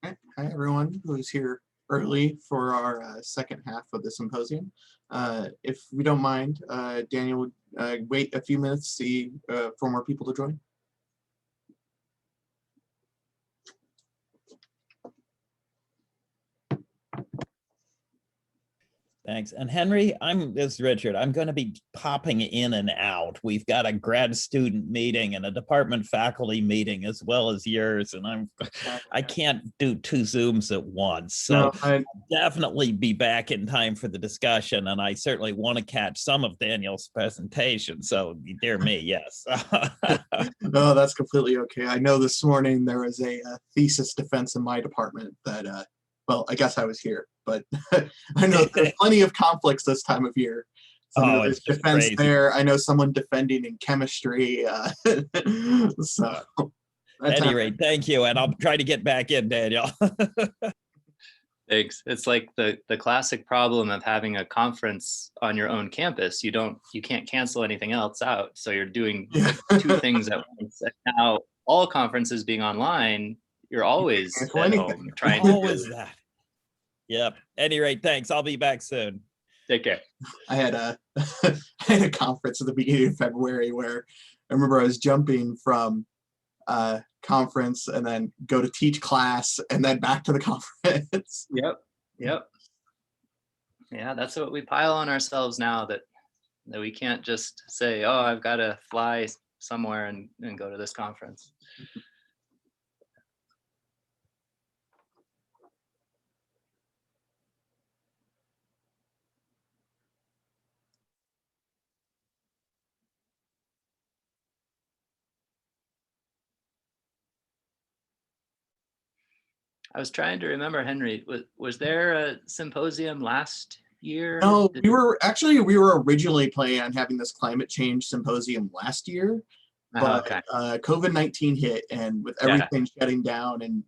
Hi, everyone who is here early for our second half of the symposium. If we don't mind, Daniel would wait a few minutes to see for more people to join. Thanks. And Henry, this is Richard. I'm going to be popping in and out. We've got a grad student meeting and a department faculty meeting as well as yours, and I can't do two Zooms at once. So I'll definitely be back in time for the discussion, and I certainly want to catch some of Daniel's presentation. So dear me, yes. No, that's completely okay. I know this morning there was a thesis defense in my department that well, I guess I was here, but I know there's plenty of conflicts this time of year. So there's defense crazy. There. I know someone defending in chemistry. So at any rate, thank you. And I'll try to get back in, Daniel. Thanks. It's like the classic problem of having a conference on your own campus. You can't cancel anything else out. So you're doing two things at once. And now all conferences being online, you're always at home trying to do that. Yep. Any rate, thanks. I'll be back soon. Take care. I had a conference at the beginning of February where I remember I was jumping from conference and then go to teach class and then back to the conference. Yep. Yeah, that's what we pile on ourselves now, that we can't just say, oh, I've got to fly somewhere and go to this conference. I was trying to remember, Henry, was there a symposium last year? No, we were originally planning on having this climate change symposium last year, but COVID-19 hit, and with everything shutting down and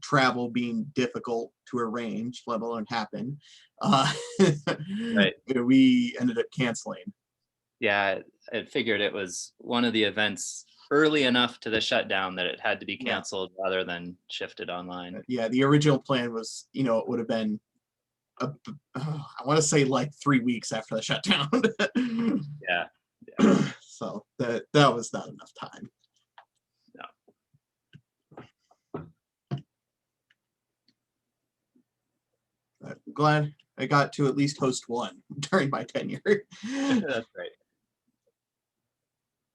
travel being difficult to arrange, let alone happen, we ended up canceling. Yeah, I figured it was one of the events early enough to the shutdown that it had to be canceled rather than shifted online. Yeah, the original plan was, it would have been, I want to say like 3 weeks after the shutdown. Yeah. So that was not enough time. No. I'm glad I got to at least host one during my tenure. That's right.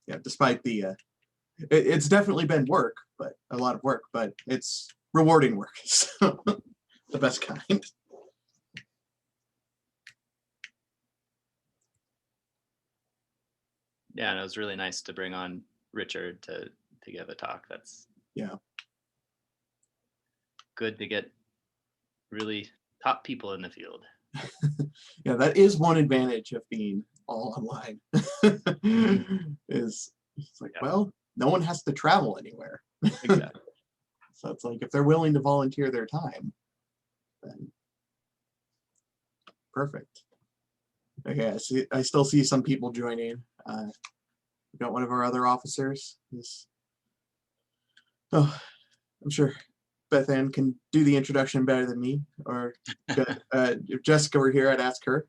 Yeah, despite the it's definitely been work, but a lot of work, but it's rewarding work. So the best kind. Yeah, and it was really nice to bring on Richard to give a talk. That's good to get really top people in the field. Yeah, that is one advantage of being all online. It's like, well, no one has to travel anywhere. Exactly. So it's like, if they're willing to volunteer their time, then perfect. Okay, I still see some people joining. We got one of our other officers. I'm sure Beth Ann can do the introduction better than me, or if Jessica were here, I'd ask her.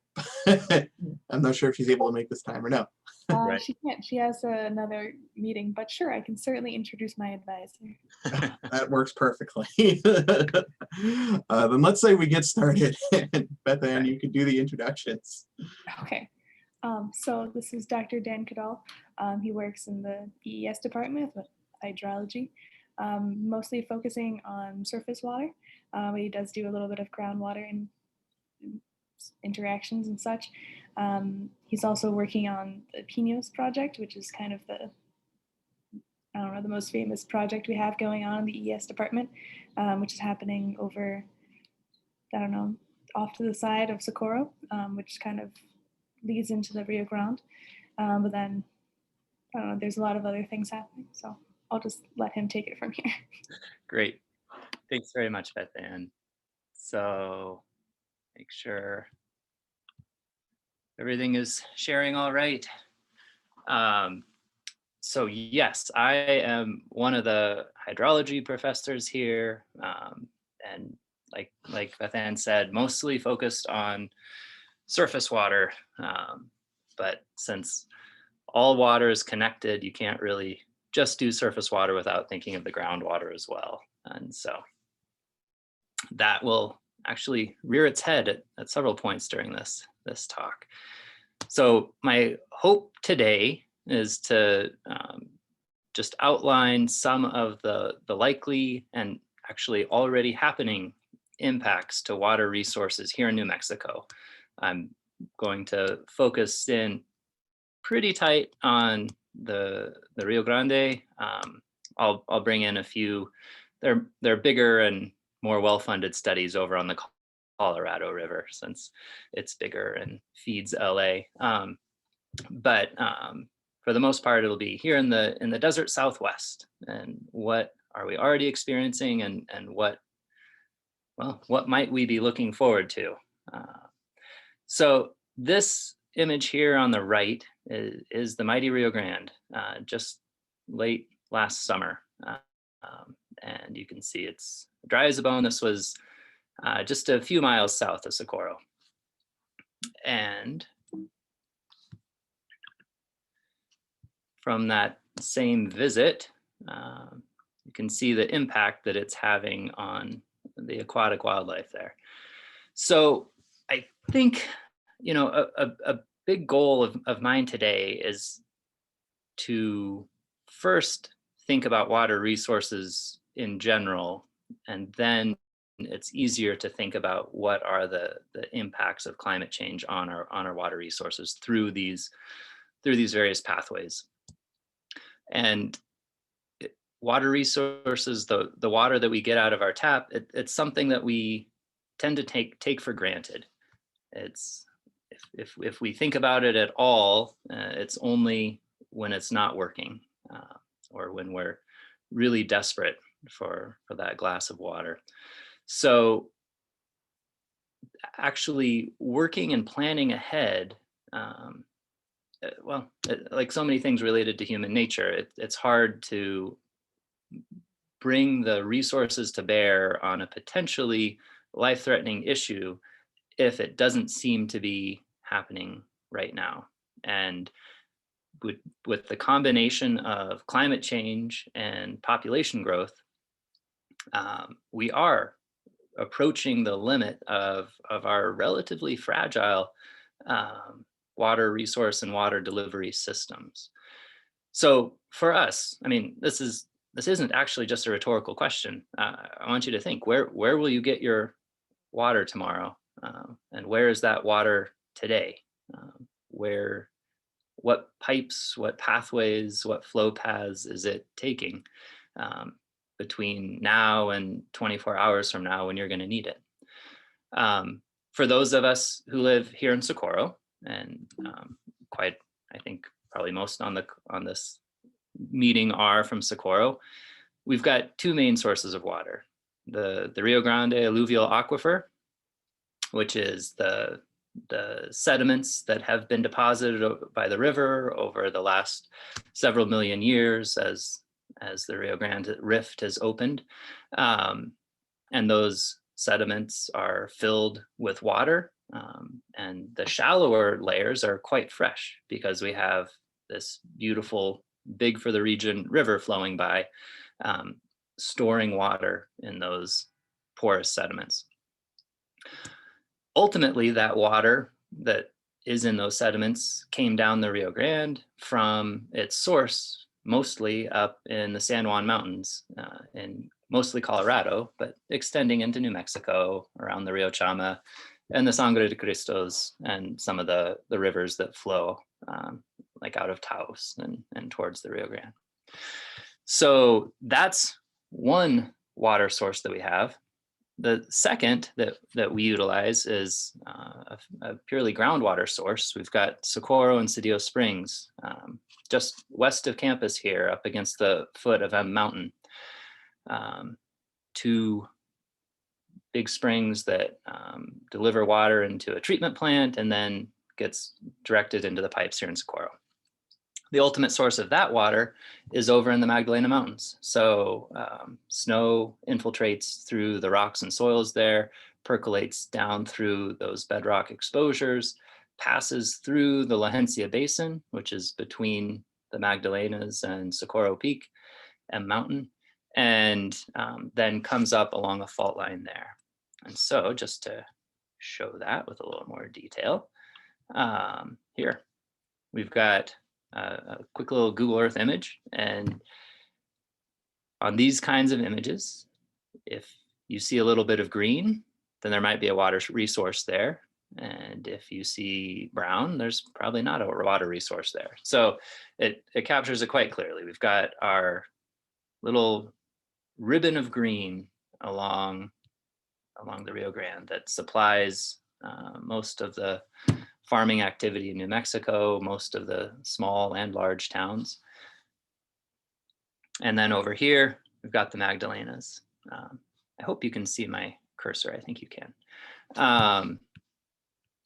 I'm not sure if she's able to make this time or no. Right. She can't. She has another meeting, but sure, I can certainly introduce my advisor. That works perfectly. Then let's say we get started. Beth Ann, you can do the introductions. Okay. So this is Dr. Dan Cadol. He works in the EES department with hydrology, mostly focusing on surface water. He does do a little bit of groundwater and interactions and such. He's also working on the PINOS project, which is kind of the most famous project we have going on in the ES department, which is happening over, off to the side of Socorro, which kind of leads into the Rio Grande. But then, there's a lot of other things happening. So I'll just let him take it from here. Great. Thanks very much, Beth Ann. So make sure everything is sharing all right. So yes, I am one of the hydrology professors here, and like Beth Ann said, mostly focused on surface water. But since all water is connected, you can't really just do surface water without thinking of the groundwater as well. And so that will actually rear its head at several points during this talk. So my hope today is to just outline some of the likely and actually already happening impacts to water resources here in New Mexico. I'm going to focus in pretty tight on the Rio Grande. I'll bring in a few. They're bigger and more well-funded studies over on the Colorado River, since it's bigger and feeds LA. But for the most part, it'll be here in the desert Southwest. And what are we already experiencing, and what might we be looking forward to? So this image here on the right is the mighty Rio Grande, just late last summer. And you can see it's dry as a bone. This was just a few miles south of Socorro. And from that same visit, you can see the impact that it's having on the aquatic wildlife there. So I think, a big goal of mine today is to first think about water resources in general, and then it's easier to think about what are the impacts of climate change on our water resources through these various pathways. And water resources, the water that we get out of our tap, it's something that we tend to take for granted. It's if we think about it at all, it's only when it's not working, or when we're really desperate for that glass of water. So actually working and planning ahead, like so many things related to human nature, it's hard to bring the resources to bear on a potentially life-threatening issue if it doesn't seem to be happening right now. And with the combination of climate change and population growth, we are approaching the limit of our relatively fragile water resource and water delivery systems. So for us, I mean, this isn't actually just a rhetorical question. I want you to think, where will you get your water tomorrow? And where is that water today? What pipes, what pathways, what flow paths is it taking between now and 24 hours from now when you're going to need it? For those of us who live here in Socorro, and I think probably most on this meeting are from Socorro, we've got two main sources of water: the Rio Grande alluvial aquifer, which is the sediments that have been deposited by the river over the last several million years as the Rio Grande Rift has opened. And those sediments are filled with water, and the shallower layers are quite fresh because we have this beautiful, big for the region river flowing by, storing water in those porous sediments. Ultimately, that water that is in those sediments came down the Rio Grande from its source, mostly up in the San Juan Mountains, in mostly Colorado, but extending into New Mexico, around the Rio Chama and the Sangre de Cristos, and some of the rivers that flow like out of Taos and towards the Rio Grande. So that's one water source that we have. The second that we utilize is a purely groundwater source. We've got Socorro and Cedillo Springs, just west of campus here, up against the foot of M Mountain. Two big springs that deliver water into a treatment plant and then gets directed into the pipes here in Socorro. The ultimate source of that water is over in the Magdalena Mountains. So snow infiltrates through the rocks and soils there, percolates down through those bedrock exposures, passes through the La Hencia Basin, which is between the Magdalenas and Socorro Peak and Mountain, and then comes up along a fault line there. And so just to show that with a little more detail, here we've got a quick little Google Earth image. And on these kinds of images, if you see a little bit of green, then there might be a water resource there. And if you see brown, there's probably not a water resource there. So it captures it quite clearly. We've got our little ribbon of green along the Rio Grande that supplies most of the farming activity in New Mexico, most of the small and large towns. And then over here, we've got the Magdalenas. I hope you can see my cursor. I think you can.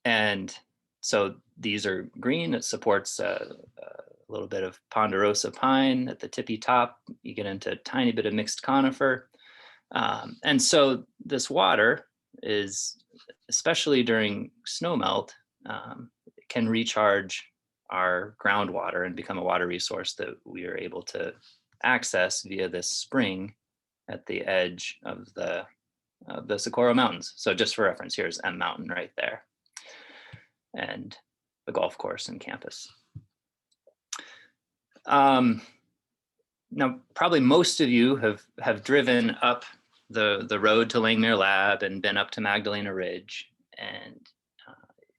And so these are green. It supports a little bit of ponderosa pine at the tippy top. You get into a tiny bit of mixed conifer. And so this water is, especially during snowmelt, can recharge our groundwater and become a water resource that we are able to access via this spring at the edge of the Socorro Mountains. So just for reference, here's M Mountain right there, and the golf course and campus. Now, probably most of you have driven up the road to Langmuir Lab and been up to Magdalena Ridge, and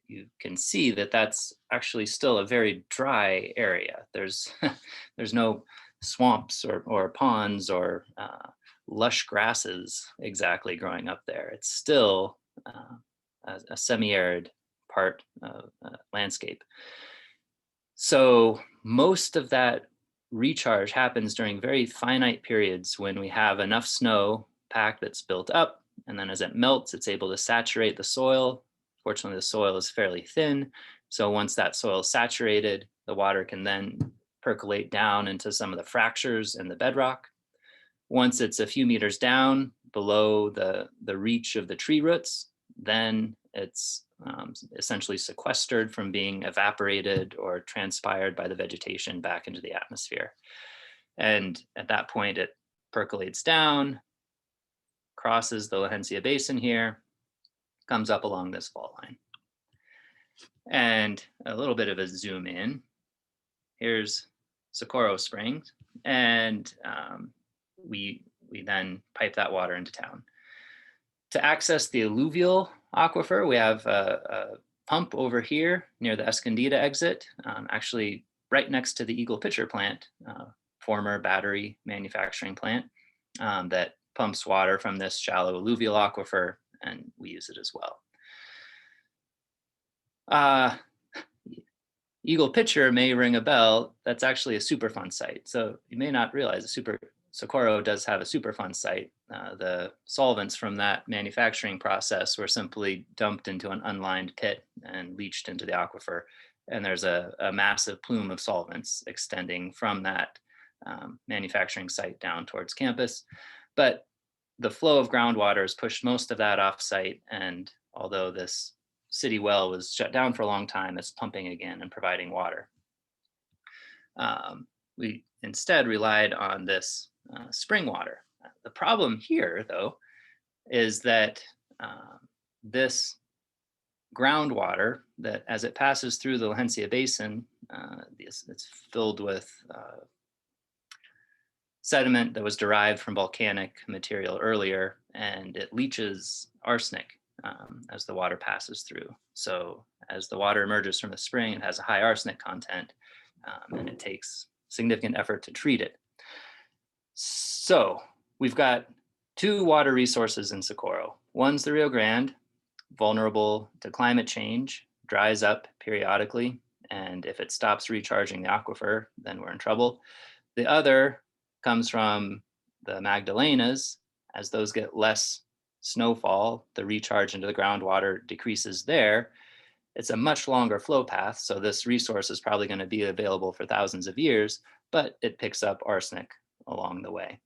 you can see that that's actually still a very dry area. There's no swamps or ponds or lush grasses exactly growing up there. It's still a semi-arid part of landscape. So most of that recharge happens during very finite periods when we have enough snow pack that's built up, and then as it melts, it's able to saturate the soil. Fortunately, the soil is fairly thin. So once that soil is saturated, the water can then percolate down into some of the fractures in the bedrock. Once it's a few meters down below the reach of the tree roots, then it's essentially sequestered from being evaporated or transpired by the vegetation back into the atmosphere. And at that point, it percolates down, crosses the La Hencia Basin here, comes up along this fault line. And a little bit of a zoom in. Here's Socorro Springs, and we then pipe that water into town. To access the alluvial aquifer, we have a pump over here near the Escondida exit, actually right next to the Eagle Pitcher plant, former battery manufacturing plant, that pumps water from this shallow alluvial aquifer, and we use it as well. Eagle Pitcher may ring a bell. That's actually a Superfund site. So you may not realize Socorro does have a Superfund site. The solvents from that manufacturing process were simply dumped into an unlined pit and leached into the aquifer. And there's a massive plume of solvents extending from that manufacturing site down towards campus. But the flow of groundwater has pushed most of that off-site, and although this city well was shut down for a long time, it's pumping again and providing water. We instead relied on this spring water. The problem here, though, is that this groundwater, that as it passes through the La Hencia Basin, it's filled with sediment that was derived from volcanic material earlier, and it leaches arsenic as the water passes through. So as the water emerges from the spring, it has a high arsenic content, and it takes significant effort to treat it. So we've got two water resources in Socorro. One's the Rio Grande, vulnerable to climate change, dries up periodically, and if it stops recharging the aquifer, then we're in trouble. The other comes from the Magdalenas. As those get less snowfall, the recharge into the groundwater decreases there, It's a much longer flow path, so this resource is probably going to be available for thousands of years, but it picks up arsenic along the way.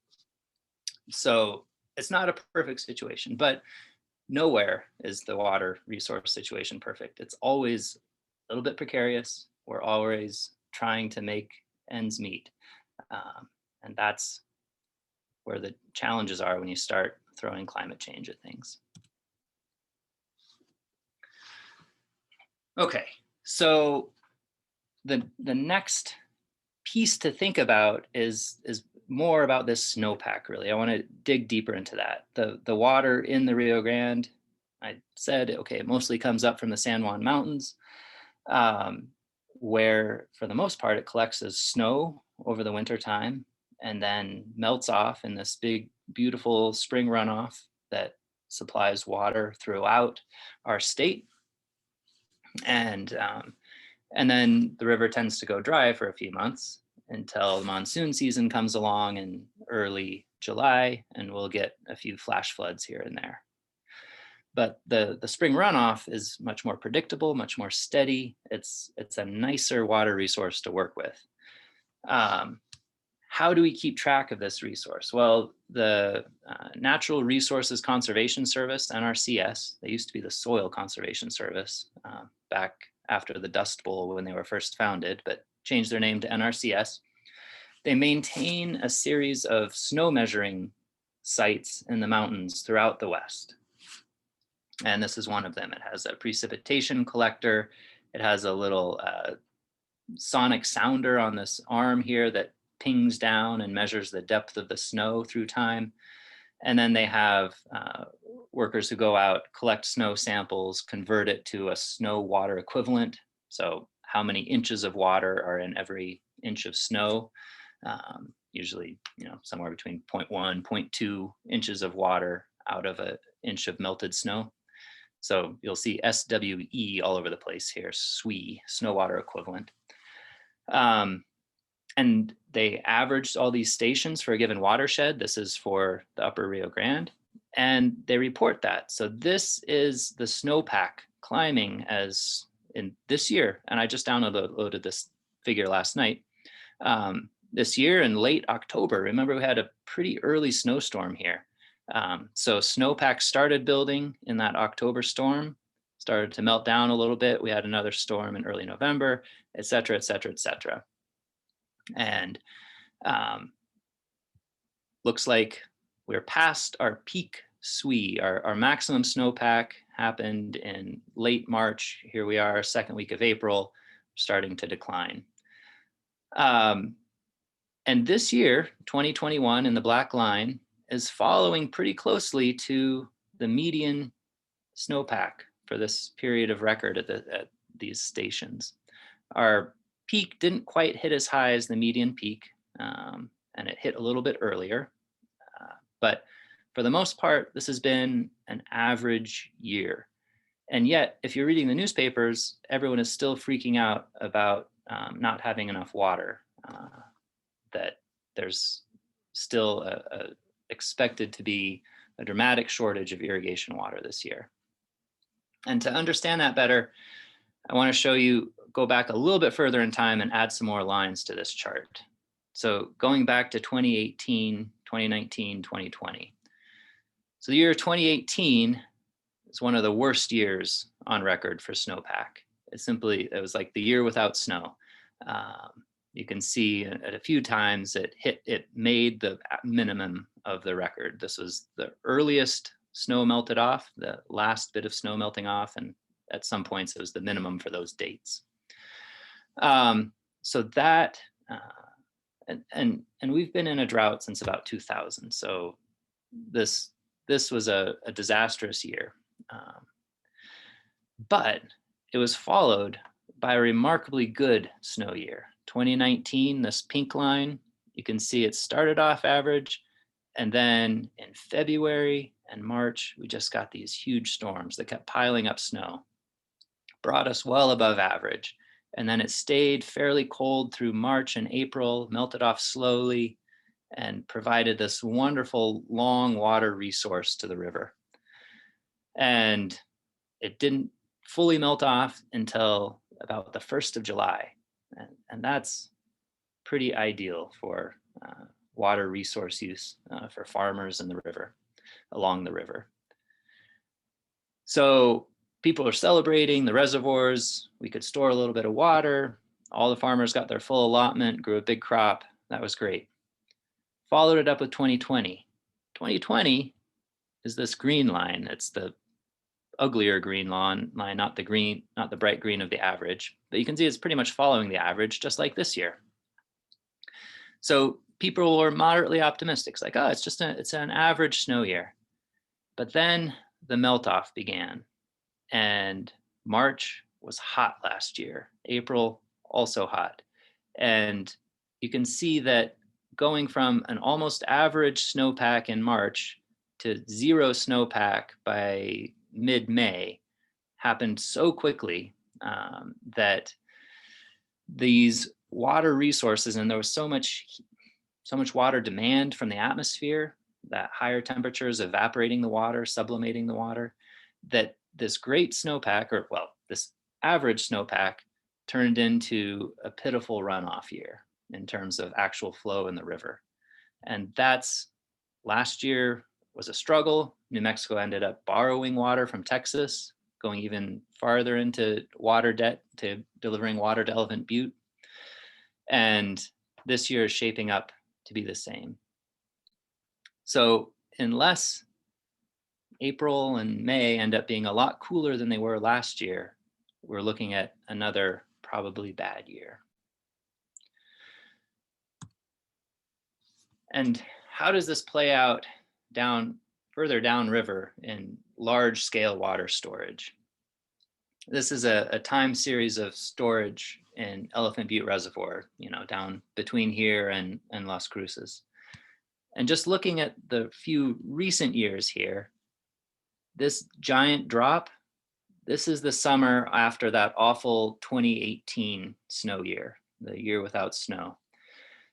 So it's not a perfect situation, but nowhere is the water resource situation perfect. It's always a little bit precarious. We're always trying to make ends meet. And that's where the challenges are when you start throwing climate change at things. Okay, so the next piece to think about is more about this snowpack, really. I want to dig deeper into that. The water in the Rio Grande, I said, okay, it mostly comes up from the San Juan Mountains, where for the most part it collects as snow over the winter time and then melts off in this big, beautiful spring runoff that supplies water throughout our state. And then the river tends to go dry for a few months until the monsoon season comes along in early July, and we'll get a few flash floods here and there. But the spring runoff is much more predictable, much more steady. It's a nicer water resource to work with. How do we keep track of this resource? Well, the Natural Resources Conservation Service, NRCS, they used to be the Soil Conservation Service back after the Dust Bowl when they were first founded, but changed their name to NRCS. They maintain a series of snow measuring sites in the mountains throughout the West. And this is one of them. It has a precipitation collector. It has a little sonic sounder on this arm here that pings down and measures the depth of the snow through time. And then they have workers who go out, collect snow samples, convert it to a snow water equivalent. So how many inches of water are in every inch of snow? Usually, somewhere between 0.1, 0.2 inches of water out of an inch of melted snow. So you'll see SWE all over the place here, SWE, snow water equivalent. And they averaged all these stations for a given watershed. This is for the Upper Rio Grande, and they report that. So this is the snowpack climbing as in this year, and I just downloaded this figure last night. This year in late October, remember we had a pretty early snowstorm here. So snowpack started building in that October storm, started to melt down a little bit. We had another storm in early November, et cetera, et cetera, et cetera. And looks like we're past our peak SWE. Our maximum snowpack happened in late March. Here we are, second week of April, starting to decline. And this year, 2021, in the black line, is following pretty closely to the median snowpack for this period of record at these stations. Our peak didn't quite hit as high as the median peak, and it hit a little bit earlier. But for the most part, this has been an average year. And yet, if you're reading the newspapers, everyone is still freaking out about not having enough water, that there's still expected to be a dramatic shortage of irrigation water this year. And to understand that better, I want to show you, go back a little bit further in time and add some more lines to this chart. So going back to 2018, 2019, 2020. So the year 2018 is one of the worst years on record for snowpack. It was like the year without snow. You can see at a few times it made the minimum of the record. This was the earliest snow melted off, the last bit of snow melting off, and at some points it was the minimum for those dates. So that, and we've been in a drought since about 2000. So this was a disastrous year. But it was followed by a remarkably good snow year. 2019, this pink line, you can see it started off average, and then in February and March, we just got these huge storms that kept piling up snow, brought us well above average. And then it stayed fairly cold through March and April, melted off slowly, and provided this wonderful long water resource to the river. And it didn't fully melt off until about the 1st of July. And that's pretty ideal for water resource use for farmers in the river, along the river. So people are celebrating the reservoirs. We could store a little bit of water. All the farmers got their full allotment, grew a big crop. That was great. Followed it up with 2020. 2020 is this green line. It's the uglier green line, not the bright green of the average. But you can see it's pretty much following the average, just like this year. So people were moderately optimistic. It's like, oh, it's an average snow year. But then the melt off began, and March was hot last year. April also hot. And you can see that going from an almost average snowpack in March to 0 snowpack by mid-May happened so quickly that these water resources, and there was so much water demand from the atmosphere, that higher temperatures evaporating the water, sublimating the water, that this great snowpack, or well, this average snowpack turned into a pitiful runoff year in terms of actual flow in the river. And that's, last year was a struggle. New Mexico ended up borrowing water from Texas, going even farther into water debt to delivering water to Elephant Butte. And this year is shaping up to be the same. So unless April and May end up being a lot cooler than they were last year, we're looking at another probably bad year. And how does this play out further downriver in large scale water storage? This is a time series of storage in Elephant Butte Reservoir, down between here and Las Cruces. And just looking at the few recent years here, this giant drop, this is the summer after that awful 2018 snow year, the year without snow.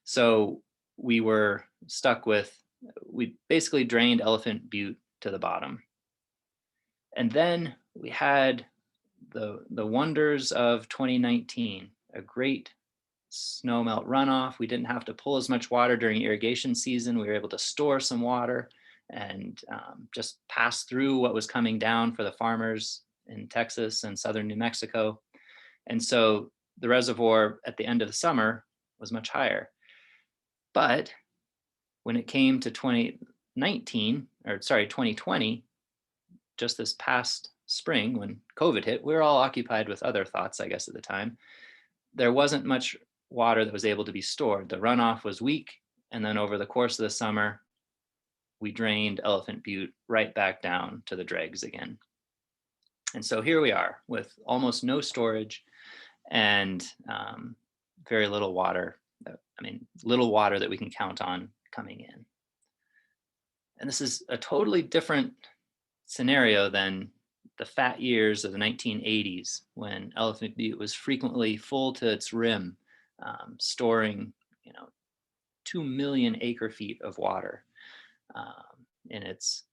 So we were stuck with, we basically drained Elephant Butte to the bottom. And then we had the wonders of 2019, a great snowmelt runoff. We didn't have to pull as much water during irrigation season. We were able to store some water and just pass through what was coming down for the farmers in Texas and southern New Mexico. And so the reservoir at the end of the summer was much higher. But when it came to 2020, just this past spring when COVID hit, we were all occupied with other thoughts, I guess, at the time. There wasn't much water that was able to be stored. The runoff was weak. And then over the course of the summer, we drained Elephant Butte right back down to the dregs again. And so here we are with almost no storage and very little water. Little water that we can count on coming in. And this is a totally different scenario than the fat years of the 1980s when Elephant Butte was frequently full to its rim, storing 2 million acre feet of water in its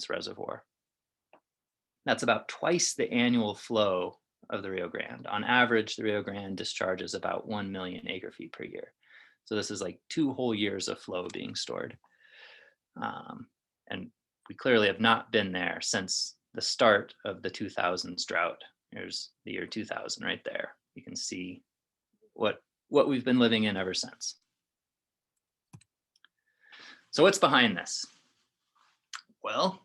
reservoir. That's about twice the annual flow of the Rio Grande. On average, the Rio Grande discharges about 1 million acre feet per year. So this is like 2 whole years of flow being stored. And we clearly have not been there since the start of the 2000s drought. Here's the year 2000 right there. You can see what we've been living in ever since. So what's behind this? Well,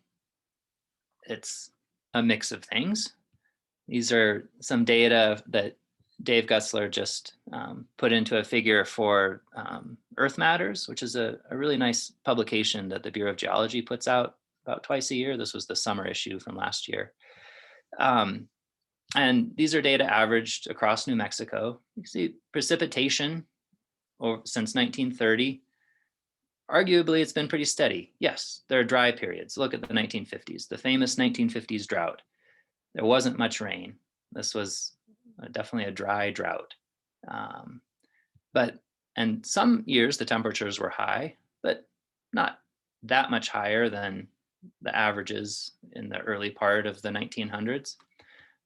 it's a mix of things. These are some data that Dave Gutzler just put into a figure for Earth Matters, which is a really nice publication that the Bureau of Geology puts out about twice a year. This was the summer issue from last year. And these are data averaged across New Mexico. You can see precipitation since 1930. Arguably, it's been pretty steady. Yes, there are dry periods. Look at the 1950s, the famous 1950s drought. There wasn't much rain. This was definitely a dry drought. And some years the temperatures were high, but not that much higher than the averages in the early part of the 1900s.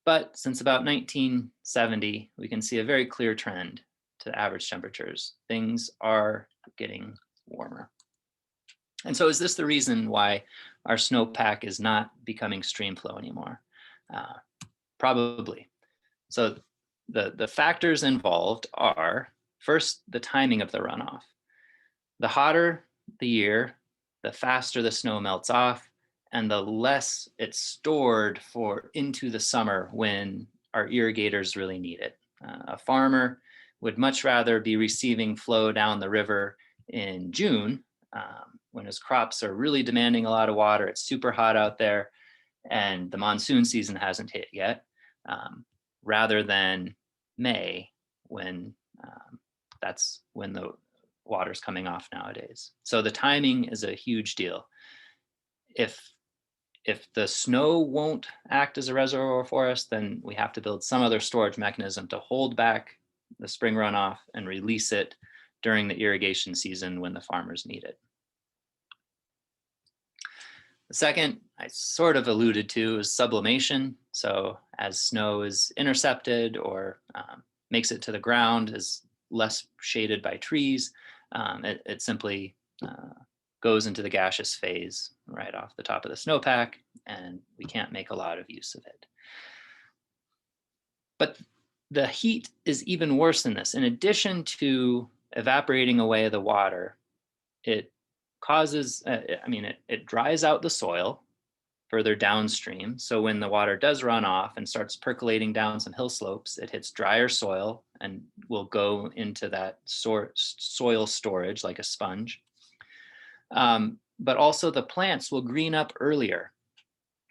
But since about 1970, we can see a very clear trend to average temperatures. Things are getting warmer. And so is this the reason why our snowpack is not becoming stream flow anymore? Probably. So the factors involved are, first, the timing of the runoff. The hotter the year, the faster the snow melts off, and the less it's stored for into the summer when our irrigators really need it. A farmer would much rather be receiving flow down the river in June, when his crops are really demanding a lot of water, it's super hot out there, and the monsoon season hasn't hit yet, rather than May, when that's when the water's coming off nowadays. So the timing is a huge deal. If the snow won't act as a reservoir for us, then we have to build some other storage mechanism to hold back the spring runoff and release it during the irrigation season when the farmers need it. The second, I sort of alluded to, is sublimation. So as snow is intercepted or makes it to the ground, is less shaded by trees, it simply goes into the gaseous phase right off the top of the snowpack, and we can't make a lot of use of it. But the heat is even worse than this. In addition to evaporating away the water, it causes, it dries out the soil further downstream. So when the water does run off and starts percolating down some hill slopes, it hits drier soil and will go into that soil storage like a sponge. But also the plants will green up earlier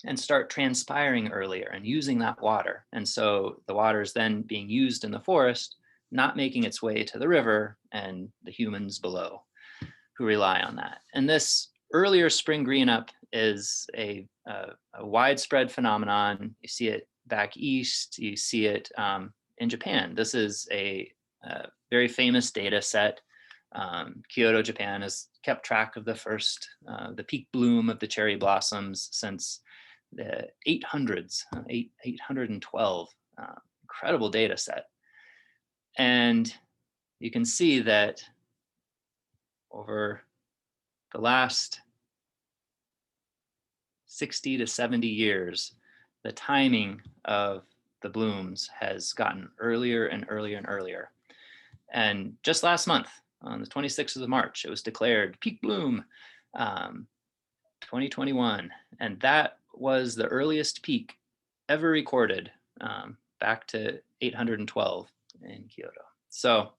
and start transpiring earlier and using that water. And so the water is then being used in the forest, not making its way to the river and the humans below who rely on that. And this earlier spring green up is a widespread phenomenon. You see it back east, you see it in Japan. This is a very famous data set. Kyoto, Japan has kept track of the peak bloom of the cherry blossoms since the 800s, 812, incredible data set. And you can see that over the last 60 to 70 years, the timing of the blooms has gotten earlier and earlier and earlier. And just last month, on the 26th of March, it was declared peak bloom 2021. And that was the earliest peak ever recorded, back to 812 in Kyoto. So I'm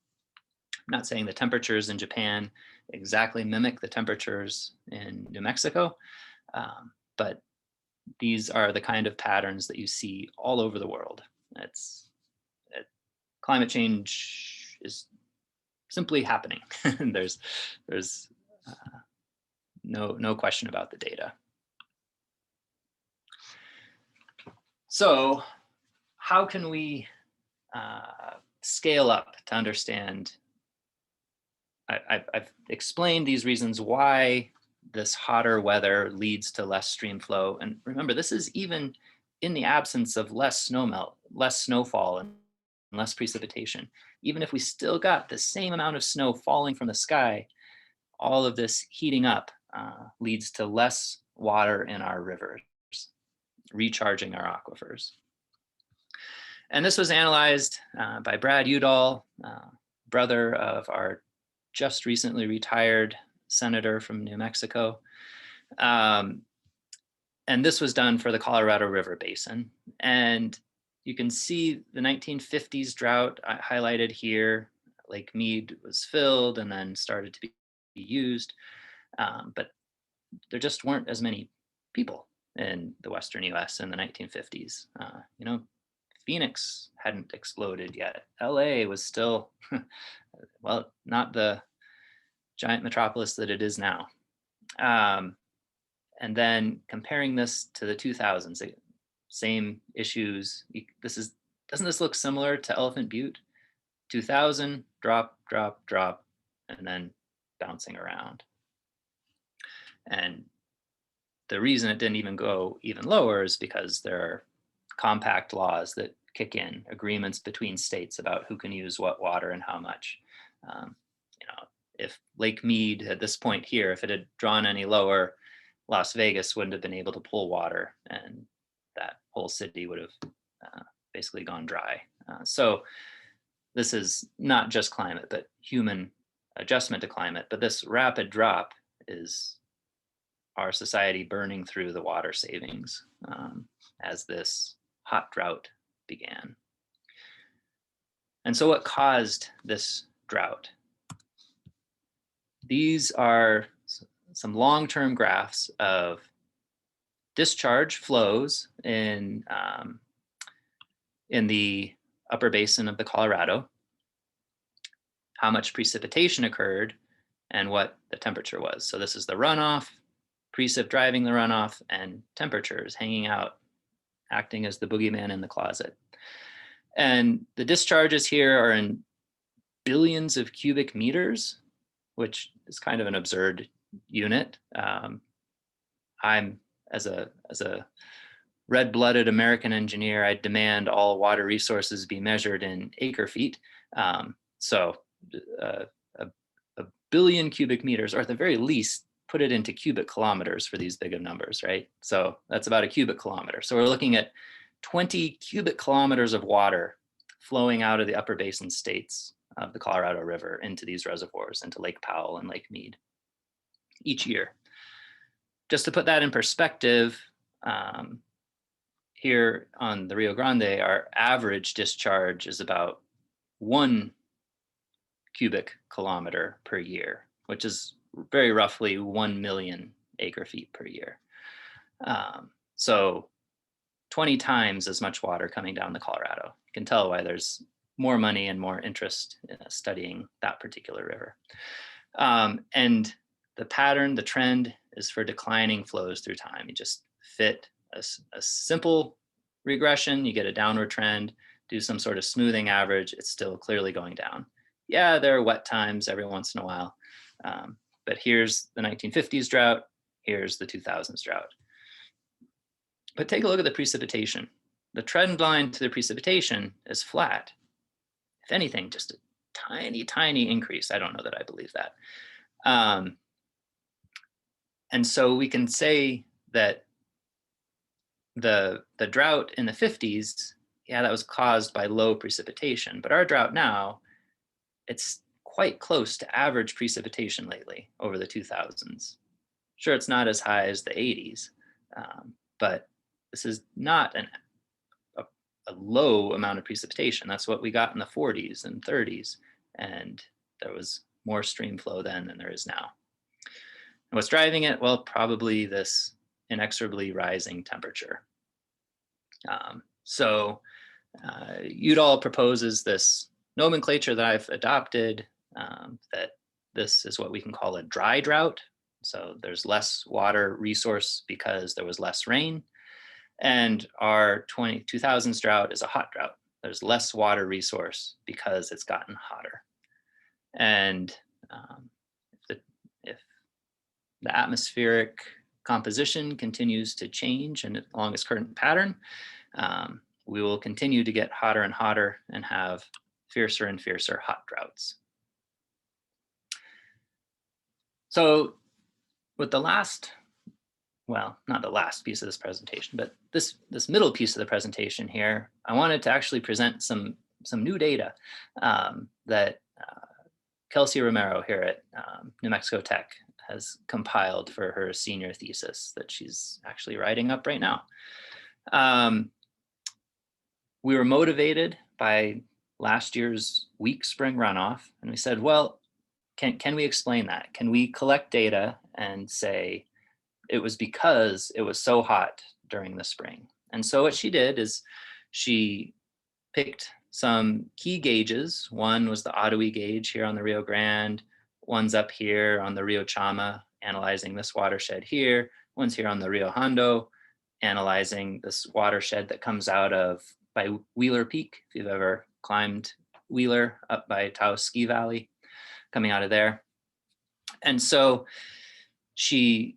not saying the temperatures in Japan exactly mimic the temperatures in New Mexico, but these are the kind of patterns that you see all over the world. Climate change is simply happening. there's no question about the data. So how can we scale up to understand? I've explained these reasons why this hotter weather leads to less stream flow. And remember, this is even in the absence of less snowmelt, less snowfall, and less precipitation. Even if we still got the same amount of snow falling from the sky, all of this heating up leads to less water in our rivers, recharging our aquifers. And this was analyzed by Brad Udall, brother of our just recently retired senator from New Mexico. And this was done for the Colorado River Basin. And you can see the 1950s drought highlighted here. Lake Mead was filled and then started to be used. But there just weren't as many people in the Western US in the 1950s. Phoenix hadn't exploded yet. LA was still, well, not the giant metropolis that it is now. And then comparing this to the 2000s, same issues. Doesn't this look similar to Elephant Butte? 2000, drop, drop, drop, and then bouncing around. And the reason it didn't even go even lower is because there are compact laws that kick in, agreements between states about who can use what water and how much. You know, if Lake Mead at this point here, if it had drawn any lower, Las Vegas wouldn't have been able to pull water, and that whole city would have basically gone dry. So this is not just climate, but human adjustment to climate. But this rapid drop is our society burning through the water savings as this hot drought began. And so what caused this drought? These are some long-term graphs of discharge flows in the upper basin of the Colorado, how much precipitation occurred, and what the temperature was. So this is the runoff, precip driving the runoff, and temperatures hanging out, acting as the boogeyman in the closet. And the discharges here are in billions of cubic meters, which is kind of an absurd unit. I'm, as a red-blooded American engineer, I demand all water resources be measured in acre feet. So a billion cubic meters, or at the very least, put it into cubic kilometers for these big of numbers, right? So that's about a cubic kilometer. So we're looking at 20 cubic kilometers of water flowing out of the upper basin states of the Colorado River into these reservoirs, into Lake Powell and Lake Mead each year. Just to put that in perspective, here on the Rio Grande, our average discharge is about 1 cubic kilometer per year, which is very roughly 1 million acre feet per year. So 20 times as much water coming down the Colorado. You can tell why there's more money and more interest in studying that particular river. And the pattern, the trend is for declining flows through time. You just fit a simple regression, you get a downward trend, do some sort of smoothing average, it's still clearly going down. Yeah, there are wet times every once in a while, but here's the 1950s drought, here's the 2000s drought. But take a look at the precipitation. The trend line to the precipitation is flat. If anything, just a tiny, tiny increase. I don't know that I believe that. And so we can say that the drought in the 50s, yeah, that was caused by low precipitation, but our drought now, it's quite close to average precipitation lately over the 2000s. Sure, it's not as high as the 80s, but this is not a low amount of precipitation. That's what we got in the 40s and 30s, and there was more stream flow then than there is now. And what's driving it? Well, probably this inexorably rising temperature. Udall proposes this nomenclature that I've adopted, that this is what we can call a dry drought. So there's less water resource because there was less rain. And our 2000s drought is a hot drought. There's less water resource because it's gotten hotter. And if the atmospheric composition continues to change and along its current pattern, we will continue to get hotter and hotter and have fiercer and fiercer hot droughts. So with the last, well, not the last piece of this presentation, but this middle piece of the presentation here, I wanted to actually present some new data that Kelsey Romero here at New Mexico Tech has compiled for her senior thesis that she's actually writing up right now. We were motivated by last year's weak spring runoff, and we said, well, can we explain that? Can we collect data and say it was because it was so hot during the spring? And so what she did is she picked some key gauges. One was the Ottawa gauge here on the Rio Grande. One's up here on the Rio Chama, analyzing this watershed here. One's here on the Rio Hondo, analyzing this watershed that comes out of by Wheeler Peak, if you've ever climbed Wheeler up by Taos Ski Valley, coming out of there. And so she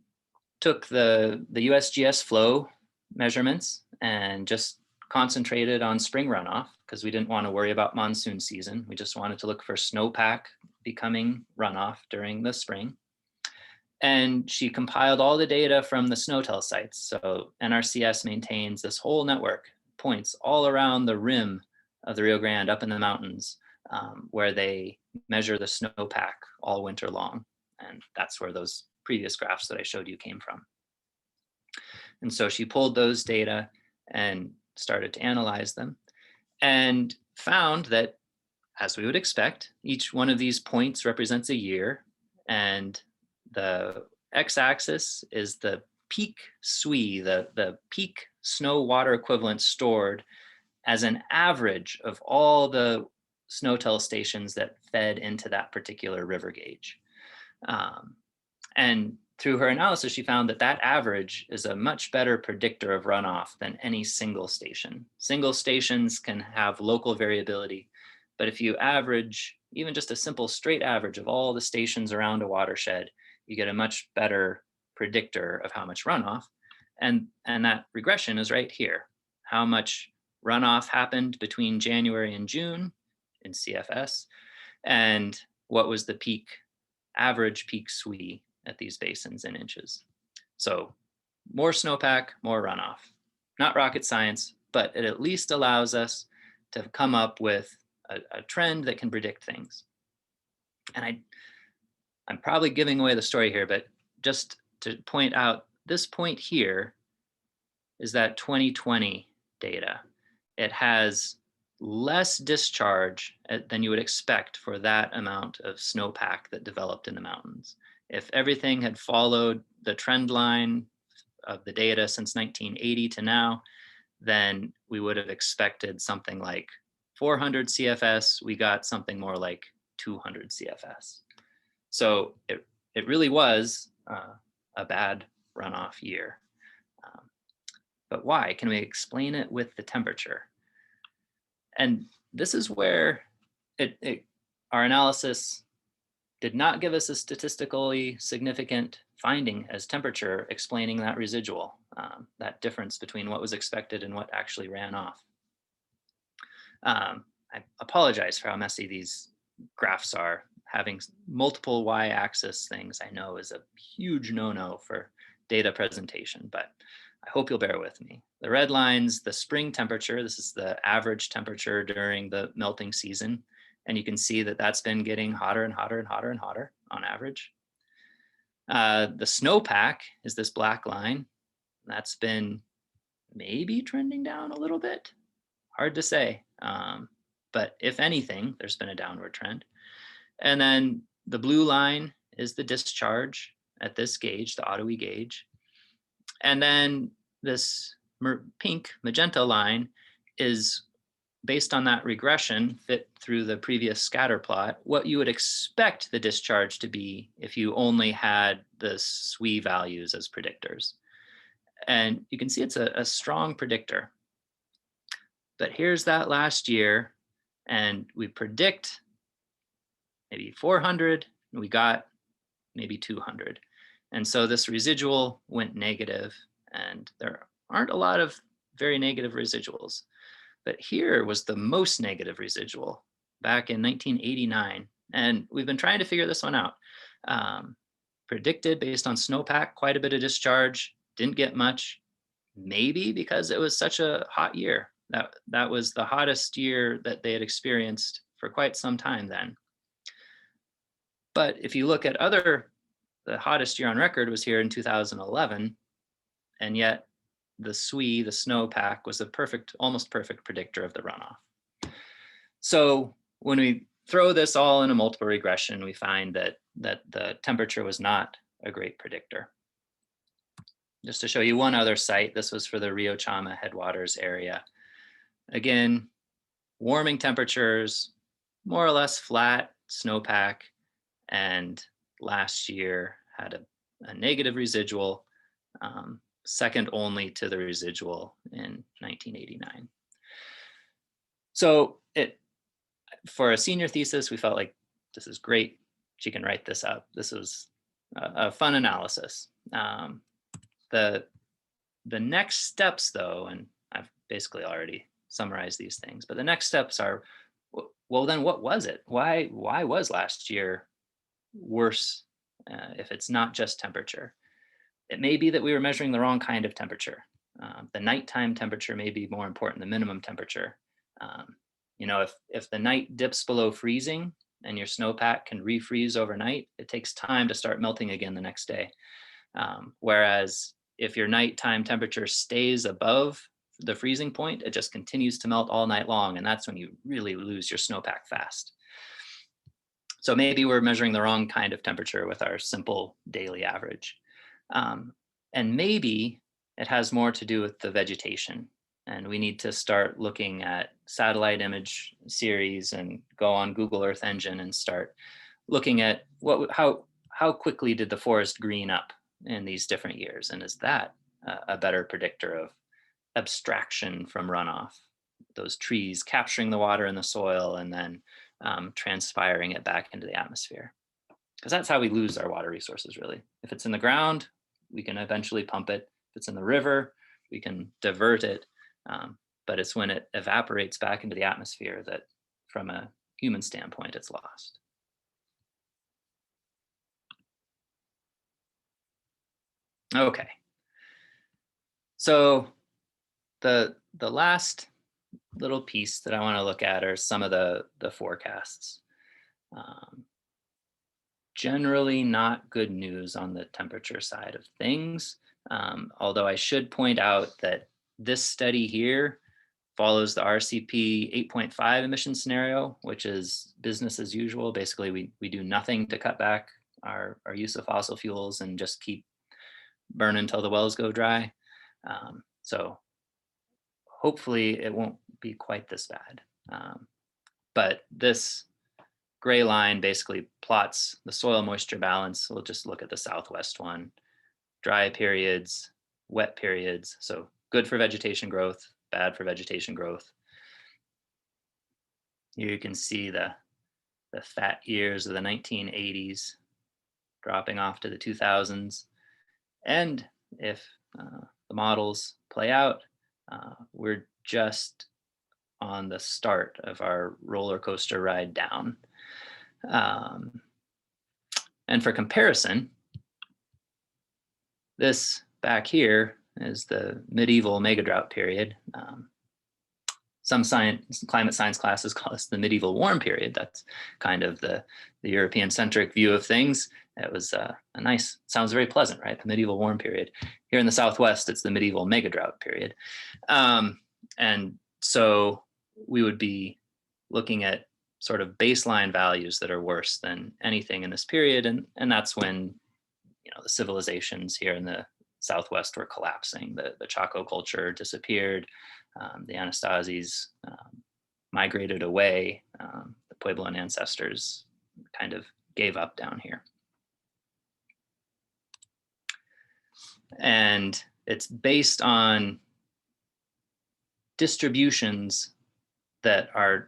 took the USGS flow measurements and just concentrated on spring runoff because we didn't want to worry about monsoon season. We just wanted to look for snowpack becoming runoff during the spring. And she compiled all the data from the SNOTEL sites. So NRCS maintains this whole network, points all around the rim of the Rio Grande up in the mountains, where they measure the snowpack all winter long. And that's where those previous graphs that I showed you came from. And so she pulled those data and started to analyze them and found that, as we would expect, each one of these points represents a year, and the x-axis is the peak SWE, the peak snow water equivalent stored as an average of all the SNOTEL stations that fed into that particular river gauge. And through her analysis, she found that that average is a much better predictor of runoff than any single station. Single stations can have local variability, but if you average even just a simple straight average of all the stations around a watershed, you get a much better predictor of how much runoff. And that regression is right here. How much runoff happened between January and June in CFS, and what was the peak, average peak SWE at these basins in inches. So more snowpack, more runoff. Not rocket science, but it at least allows us to come up with a trend that can predict things. And I'm probably giving away the story here, but just to point out, this point here is that 2020 data. It has less discharge than you would expect for that amount of snowpack that developed in the mountains. If everything had followed the trend line of the data since 1980 to now, then we would have expected something like 400 CFS. We got something more like 200 CFS. So it really was a bad runoff year. But why? Can we explain it with the temperature? And this is where our analysis did not give us a statistically significant finding as temperature explaining that residual, that difference between what was expected and what actually ran off. I apologize for how messy these graphs are. Having multiple y-axis things I know is a huge no-no for data presentation, but I hope you'll bear with me. The red line's the spring temperature. This is the average temperature during the melting season. And you can see that that's been getting hotter and hotter and hotter and hotter on average. The snowpack is this black line. That's been maybe trending down a little bit. Hard to say. But if anything, there's been a downward trend. And then the blue line is the discharge at this gauge, the Ottawa gauge. And then this pink magenta line is based on that regression fit through the previous scatter plot, what you would expect the discharge to be if you only had the SWE values as predictors. And you can see it's a strong predictor. But here's that last year, and we predict maybe 400, and we got maybe 200. And so this residual went negative, and there aren't a lot of very negative residuals. But here was the most negative residual back in 1989. And we've been trying to figure this one out. Predicted based on snowpack, quite a bit of discharge, didn't get much, maybe because it was such a hot year. That was the hottest year that they had experienced for quite some time then. But if you look at the hottest year on record was here in 2011, and yet the SWE, the snowpack, was a almost perfect predictor of the runoff. So when we throw this all in a multiple regression, we find that the temperature was not a great predictor. Just to show you one other site, this was for the Rio Chama headwaters area. Again, warming temperatures, more or less flat snowpack, and last year had a negative residual, second only to the residual in 1989. So for a senior thesis, we felt like this is great. She can write this up. This was a fun analysis. The next steps, though, and I've basically already summarized these things. But the next steps are, well, then what was it? Why was last year worse if it's not just temperature? It may be that we were measuring the wrong kind of temperature. The nighttime temperature may be more important than minimum temperature. You know, if the night dips below freezing and your snowpack can refreeze overnight, it takes time to start melting again the next day. Whereas if your nighttime temperature stays above the freezing point, it just continues to melt all night long, and that's when you really lose your snowpack fast. So maybe we're measuring the wrong kind of temperature with our simple daily average. And maybe it has more to do with the vegetation. And we need to start looking at satellite image series and go on Google Earth Engine and start looking at how quickly did the forest green up in these different years? And is that a better predictor of abstraction from runoff? Those trees capturing the water in the soil and then transpiring it back into the atmosphere. Because that's how we lose our water resources, really. If it's in the ground, we can eventually pump it. If it's in the river, we can divert it. But it's when it evaporates back into the atmosphere that, from a human standpoint, it's lost. Okay. So the last little piece that I want to look at are some of the forecasts. Generally not good news on the temperature side of things. Although I should point out that this study here follows the RCP 8.5 emission scenario, which is business as usual. Basically, we do nothing to cut back our use of fossil fuels and just keep burning until the wells go dry. So hopefully it won't be quite this bad. But this gray line basically plots the soil moisture balance. We'll just look at the southwest one. Dry periods, wet periods. So good for vegetation growth, bad for vegetation growth. Here you can see the fat years of the 1980s dropping off to the 2000s. And if the models play out, we're just on the start of our roller coaster ride down. And for comparison, this back here is the medieval megadrought period. Some climate science classes call this the medieval warm period. That's kind of the European-centric view of things. It was a nice, sounds very pleasant, right? The medieval warm period. Here in the Southwest, it's the medieval megadrought period. And so we would be looking at sort of baseline values that are worse than anything in this period. And that's when, you know, the civilizations here in the Southwest were collapsing. The Chaco culture disappeared. The Anastasi's migrated away. The Puebloan ancestors kind of gave up down here. And it's based on distributions that are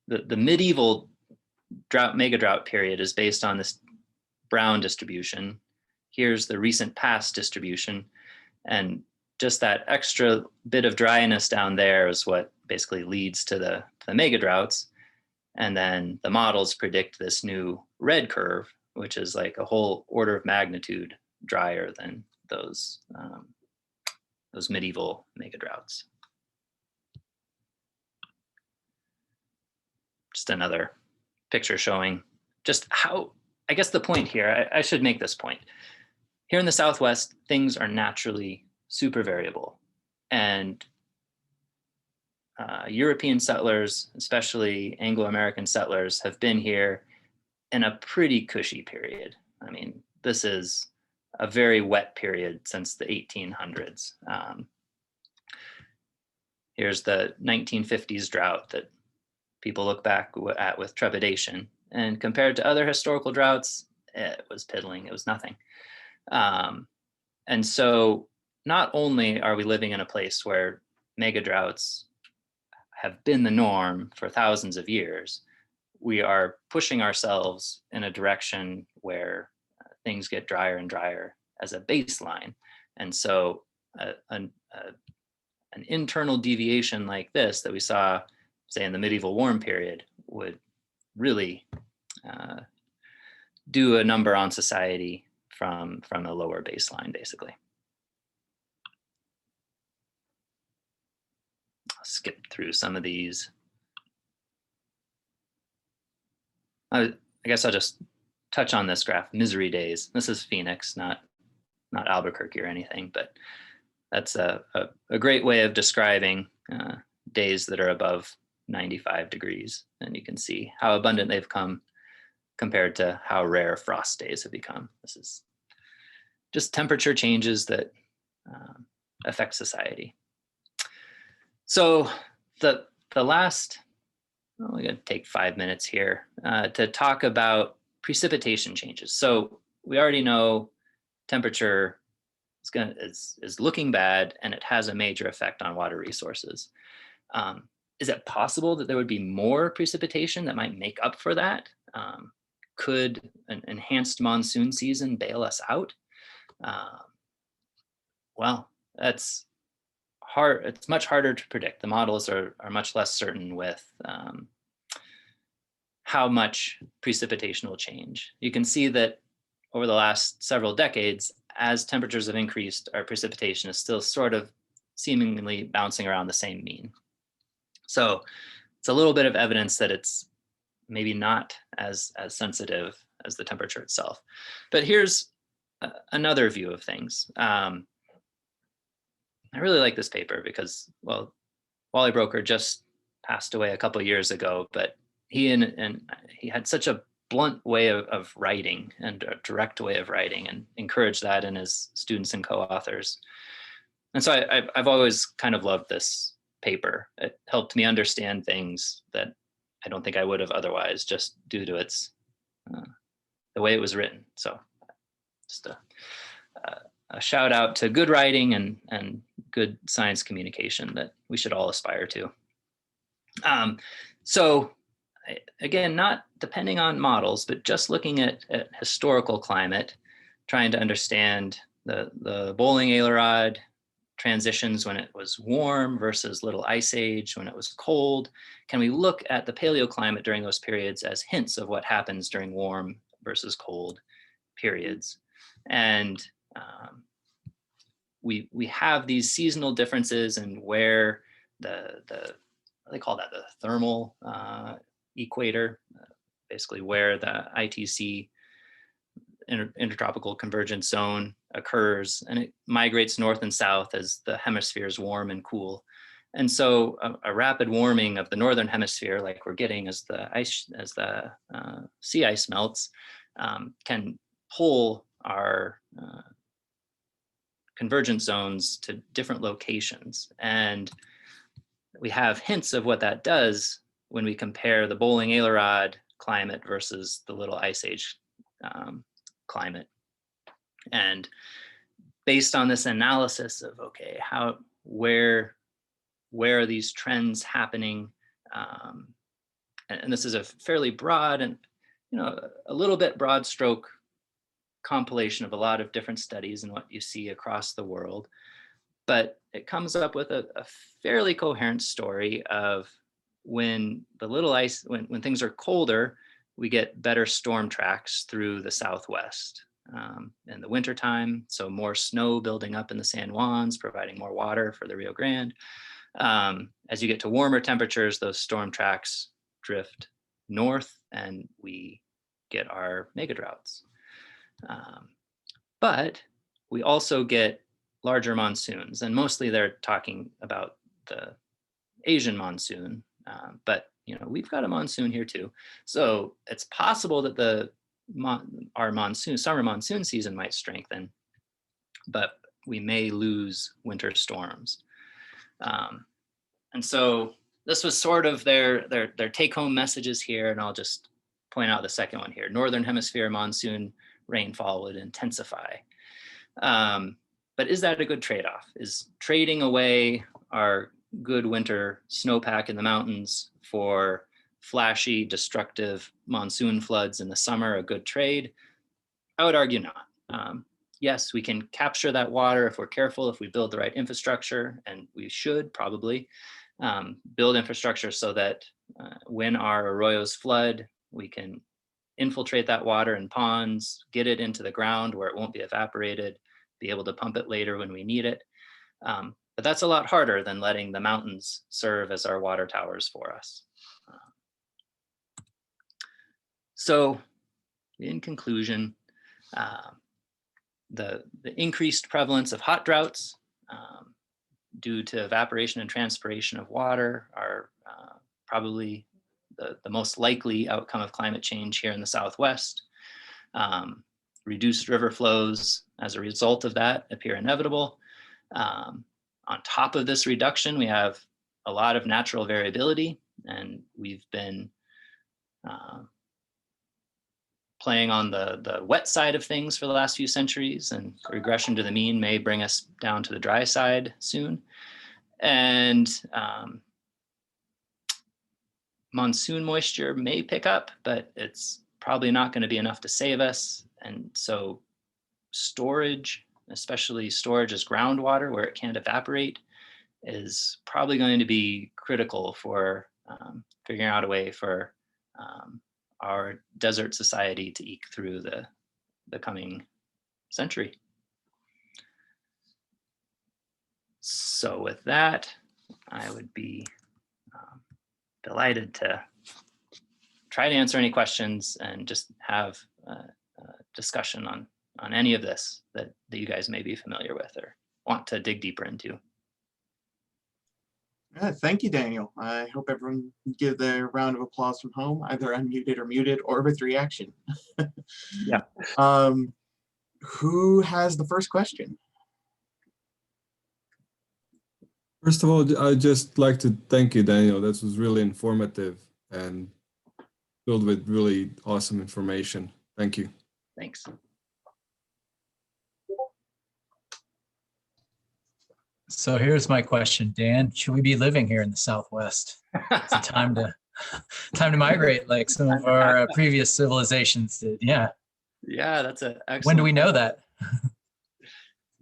the medieval megadrought period is based on this brown distribution. Here's the recent past distribution. And just that extra bit of dryness down there is what basically leads to the megadroughts. And then the models predict this new red curve, which is like a whole order of magnitude drier than those medieval megadroughts. Just another picture showing just how, I guess the point here, I should make this point. Here in the Southwest, things are naturally super variable. And European settlers, especially Anglo-American settlers, have been here in a pretty cushy period. I mean, this is a very wet period since the 1800s. Here's the 1950s drought that people look back at with trepidation. And compared to other historical droughts, it was piddling, it was nothing. And so not only are we living in a place where mega droughts have been the norm for thousands of years, we are pushing ourselves in a direction where things get drier and drier as a baseline. And so an internal deviation like this that we saw, say, in the medieval warm period would really do a number on society from a lower baseline, basically. I'll skip through some of these. I guess I'll just touch on this graph, misery days. This is Phoenix, not Albuquerque or anything, but that's a great way of describing days that are above 95 degrees. And you can see how abundant they've come compared to how rare frost days have become. This is just temperature changes that affect society. So the last, we're going to take 5 minutes here to talk about precipitation changes. So we already know temperature is looking bad, and it has a major effect on water resources. Is it possible that there would be more precipitation that might make up for that? Could an enhanced monsoon season bail us out? Well, that's hard. It's much harder to predict. The models are much less certain with how much precipitation will change. You can see that over the last several decades, as temperatures have increased, our precipitation is still sort of seemingly bouncing around the same mean. So it's a little bit of evidence that it's maybe not as sensitive as the temperature itself. But here's another view of things. I really like this paper because, well, Wally Broker just passed away a couple of years ago, but he had such a blunt way of writing and a direct way of writing, and encouraged that in his students and co-authors. And so I've always kind of loved this paper. It helped me understand things that I don't think I would have otherwise, just due to its the way it was written. So just a shout out to good writing and good science communication that we should all aspire to. So again, not depending on models, but just looking at historical climate, trying to understand the Bowling Ailerod transitions when it was warm versus Little Ice Age when it was cold. Can we look at the paleoclimate during those periods as hints of what happens during warm versus cold periods? And we have these seasonal differences in where they call that the thermal equator, basically where the ITC, intertropical convergence zone, occurs, and it migrates north and south as the hemispheres warm and cool. And so a rapid warming of the northern hemisphere, like we're getting as the sea ice melts, can pull our convergence zones to different locations. And we have hints of what that does when we compare the Bowling Ailerod climate versus the Little Ice Age climate. And based on this analysis of, okay, where are these trends happening? And this is a fairly broad and, a little bit broad stroke compilation of a lot of different studies and what you see across the world. But it comes up with a fairly coherent story of when when things are colder, we get better storm tracks through the Southwest in the wintertime. So more snow building up in the San Juans, providing more water for the Rio Grande. As you get to warmer temperatures, those storm tracks drift north and we get our mega droughts. But we also get larger monsoons, and mostly they're talking about the Asian monsoon, but we've got a monsoon here too. So it's possible that our summer monsoon season might strengthen, but we may lose winter storms. And so this was sort of their take-home messages here, and I'll just point out the second one here. Northern Hemisphere monsoon rainfall would intensify. But is that a good trade-off? Is trading away our good winter snowpack in the mountains for flashy, destructive monsoon floods in the summer a good trade? I would argue not. yes, we can capture that water if we're careful, if we build the right infrastructure, and we should probably build infrastructure so that when our arroyos flood, we can infiltrate that water in ponds, get it into the ground where it won't be evaporated, be able to pump it later when we need it. But that's a lot harder than letting the mountains serve as our water towers for us. So in conclusion, the increased prevalence of hot droughts due to evaporation and transpiration of water are probably the most likely outcome of climate change here in the Southwest. Reduced river flows as a result of that appear inevitable. On top of this reduction, we have a lot of natural variability, and we've been playing on the wet side of things for the last few centuries, and regression to the mean may bring us down to the dry side soon. And monsoon moisture may pick up, but it's probably not going to be enough to save us. And so storage, especially storage as groundwater where it can't evaporate, is probably going to be critical for figuring out a way for our desert society to eke through the coming century. So with that, I would be delighted to try to answer any questions and just have a discussion on any of this that you guys may be familiar with or want to dig deeper into. Thank you, Daniel. I hope everyone can give their round of applause from home, either unmuted or muted or with reaction. Yeah. Who has the first question? First of all, I'd just like to thank you, Daniel. This was really informative and filled with really awesome information. Thank you. Thanks. So here's my question, Dan. Should we be living here in the Southwest? It's a time to migrate like some of our previous civilizations did. Yeah. Yeah, that's an excellent. When do we know that?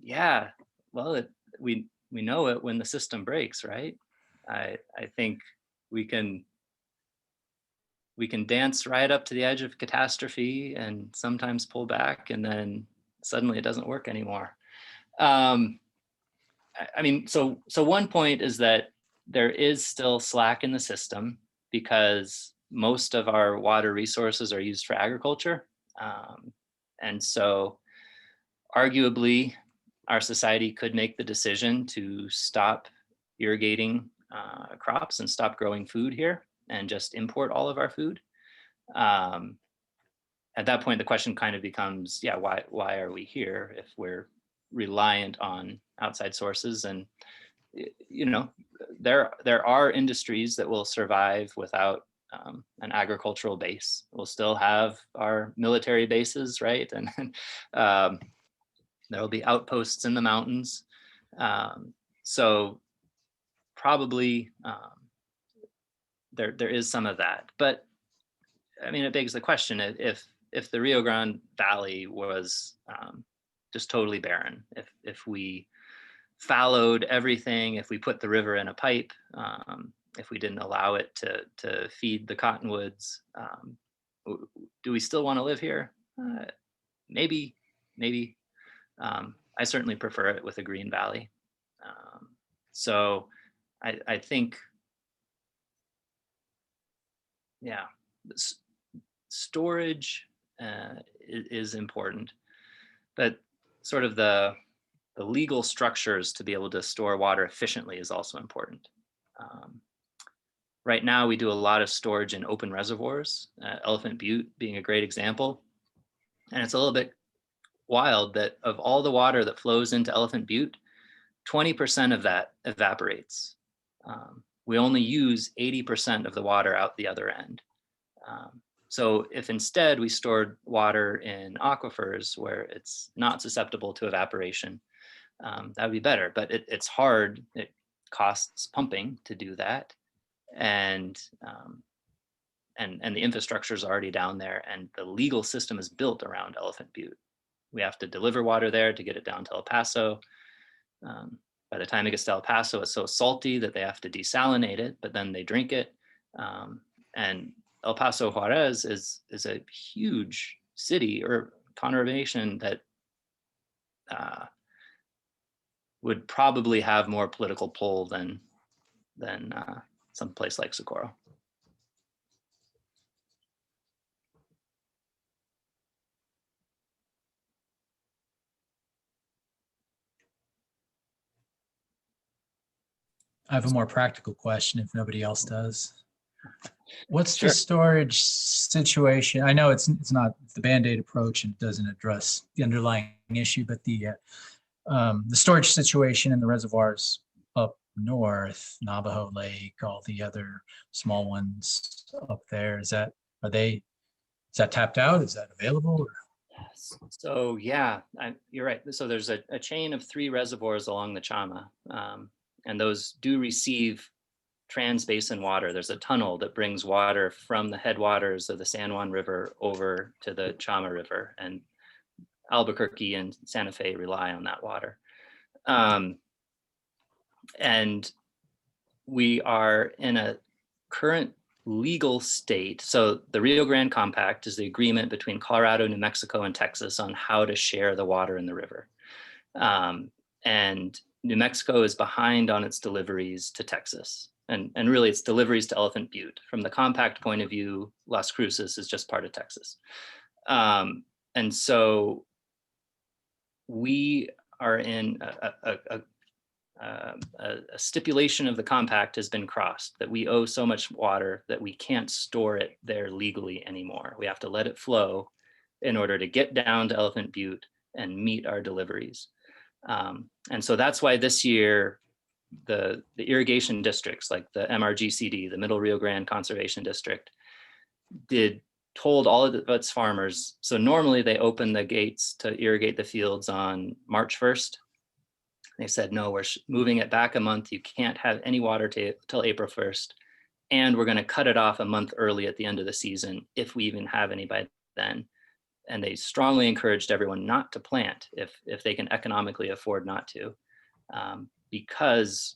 Yeah, well, we know it when the system breaks, right? I think we can dance right up to the edge of catastrophe and sometimes pull back, and then suddenly it doesn't work anymore. I mean, so one point is that there is still slack in the system because most of our water resources are used for agriculture. And so arguably our society could make the decision to stop irrigating crops and stop growing food here and just import all of our food. At that point, the question kind of becomes, yeah, why are we here if we're reliant on outside sources? And you know, there are industries that will survive without an agricultural base. We'll still have our military bases, right? And there will be outposts in the mountains. So probably there is some of that. But I mean, it begs the question: if the Rio Grande Valley was just totally barren, if we fallowed everything, if we put the river in a pipe, if we didn't allow it to feed the cottonwoods, do we still want to live here? Maybe. I certainly prefer it with a green valley. So I think, yeah, storage is important, but sort of the legal structures to be able to store water efficiently is also important. Right now, we do a lot of storage in open reservoirs, Elephant Butte being a great example. And it's a little bit wild that of all the water that flows into Elephant Butte, 20% of that evaporates. We only use 80% of the water out the other end. So if instead we stored water in aquifers where it's not susceptible to evaporation, that would be better. But it's hard. It costs pumping to do that, and the infrastructure is already down there, and the legal system is built around Elephant Butte. we have to deliver water there to get it down to El Paso. By the time it gets to El Paso, it's so salty that they have to desalinate it, but then they drink it. And El Paso Juarez is a huge city or conurbation that would probably have more political pull than some place like Socorro. I have a more practical question if nobody else does. What's Sure. the storage situation? I know it's not the Band-Aid approach and doesn't address the underlying issue, but the storage situation in the reservoirs up north, Navajo Lake, all the other small ones up there, is that tapped out? Is that available? Or? So yeah, you're right. So there's a chain of 3 reservoirs along the Chama, and those do receive trans-basin water. There's a tunnel that brings water from the headwaters of the San Juan River over to the Chama River, and Albuquerque and Santa Fe rely on that water. And we are in a current legal state. So the Rio Grande Compact is the agreement between Colorado, New Mexico, and Texas on how to share the water in the river. And New Mexico is behind on its deliveries to Texas. And really it's deliveries to Elephant Butte. From the compact point of view, Las Cruces is just part of Texas. And so we are in a stipulation of the compact has been crossed, that we owe so much water that we can't store it there legally anymore. We have to let it flow in order to get down to Elephant Butte and meet our deliveries. And so that's why this year, the irrigation districts like the MRGCD, the Middle Rio Grande Conservation District, told all of its farmers, so normally they open the gates to irrigate the fields on March 1st. They said, no, we're moving it back a month. You can't have any water till April 1st. And we're going to cut it off a month early at the end of the season, if we even have any by then. And they strongly encouraged everyone not to plant if they can economically afford not to, because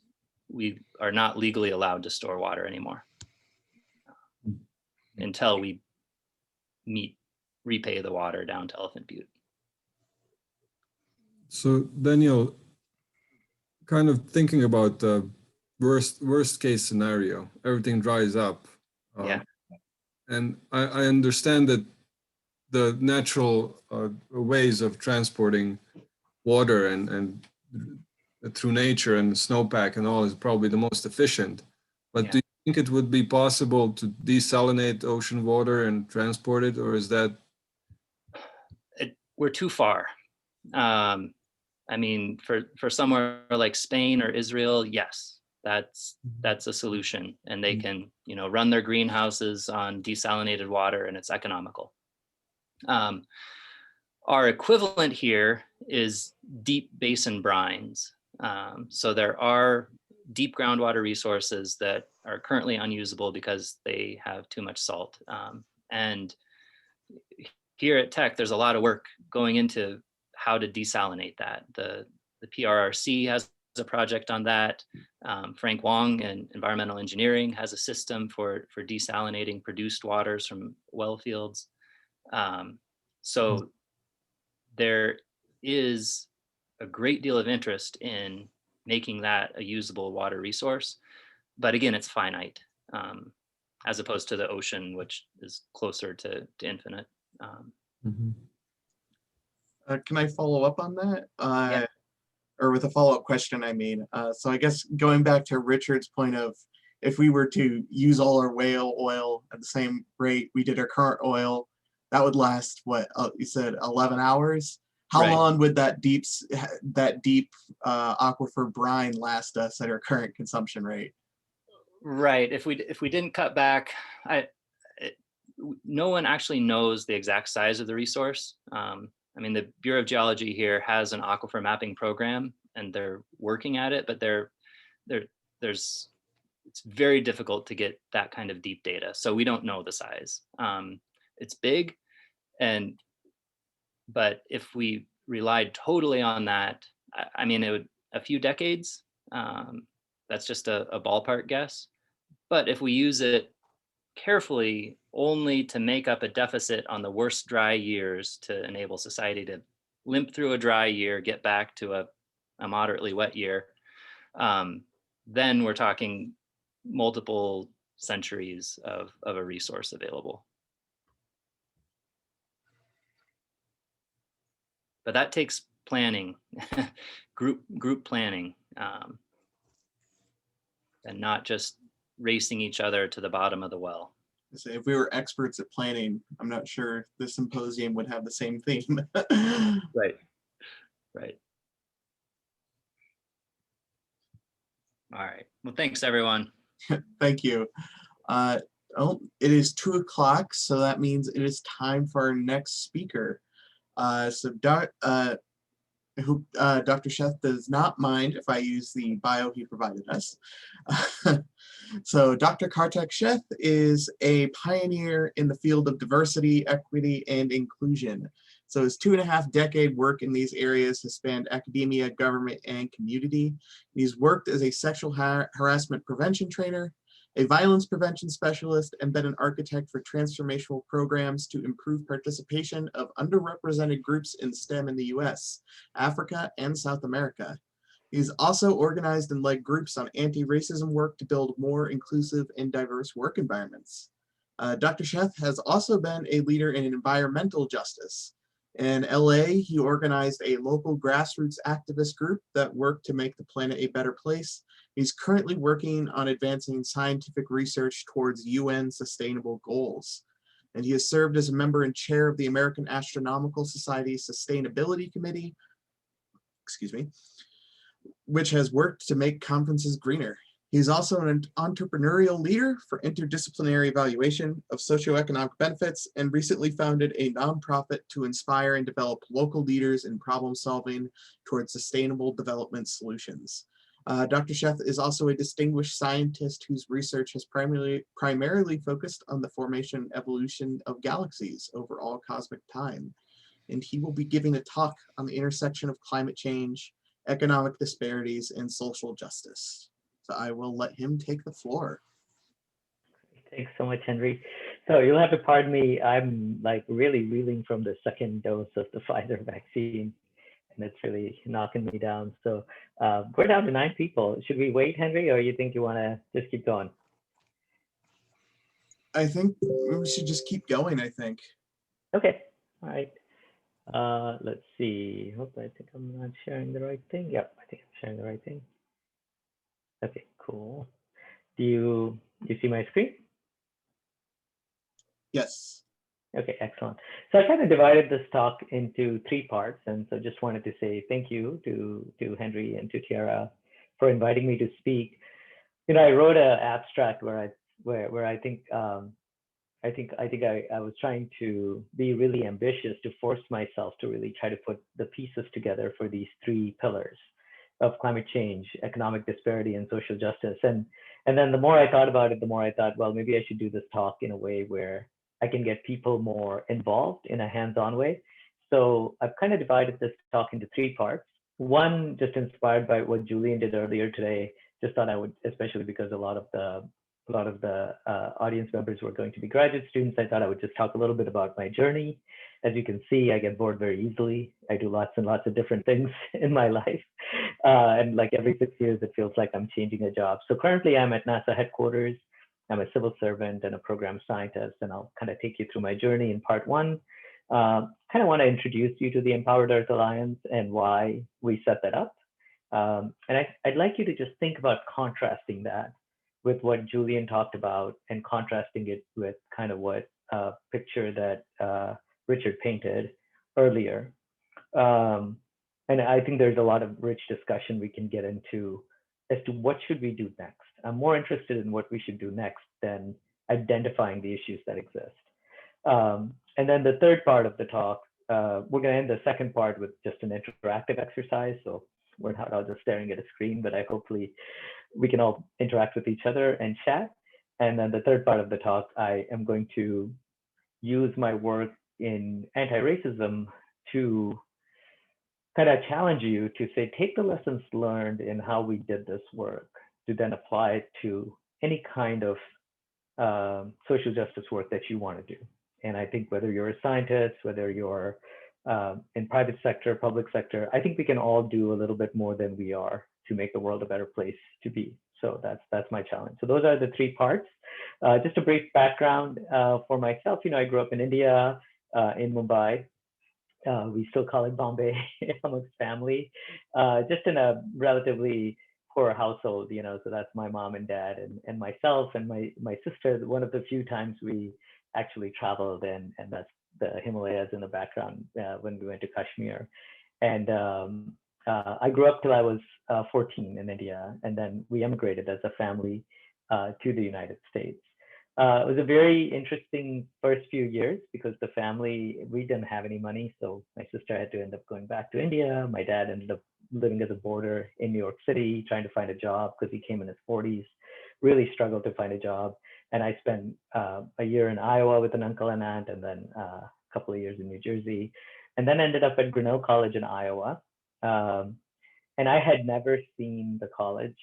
we are not legally allowed to store water anymore until we repay the water down to Elephant Butte. So Daniel, kind of thinking about the worst case scenario, everything dries up. Yeah. And I understand that the natural ways of transporting water and through nature and snowpack and all is probably the most efficient. But Yeah. do you think it would be possible to desalinate ocean water and transport it, or is that? We're too far. I mean, for somewhere like Spain or Israel, yes, that's a solution, and they can, run their greenhouses on desalinated water, and it's economical. Our equivalent here is deep basin brines. So there are deep groundwater resources that are currently unusable because they have too much salt. And here at Tech, there's a lot of work going into how to desalinate that. The PRRC has a project on that. Frank Wong in environmental engineering has a system for desalinating produced waters from well fields. So there is a great deal of interest in making that a usable water resource. But again, it's finite, as opposed to the ocean, which is closer to infinite. Can I follow up on that? Yeah. Or with a follow-up question, I mean. So I guess going back to Richard's point of, if we were to use all our whale oil at the same rate we did our current oil, that would last, what, you said 11 hours? How Right. long would that deep aquifer brine last us at our current consumption rate? Right. If we didn't cut back, no one actually knows the exact size of the resource. I mean, the Bureau of Geology here has an aquifer mapping program, and they're working at it, but it's very difficult to get that kind of deep data. So we don't know the size. It's big, and But if we relied totally on that, I mean, it would a few decades. That's just a ballpark guess. But if we use it carefully only to make up a deficit on the worst dry years to enable society to limp through a dry year, get back to a moderately wet year, then we're talking multiple centuries of a resource available. But that takes planning, group planning, and not just racing each other to the bottom of the well. So if we were experts at planning, I'm not sure the symposium would have the same theme. Right. All right. Well, thanks, everyone. Thank you. Oh, it is 2 o'clock, so that means it is time for our next speaker. Dr. Sheath does not mind if I use the bio he provided us. So Dr. Kartik Sheath is a pioneer in the field of diversity, equity, and inclusion. So his 2.5-decade work in these areas has spanned academia, government, and community. He's worked as a sexual harassment prevention trainer, a violence prevention specialist, and been an architect for transformational programs to improve participation of underrepresented groups in STEM in the US, Africa, and South America. He's also organized and led groups on anti-racism work to build more inclusive and diverse work environments. Dr. Sheath has also been a leader in environmental justice. In LA, he organized a local grassroots activist group that worked to make the planet a better place. He's currently working on advancing scientific research towards UN sustainable goals. And he has served as a member and chair of the American Astronomical Society Sustainability Committee, which has worked to make conferences greener. He's also an entrepreneurial leader for interdisciplinary evaluation of socioeconomic benefits and recently founded a nonprofit to inspire and develop local leaders in problem solving towards sustainable development solutions. Dr. Sheath is also a distinguished scientist whose research has primarily focused on the formation and evolution of galaxies over all cosmic time. And he will be giving a talk on the intersection of climate change, economic disparities, and social justice. So I will let him take the floor. Thanks so much, Henry. So you'll have to pardon me. I'm like really reeling from the second dose of the Pfizer vaccine, and it's really knocking me down. So we're down to 9 people. Should we wait, Henry, or you think you want to just keep going? I think we should just keep going, I think. Okay, all right. Let's see. Hope I think I'm not sharing the right thing. Yep, I think I'm sharing the right thing. Okay, cool. Do you see my screen? Yes. Okay, excellent. So I kind of divided this talk into 3 parts, and so just wanted to say thank you to Henry and to Tiara for inviting me to speak. You know, I wrote an abstract where I think I was trying to be really ambitious to force myself to really try to put the pieces together for these 3 pillars of climate change, economic disparity, and social justice. And then the more I thought about it, the more I thought, well, maybe I should do this talk in a way where I can get people more involved in a hands-on way. So I've kind of divided this talk into 3 parts. One, just inspired by what Julian did earlier today, just thought I would, especially because a lot of the audience members were going to be graduate students, I thought I would just talk a little bit about my journey. As you can see, I get bored very easily. I do lots and lots of different things in my life. And like every 6 years, it feels like I'm changing a job. So currently I'm at NASA headquarters. I'm a civil servant and a program scientist, and I'll kind of take you through my journey in part 1. Kind of want to introduce you to the Empowered Earth Alliance and why we set that up. And I'd like you to just think about contrasting that with what Julian talked about and contrasting it with kind of what picture that Richard painted earlier. And I think there's a lot of rich discussion we can get into as to what should we do next. I'm more interested in what we should do next than identifying the issues that exist. And then the third part of the talk, we're going to end the second part with just an interactive exercise. So we're not all just staring at a screen, but hopefully we can all interact with each other and chat. And then the third part of the talk, I am going to use my work in anti-racism to kind of challenge you to say, take the lessons learned in how we did this work to then apply it to any kind of social justice work that you want to do. And I think whether you're a scientist, whether you're in private sector, public sector, I think we can all do a little bit more than we are to make the world a better place to be. So that's my challenge. So those are the 3 parts. Just a brief background for myself. I grew up in India, in Mumbai. We still call it Bombay amongst family, just in a relatively poor household, so that's my mom and dad and myself and my sister. One of the few times we actually traveled, and that's the Himalayas in the background when we went to Kashmir. And I grew up till I was 14 in India, and then we emigrated as a family to the United States. It was a very interesting first few years because the family, we didn't have any money. So my sister had to end up going back to India. My dad ended up living as a boarder in New York City, trying to find a job because he came in his 40s, really struggled to find a job. And I spent a year in Iowa with an uncle and aunt, and then a couple of years in New Jersey, and then ended up at Grinnell College in Iowa. And I had never seen the college.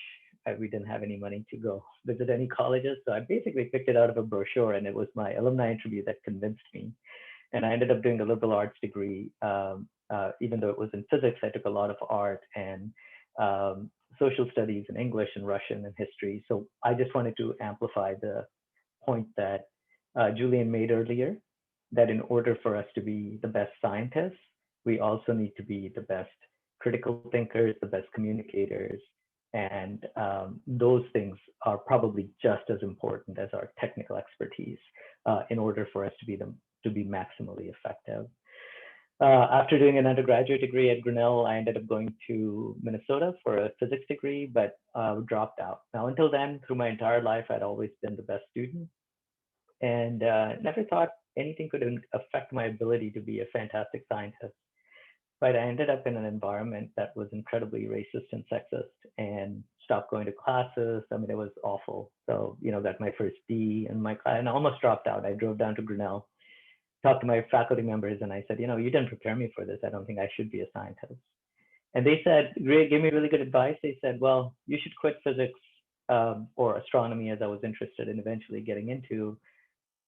We didn't have any money to go visit any colleges. So I basically picked it out of a brochure, and it was my alumni interview that convinced me. And I ended up doing a liberal arts degree. Even though it was in physics, I took a lot of art and social studies and English and Russian and history. So I just wanted to amplify the point that Julian made earlier, that in order for us to be the best scientists, we also need to be the best critical thinkers, the best communicators. And those things are probably just as important as our technical expertise in order for us to be maximally effective. After doing an undergraduate degree at Grinnell, I ended up going to Minnesota for a physics degree, but dropped out. Now, until then, through my entire life, I'd always been the best student, and never thought anything could affect my ability to be a fantastic scientist. But I ended up in an environment that was incredibly racist and sexist, and stopped going to classes. I mean, it was awful. So, got my first D in my class and I almost dropped out. I drove down to Grinnell, talked to my faculty members, and I said, you didn't prepare me for this. I don't think I should be a scientist. And they said, gave me really good advice. They said, well, you should quit physics or astronomy, as I was interested in eventually getting into,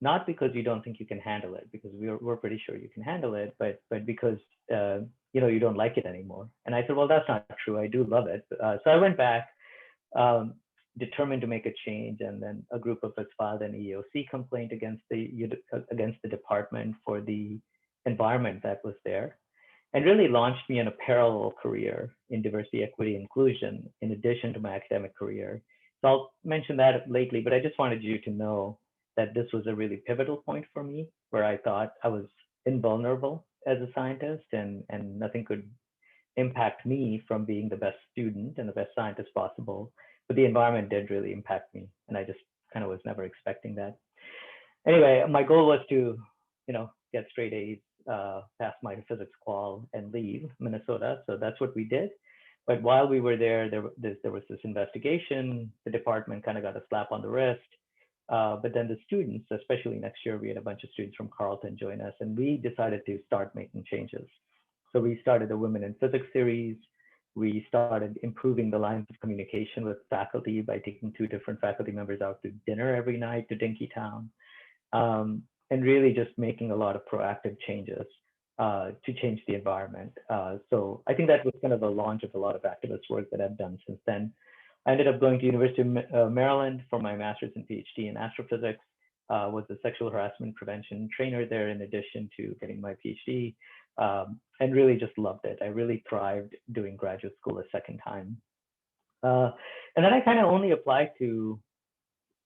not because you don't think you can handle it, because we're pretty sure you can handle it, but because you don't like it anymore. And I said, well, that's not true. I do love it. So I went back, determined to make a change, and then a group of us filed an EEOC complaint against the department for the environment that was there, and really launched me in a parallel career in diversity, equity, inclusion, in addition to my academic career. So I'll mention that lately, but I just wanted you to know that this was a really pivotal point for me, where I thought I was invulnerable as a scientist, and nothing could impact me from being the best student and the best scientist possible. But the environment did really impact me, and I just kind of was never expecting that. Anyway, my goal was to, get straight A's, pass my physics qual, and leave Minnesota. So that's what we did. But while we were there, there was this investigation. The department kind of got a slap on the wrist. But then the students, especially next year, we had a bunch of students from Carleton join us, and we decided to start making changes. So we started the Women in Physics series. We started improving the lines of communication with faculty by taking 2 different faculty members out to dinner every night to Dinkytown, and really just making a lot of proactive changes to change the environment. So I think that was kind of the launch of a lot of activist work that I've done since then. I ended up going to University of Maryland for my master's and PhD in astrophysics, was a sexual harassment prevention trainer there in addition to getting my PhD, and really just loved it. I really thrived doing graduate school a second time. And then I kind of only applied to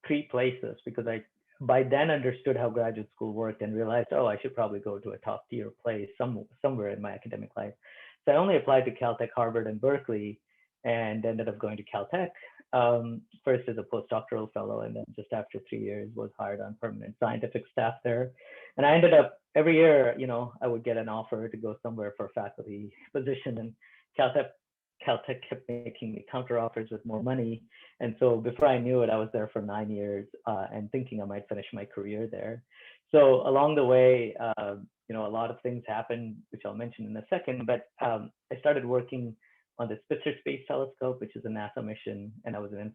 3 places because I by then understood how graduate school worked and realized, oh, I should probably go to a top tier place somewhere in my academic life. So I only applied to Caltech, Harvard, and Berkeley, and ended up going to Caltech, first as a postdoctoral fellow, and then just after 3 years was hired on permanent scientific staff there. And I ended up every year, I would get an offer to go somewhere for a faculty position, and Caltech kept making me counter offers with more money. And so before I knew it, I was there for 9 years and thinking I might finish my career there. So along the way, a lot of things happened, which I'll mention in a second, but I started working on the Spitzer Space Telescope, which is a NASA mission, and I was an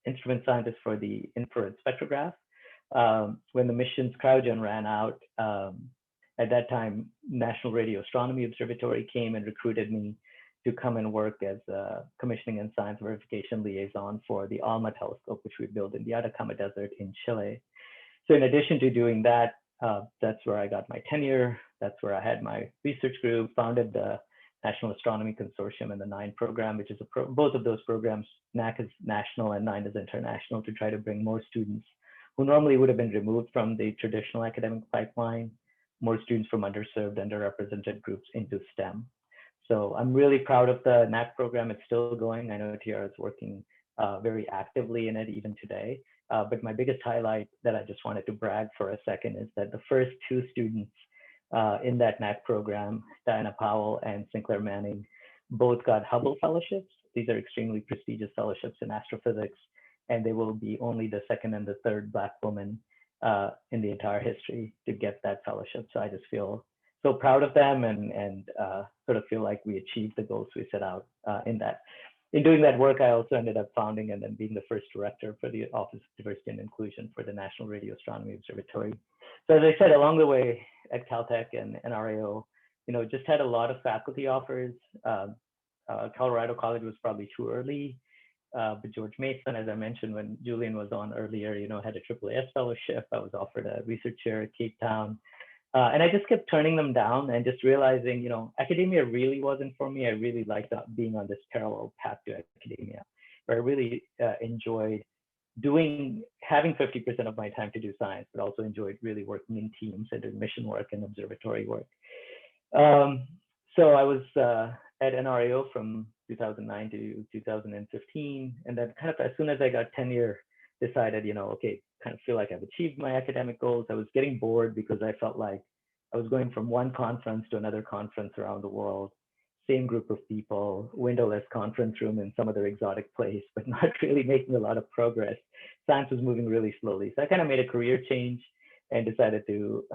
instrument scientist for the infrared spectrograph. When the mission's cryogen ran out, at that time, National Radio Astronomy Observatory came and recruited me to come and work as a commissioning and science verification liaison for the ALMA telescope, which we built in the Atacama Desert in Chile. So in addition to doing that, that's where I got my tenure. That's where I had my research group, founded the National Astronomy Consortium and the NINE program, which is both of those programs, NAC is national and NINE is international, to try to bring more students who normally would have been removed from the traditional academic pipeline, more students from underserved, underrepresented groups into STEM. So I'm really proud of the NAC program. It's still going. I know Tiara is working very actively in it even today. But my biggest highlight that I just wanted to brag for a second is that the first 2 students in that NAC program, Diana Powell and Sinclair Manning, both got Hubble fellowships. These are extremely prestigious fellowships in astrophysics, and they will be only the second and the third Black woman in the entire history to get that fellowship. So I just feel so proud of them, and sort of feel like we achieved the goals we set out in that. In doing that work, I also ended up founding and then being the first director for the Office of Diversity and Inclusion for the National Radio Astronomy Observatory. So as I said, along the way at Caltech and NRAO, just had a lot of faculty offers. Colorado College was probably too early, but George Mason, as I mentioned when Julian was on earlier, had a AAAS fellowship. I was offered a research chair at Cape Town. And I just kept turning them down and just realizing, academia really wasn't for me. I really liked being on this parallel path to academia, where I really enjoyed having 50% of my time to do science, but also enjoyed really working in teams and doing mission work and observatory work. So I was at NRAO from 2009 to 2015. And then kind of as soon as I got tenure, decided, okay, kind of feel like I've achieved my academic goals. I was getting bored because I felt like I was going from one conference to another conference around the world, same group of people, windowless conference room in some other exotic place, but not really making a lot of progress. Science was moving really slowly. So I kind of made a career change and decided to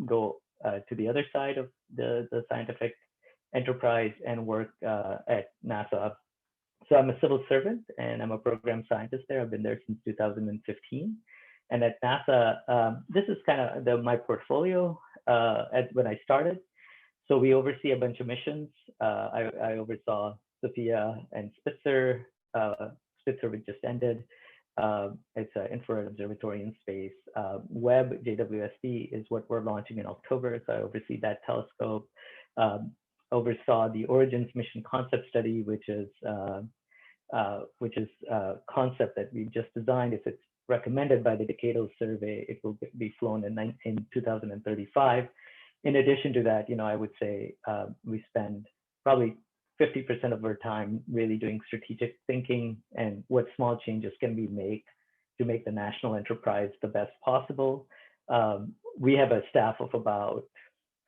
go to the other side of the scientific enterprise and work at NASA. So I'm a civil servant and I'm a program scientist there. I've been there since 2015. And at NASA, this is kind of my portfolio when I started. So we oversee a bunch of missions. I oversaw Sophia and Spitzer. Spitzer, which just ended. It's an infrared observatory in space. Webb, JWST, is what we're launching in October. So I oversee that telescope. Oversaw the Origins mission concept study, which is a concept that we just designed. If it's recommended by the Cadol survey, it will be flown in 2035. In addition to that, I would say we spend probably 50% of our time really doing strategic thinking and what small changes can we make to make the national enterprise the best possible. We have a staff of about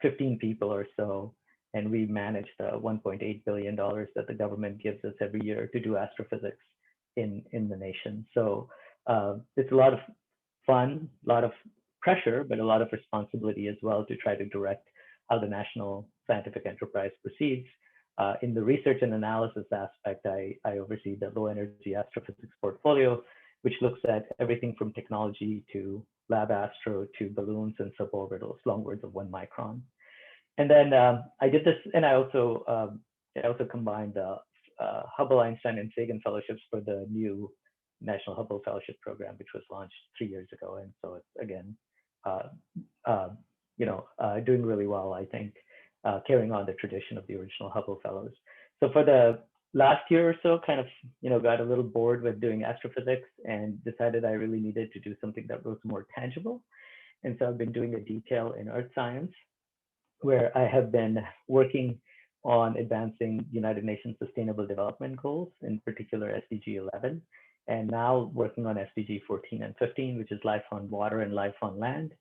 15 people or so, and we manage the $1.8 billion that the government gives us every year to do astrophysics in the nation. So it's a lot of fun, a lot of pressure, but a lot of responsibility as well to try to direct how the national scientific enterprise proceeds. In the research and analysis aspect, I oversee the low energy astrophysics portfolio, which looks at everything from technology to lab astro to balloons and suborbitals, long words of 1 micron. And then I did this, and I also combined the Hubble, Einstein, and Sagan fellowships for the new National Hubble Fellowship Program, which was launched 3 years ago. And so it's again, doing really well, I think, carrying on the tradition of the original Hubble Fellows. So for the last year or so, kind of, got a little bored with doing astrophysics and decided I really needed to do something that was more tangible. And so I've been doing a detail in earth science, where I have been working on advancing United Nations Sustainable Development Goals, in particular SDG 11, and now working on SDG 14 and 15, which is life on water and life on land,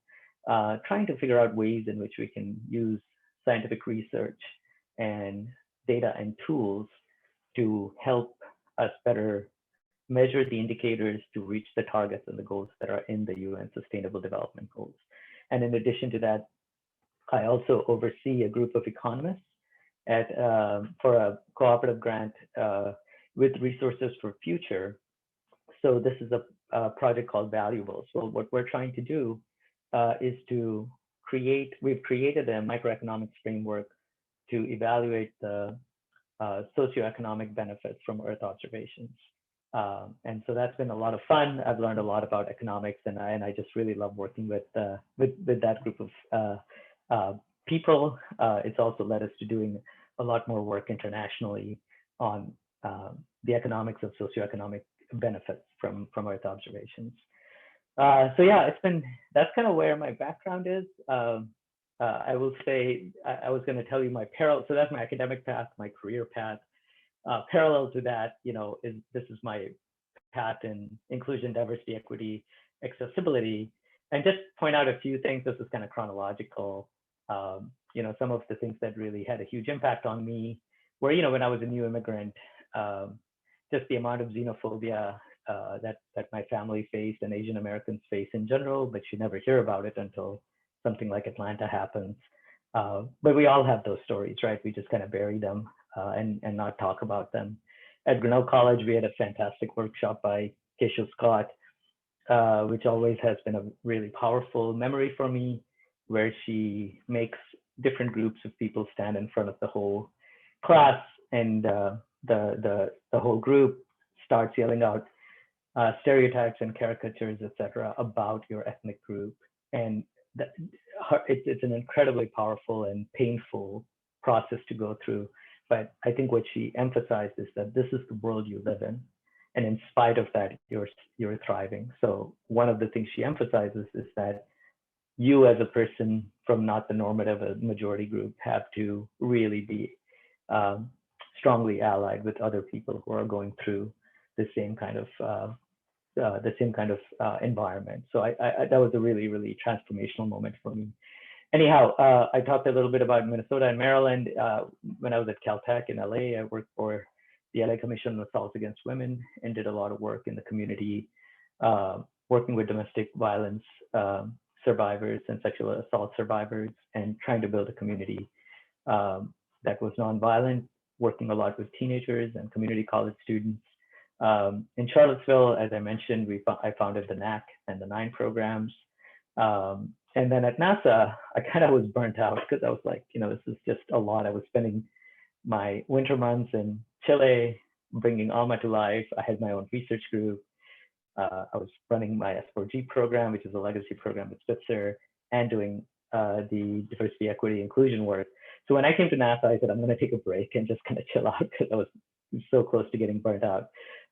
trying to figure out ways in which we can use scientific research and data and tools to help us better measure the indicators to reach the targets and the goals that are in the UN Sustainable Development Goals. And in addition to that, I also oversee a group of economists for a cooperative grant with Resources for Future. So this is a project called Valuable. So what we're trying to do is to we've created a microeconomics framework to evaluate the socioeconomic benefits from Earth observations. And so that's been a lot of fun. I've learned a lot about economics, and I just really love working with that group of people. It's also led us to doing a lot more work internationally on the economics of socioeconomic benefits from Earth observations. So yeah, that's kind of where my background is. I will say, I was going to tell you my parallel. So that's my academic path, my career path. Parallel to that, this is my path in inclusion, diversity, equity, accessibility, and just point out a few things. This is kind of chronological. Some of the things that really had a huge impact on me were, when I was a new immigrant, just the amount of xenophobia that my family faced and Asian Americans face in general, but you never hear about it until something like Atlanta happens. But we all have those stories, right? We just kind of bury them and not talk about them. At Grinnell College, we had a fantastic workshop by Keisha Scott, which always has been a really powerful memory for me, where she makes different groups of people stand in front of the whole class, and the whole group starts yelling out stereotypes and caricatures, etc., about your ethnic group. And it's an incredibly powerful and painful process to go through. But I think what she emphasized is that this is the world you live in, and in spite of that, you're thriving. So one of the things she emphasizes is that you, as a person from not the normative majority group, have to really be strongly allied with other people who are going through the same kind of environment. So that was a really, really transformational moment for me. Anyhow, I talked a little bit about Minnesota and Maryland. When I was at Caltech in LA, I worked for the LA Commission on Assault Against Women and did a lot of work in the community, working with domestic violence survivors and sexual assault survivors, and trying to build a community that was nonviolent, working a lot with teenagers and community college students. In Charlottesville, as I mentioned, I founded the NAC and the 9 programs. And then at NASA, I kind of was burnt out because I was like, this is just a lot. I was spending my winter months in Chile, bringing Alma to life. I had my own research group. I was running my S4G program, which is a legacy program at Spitzer, and doing the diversity, equity, inclusion work. So when I came to NASA, I said, I'm going to take a break and just kind of chill out because I was so close to getting burnt out.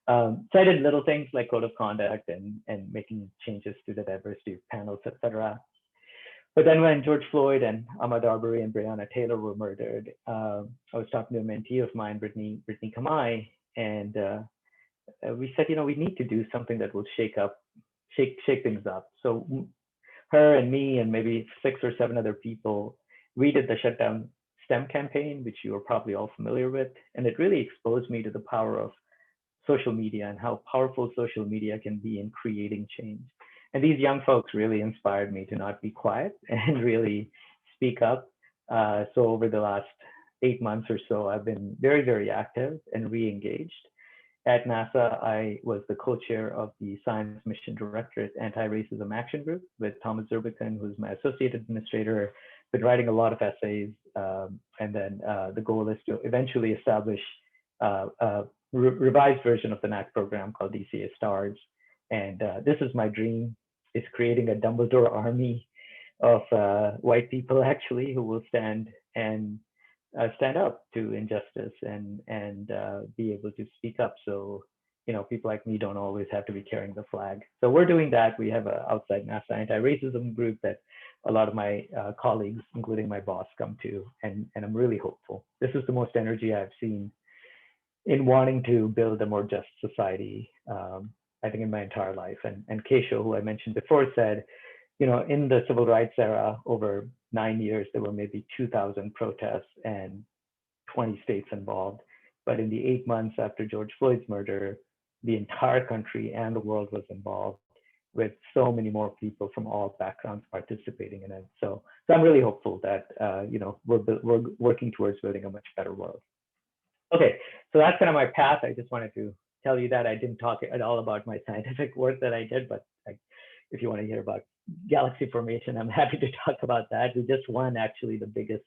So I did little things like code of conduct and making changes to the diversity panels, etc. But then when George Floyd and Ahmaud Arbery and Breonna Taylor were murdered, I was talking to a mentee of mine, Brittany Kamai, and we said, we need to do something that will shake things up. So her and me and maybe 6 or 7 other people, we did the Shutdown STEM campaign, which you are probably all familiar with. And it really exposed me to the power of social media and how powerful social media can be in creating change. And these young folks really inspired me to not be quiet and really speak up. So over the last 8 months or so, I've been very, very active and re-engaged. At NASA, I was the co-chair of the Science Mission Directorate Anti-Racism Action Group with Thomas Zurbuchen, who's my associate administrator. Been writing a lot of essays, and then the goal is to eventually establish a revised version of the NAC program called DCA STARS. And this is my dream, is creating a Dumbledore army of white people actually who will stand up to injustice and be able to speak up. So, people like me don't always have to be carrying the flag. So we're doing that. We have an outside NASA anti-racism group that a lot of my colleagues, including my boss, come to, and I'm really hopeful. This is the most energy I've seen in wanting to build a more just society, I think, in my entire life. And Keisha, who I mentioned before, said, in the civil rights era, over 9 years, there were maybe 2,000 protests and 20 states involved. But in the 8 months after George Floyd's murder, the entire country and the world was involved with so many more people from all backgrounds participating in it. So I'm really hopeful that we're working towards building a much better world. Okay, so that's kind of my path. I just wanted to tell you that I didn't talk at all about my scientific work that I did, but if you want to hear about galaxy formation, I'm happy to talk about that. We just won actually the biggest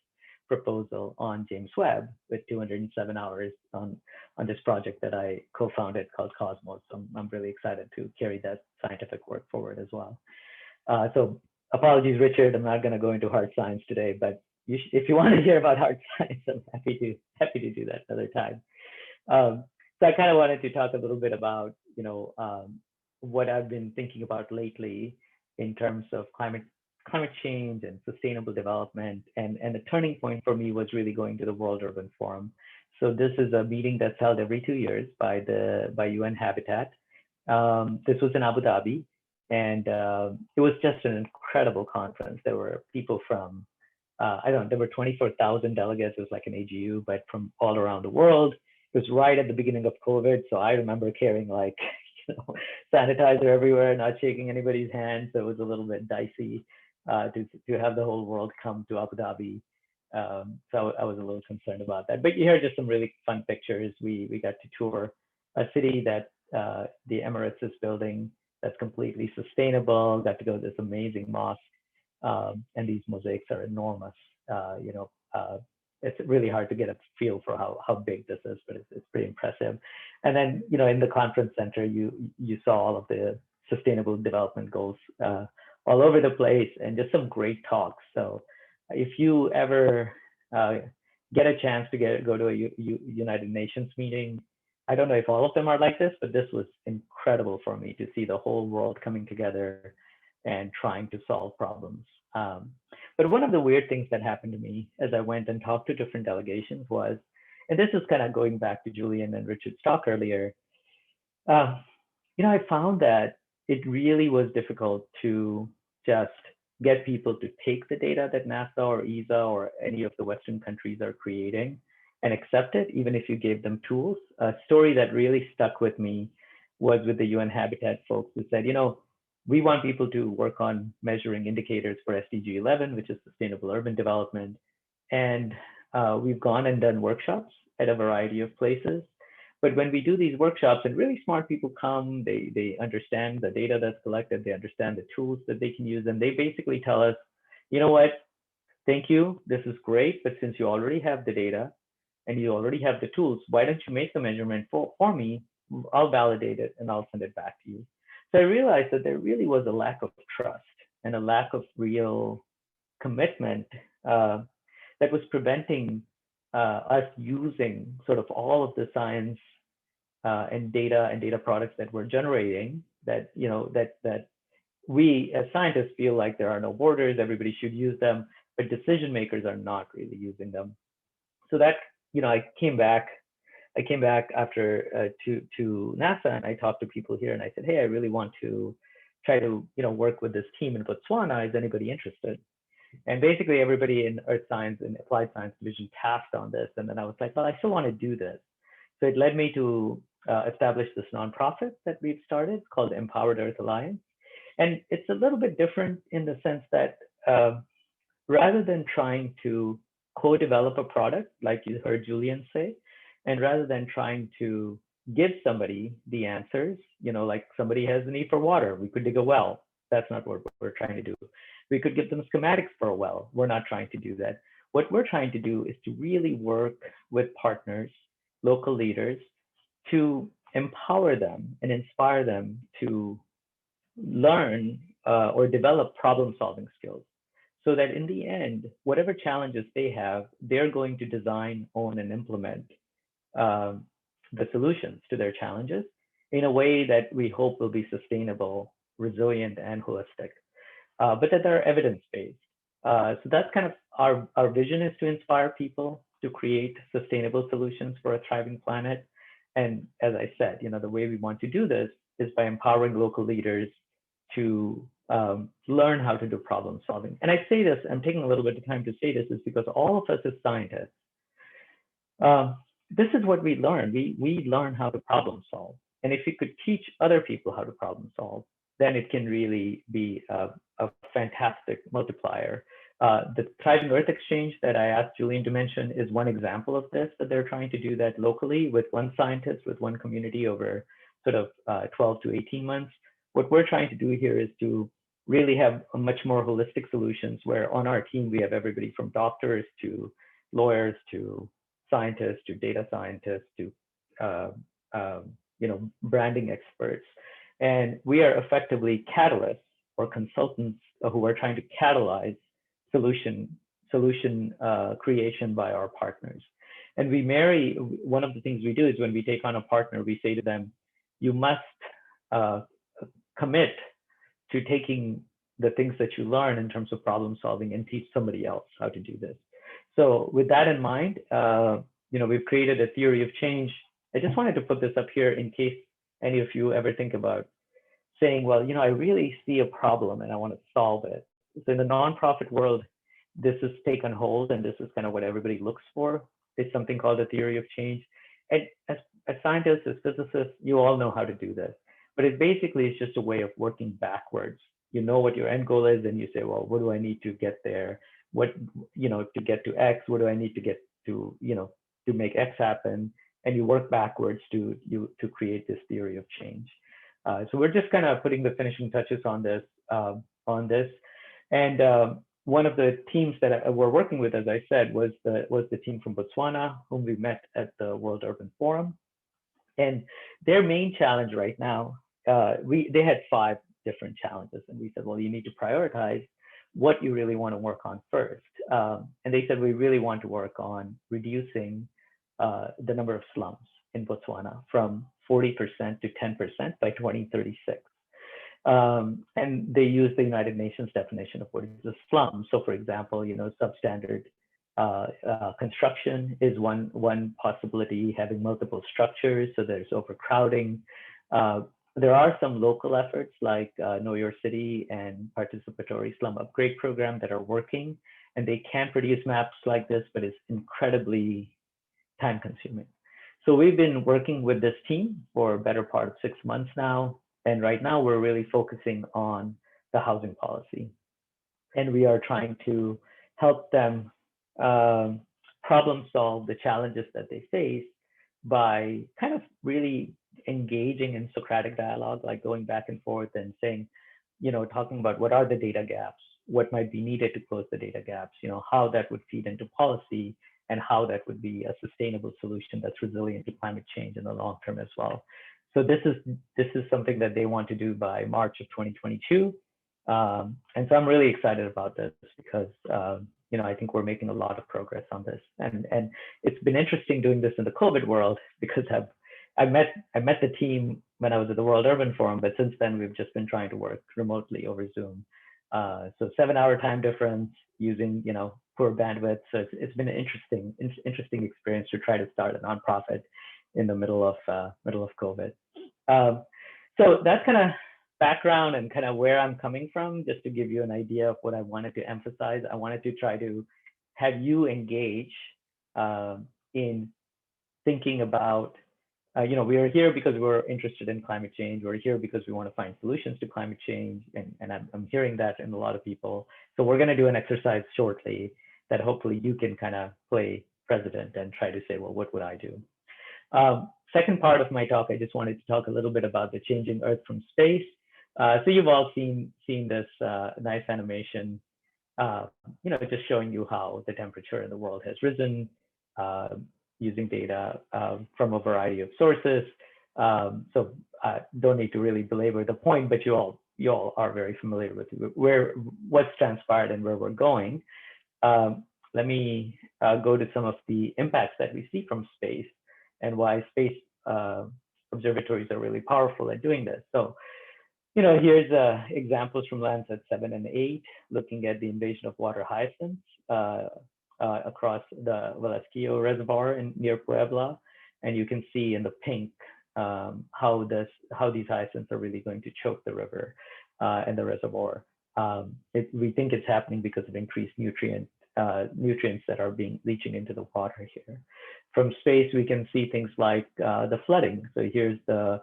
proposal on James Webb with 207 hours on this project that I co-founded called Cosmos. So I'm really excited to carry that scientific work forward as well. So apologies, Richard, I'm not going to go into hard science today, but if you want to hear about hard science, I'm happy to do that another time. So I kind of wanted to talk a little bit about what I've been thinking about lately in terms of climate change and sustainable development. And the turning point for me was really going to the World Urban Forum. So this is a meeting that's held every 2 years by UN Habitat. This was in Abu Dhabi, and it was just an incredible conference. There were people from, there were 24,000 delegates. It was like an AGU, but from all around the world. It was right at the beginning of COVID. So I remember carrying like, sanitizer everywhere, not shaking anybody's hand. So it was a little bit dicey to have the whole world come to Abu Dhabi. So I was a little concerned about that. But here are just some really fun pictures. We got to tour a city that the Emirates is building that's completely sustainable. Got to go to this amazing mosque. And these mosaics are enormous. It's really hard to get a feel for how big this is, but it's pretty impressive. And then, in the conference center, you saw all of the sustainable development goals all over the place, and just some great talks. So if you ever get a chance to go to a United Nations meeting, I don't know if all of them are like this, but this was incredible for me to see the whole world coming together and trying to solve problems. But one of the weird things that happened to me as I went and talked to different delegations was, and this is kind of going back to Julian and Richard's talk earlier, I found that it really was difficult to just get people to take the data that NASA or ESA or any of the Western countries are creating and accept it, even if you gave them tools. A story that really stuck with me was with the UN Habitat folks who said, we want people to work on measuring indicators for SDG 11, which is sustainable urban development. And we've gone and done workshops at a variety of places. But when we do these workshops and really smart people come, they understand the data that's collected, they understand the tools that they can use, and they basically tell us, you know what, thank you, this is great, but since you already have the data and you already have the tools, why don't you make the measurement for me? I'll validate it and I'll send it back to you. So I realized that there really was a lack of trust and a lack of real commitment that was preventing us using sort of all of the science and data products that we're generating, that that we as scientists feel like there are no borders, everybody should use them, but decision makers are not really using them. So that, I came back after to NASA, and I talked to people here, and I said, hey, I really want to try to work with this team in Botswana. Is anybody interested? And basically everybody in Earth Science and Applied Science Division passed on this. And then I was like, well, I still want to do this. So it led me to establish this nonprofit that we've started called Empowered Earth Alliance. And it's a little bit different in the sense that rather than trying to co-develop a product, like you heard Julian say, and rather than trying to give somebody the answers, like somebody has a need for water, we could dig a well. That's not what we're trying to do. We could give them schematics for a well. We're not trying to do that. What we're trying to do is to really work with partners, local leaders, to empower them and inspire them to learn or develop problem-solving skills, so that in the end, whatever challenges they have, they're going to design, own, and implement the solutions to their challenges in a way that we hope will be sustainable, resilient, and holistic, but that they're evidence-based. So that's kind of our vision, is to inspire people to create sustainable solutions for a thriving planet. And as I said, the way we want to do this is by empowering local leaders to learn how to do problem solving. And I say this, I'm taking a little bit of time to say this, is because all of us as scientists, this is what we learn. We learn how to problem solve. And if we could teach other people how to problem solve, then it can really be a fantastic multiplier. The Thriving Earth Exchange that I asked Julian to mention is one example of this, that they're trying to do that locally with one scientist, with one community over sort of 12 to 18 months. What we're trying to do here is to really have a much more holistic solutions where on our team, we have everybody from doctors to lawyers to scientists to data scientists to branding experts. And we are effectively catalysts or consultants who are trying to catalyze solution creation by our partners. And we marry, one of the things we do is when we take on a partner, we say to them, you must commit to taking the things that you learn in terms of problem solving and teach somebody else how to do this. So with that in mind, we've created a theory of change. I just wanted to put this up here in case any of you ever think about saying, well, I really see a problem and I want to solve it. So in the nonprofit world, this is taken hold, and this is kind of what everybody looks for. It's something called a theory of change. And as scientists, as physicists, you all know how to do this. But it basically is just a way of working backwards. You know what your end goal is, and you say, well, what do I need to get there? What, to get to X, what do I need to get to, to make X happen? And you work backwards to create this theory of change. So we're just kind of putting the finishing touches on this. And one of the teams that we're working with, as I said, was the team from Botswana, whom we met at the World Urban Forum. And their main challenge right now, they had 5 different challenges. And we said, well, you need to prioritize what you really want to work on first. And they said, we really want to work on reducing the number of slums in Botswana from 40% to 10% by 2036. And they use the United Nations definition of what is a slum. So for example, substandard construction is one possibility, having multiple structures, so there's overcrowding. There are some local efforts like Know Your City and Participatory Slum Upgrade Program that are working, and they can produce maps like this, but it's incredibly time consuming. So we've been working with this team for a better part of 6 months now. And right now we're really focusing on the housing policy. And we are trying to help them problem solve the challenges that they face by kind of really engaging in Socratic dialogue, like going back and forth and saying, talking about what are the data gaps, what might be needed to close the data gaps, how that would feed into policy, and how that would be a sustainable solution that's resilient to climate change in the long term as well. So this is something that they want to do by March of 2022. And so I'm really excited about this because, I think we're making a lot of progress on this. And it's been interesting doing this in the COVID world because I met the team when I was at the World Urban Forum, but since then we've just been trying to work remotely over Zoom. So 7-hour time difference using, poor bandwidth. So it's been an interesting experience to try to start a nonprofit in the middle of COVID. So that's kind of background and kind of where I'm coming from, just to give you an idea of what I wanted to emphasize. I wanted to try to have you engage in thinking about, we are here because we're interested in climate change. We're here because we want to find solutions to climate change. And I'm hearing that in a lot of people. So we're going to do an exercise shortly that hopefully you can kind of play president and try to say, well, what would I do? Second part of my talk, I just wanted to talk a little bit about the changing Earth from space. So you've all seen this nice animation, just showing you how the temperature in the world has risen using data from a variety of sources. So don't need to really belabor the point, but you all are very familiar with what's transpired and where we're going. Let me go to some of the impacts that we see from space and why space observatories are really powerful at doing this. So, here's examples from Landsat 7 and 8, looking at the invasion of water hyacinths across the Velasquillo Reservoir near Puebla. And you can see in the pink how these hyacinths are really going to choke the river and the reservoir. We think it's happening because of increased nutrients that are leaching into the water here. From space, we can see things like the flooding. So here's the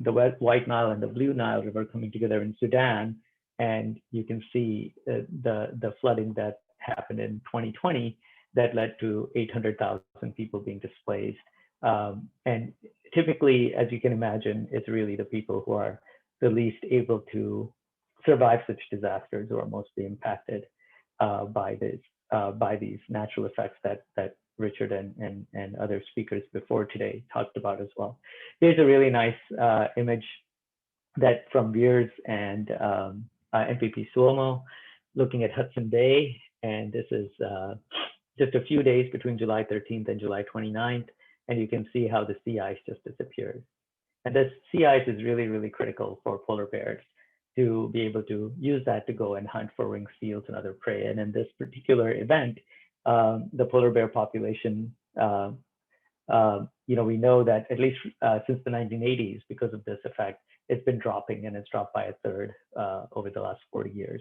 the White Nile and the Blue Nile River coming together in Sudan, and you can see the flooding that happened in 2020 that led to 800,000 people being displaced. And typically, as you can imagine, it's really the people who are the least able to survive such disasters who are mostly impacted by these natural effects that Richard and other speakers before today talked about as well. Here's a really nice image that from Beers and MPP Suomo looking at Hudson Bay. And this is just a few days between July 13th and July 29th. And you can see how the sea ice just disappeared. And this sea ice is really, really critical for polar bears to be able to use that to go and hunt for ringed seals and other prey. And in this particular event, the polar bear population, we know that at least since the 1980s, because of this effect, it's been dropping, and it's dropped by a third over the last 40 years.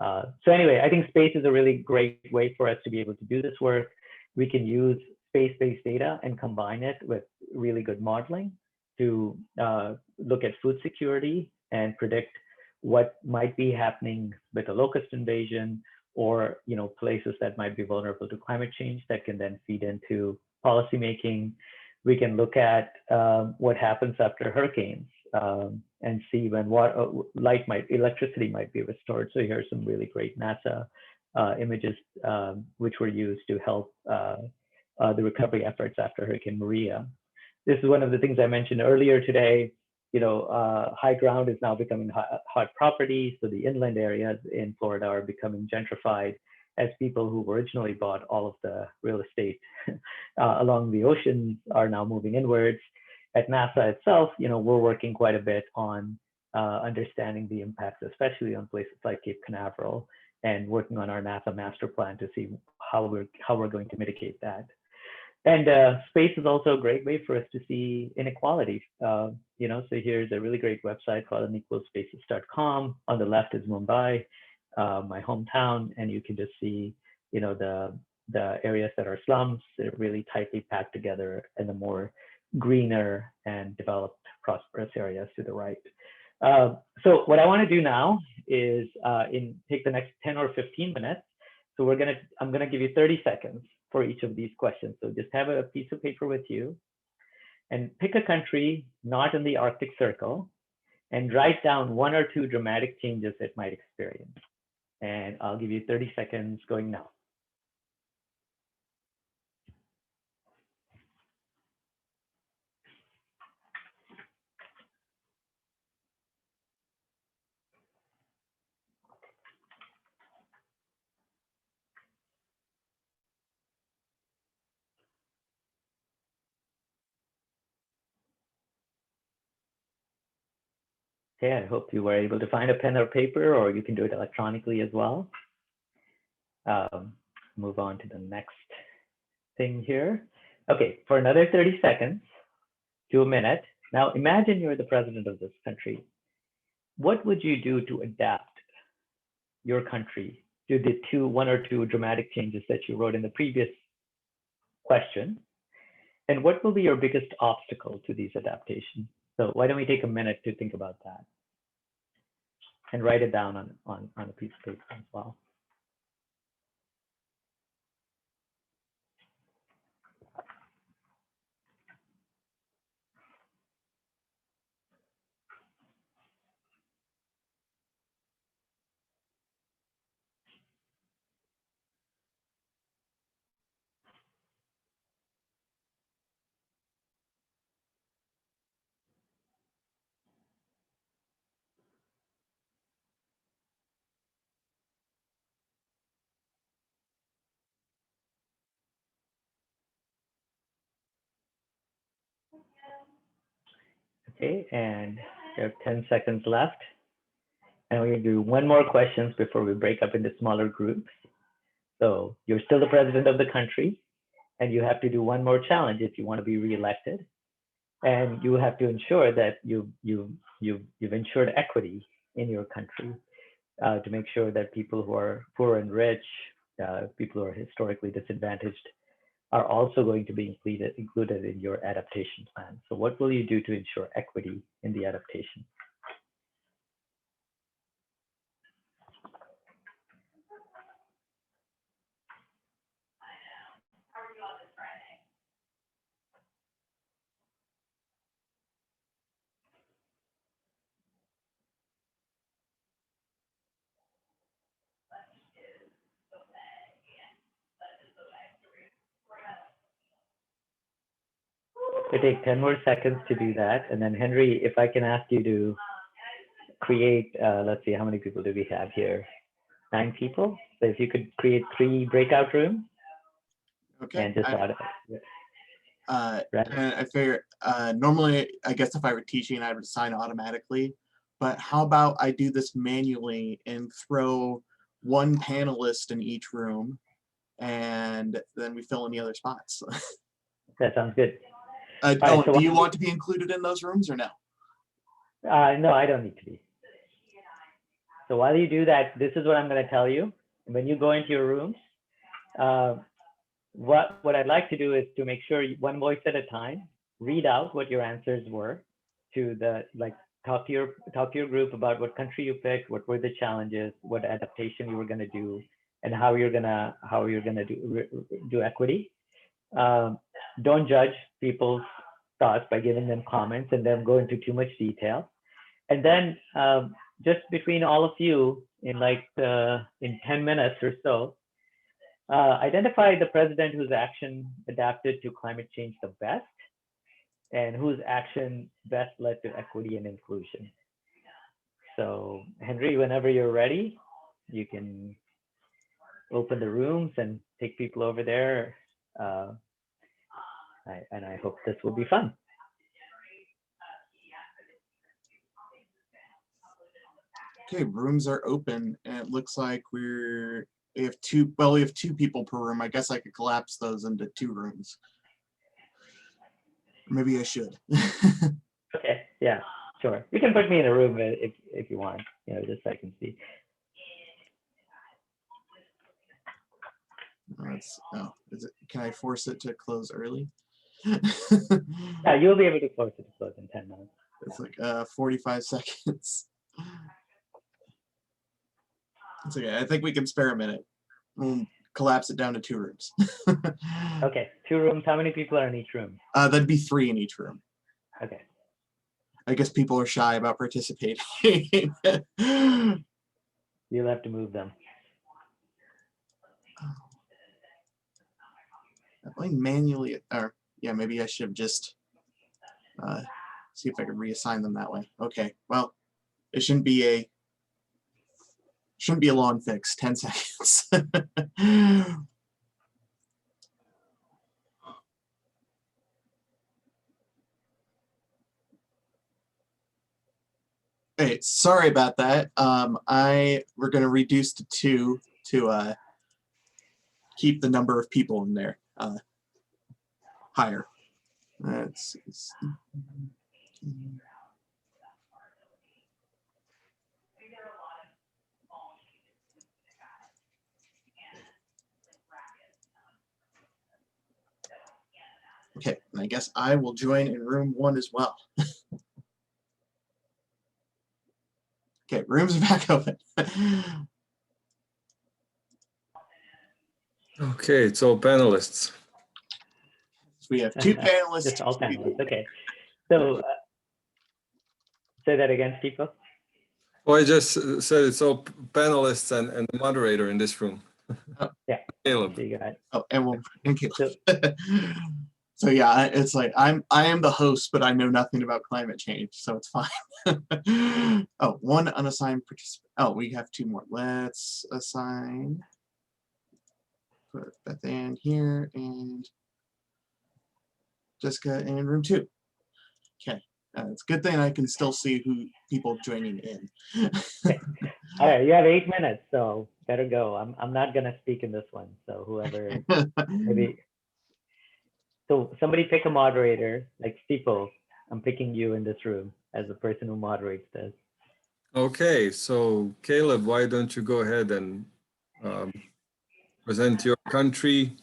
So anyway, I think space is a really great way for us to be able to do this work. We can use space-based data and combine it with really good modeling to look at food security and predict what might be happening with a locust invasion, or places that might be vulnerable to climate change that can then feed into policymaking. We can look at what happens after hurricanes and see when electricity might be restored. So here are some really great NASA images which were used to help the recovery efforts after Hurricane Maria. This is one of the things I mentioned earlier today. High ground is now becoming hot property. So the inland areas in Florida are becoming gentrified as people who originally bought all of the real estate along the oceans are now moving inwards. At NASA itself, we're working quite a bit on understanding the impacts, especially on places like Cape Canaveral, and working on our NASA master plan to see how we're going to mitigate that. And space is also a great way for us to see inequality. So here's a really great website called unequalspaces.com. On the left is Mumbai, my hometown, and you can just see, the areas that are slums. They're really tightly packed together, and the more greener and developed, prosperous areas to the right. So what I want to do now is take the next 10 or 15 minutes. So I'm gonna give you 30 seconds for each of these questions. So just have a piece of paper with you and pick a country not in the Arctic Circle and write down 1 or 2 dramatic changes it might experience. And I'll give you 30 seconds going now. Okay, I hope you were able to find a pen or paper, or you can do it electronically as well. Move on to the next thing here. Okay, for another 30 seconds to a minute. Now imagine you're the president of this country. What would you do to adapt your country to the 1 or 2 dramatic changes that you wrote in the previous question? And what will be your biggest obstacle to these adaptations? So why don't we take a minute to think about that and write it down on a piece of paper as well. Okay, and you have 10 seconds left. And we're going to do 1 more questions before we break up into smaller groups. So you're still the president of the country, and you have to do 1 more challenge if you want to be reelected. And you have to ensure that you've ensured equity in your country to make sure that people who are poor and rich, people who are historically disadvantaged, are also going to be included in your adaptation plan. So what will you do to ensure equity in the adaptation? So take 10 more seconds to do that. And then Henry, if I can ask you to create, let's see, how many people do we have here? 9 people. So if you could create 3 breakout rooms. Okay. And just and right. I figure normally, I guess if I were teaching, I would assign automatically. But how about I do this manually and throw one panelist in each room, and then we fill in the other spots. That sounds good. Oh, do you want to be included in those rooms or no? No, I don't need to be. So while you do that, this is what I'm going to tell you. When you go into your rooms, what I'd like to do is to make sure one voice at a time, read out what your answers were to the, like, talk to your group about what country you picked, what were the challenges, what adaptation you were going to do, and how you're gonna do equity. Don't judge people's thoughts by giving them comments and then go into too much detail. And then just between all of you, in 10 minutes or so, identify the president whose action adapted to climate change the best and whose action best led to equity and inclusion. So Henry, whenever you're ready, you can open the rooms and take people over there. And I hope this will be fun. Okay, rooms are open, and it looks like we have 2 people per room. I guess I could collapse those into 2 rooms. Maybe I should. Okay, yeah, sure. You can put me in a room if you want, just so I can see. Can I force it to close early? Yeah, you'll be able to close it in 10 minutes. It's like 45 seconds. It's okay. I think we can spare a minute. We'll collapse it down to 2 rooms. Okay, 2 rooms. How many people are in each room? That'd be 3 in each room. Okay. I guess people are shy about participating. You'll have to move them. Manually, or yeah, maybe I should just see if I can reassign them that way. Okay, well, it shouldn't be a long fix. 10 seconds. Hey, sorry about that. We're going to reduce to 2 to keep the number of people in there higher. Let's see. Okay, and I guess I will join in room 1 as well. Okay, rooms are back open. Okay, it's all panelists. We have 2 panelists. Just all panelists. Okay. So say that again, Steve. Oh, I just said it's all panelists and the moderator in this room. Oh. Yeah. Caleb. So you got it. Oh, and Caleb. So yeah, it's like I am the host, but I know nothing about climate change, so it's fine. Oh, 1 unassigned participant. Oh, we have 2 more. Let's assign. Put Beth Ann here and Jessica in room 2. Okay, it's a good thing I can still see who people joining in. Okay. All right, you have 8 minutes, so better go. I'm not gonna speak in this one, so whoever maybe. So somebody pick a moderator, like Steeple. I'm picking you in this room as the person who moderates this. Okay, so Caleb, why don't you go ahead and present your country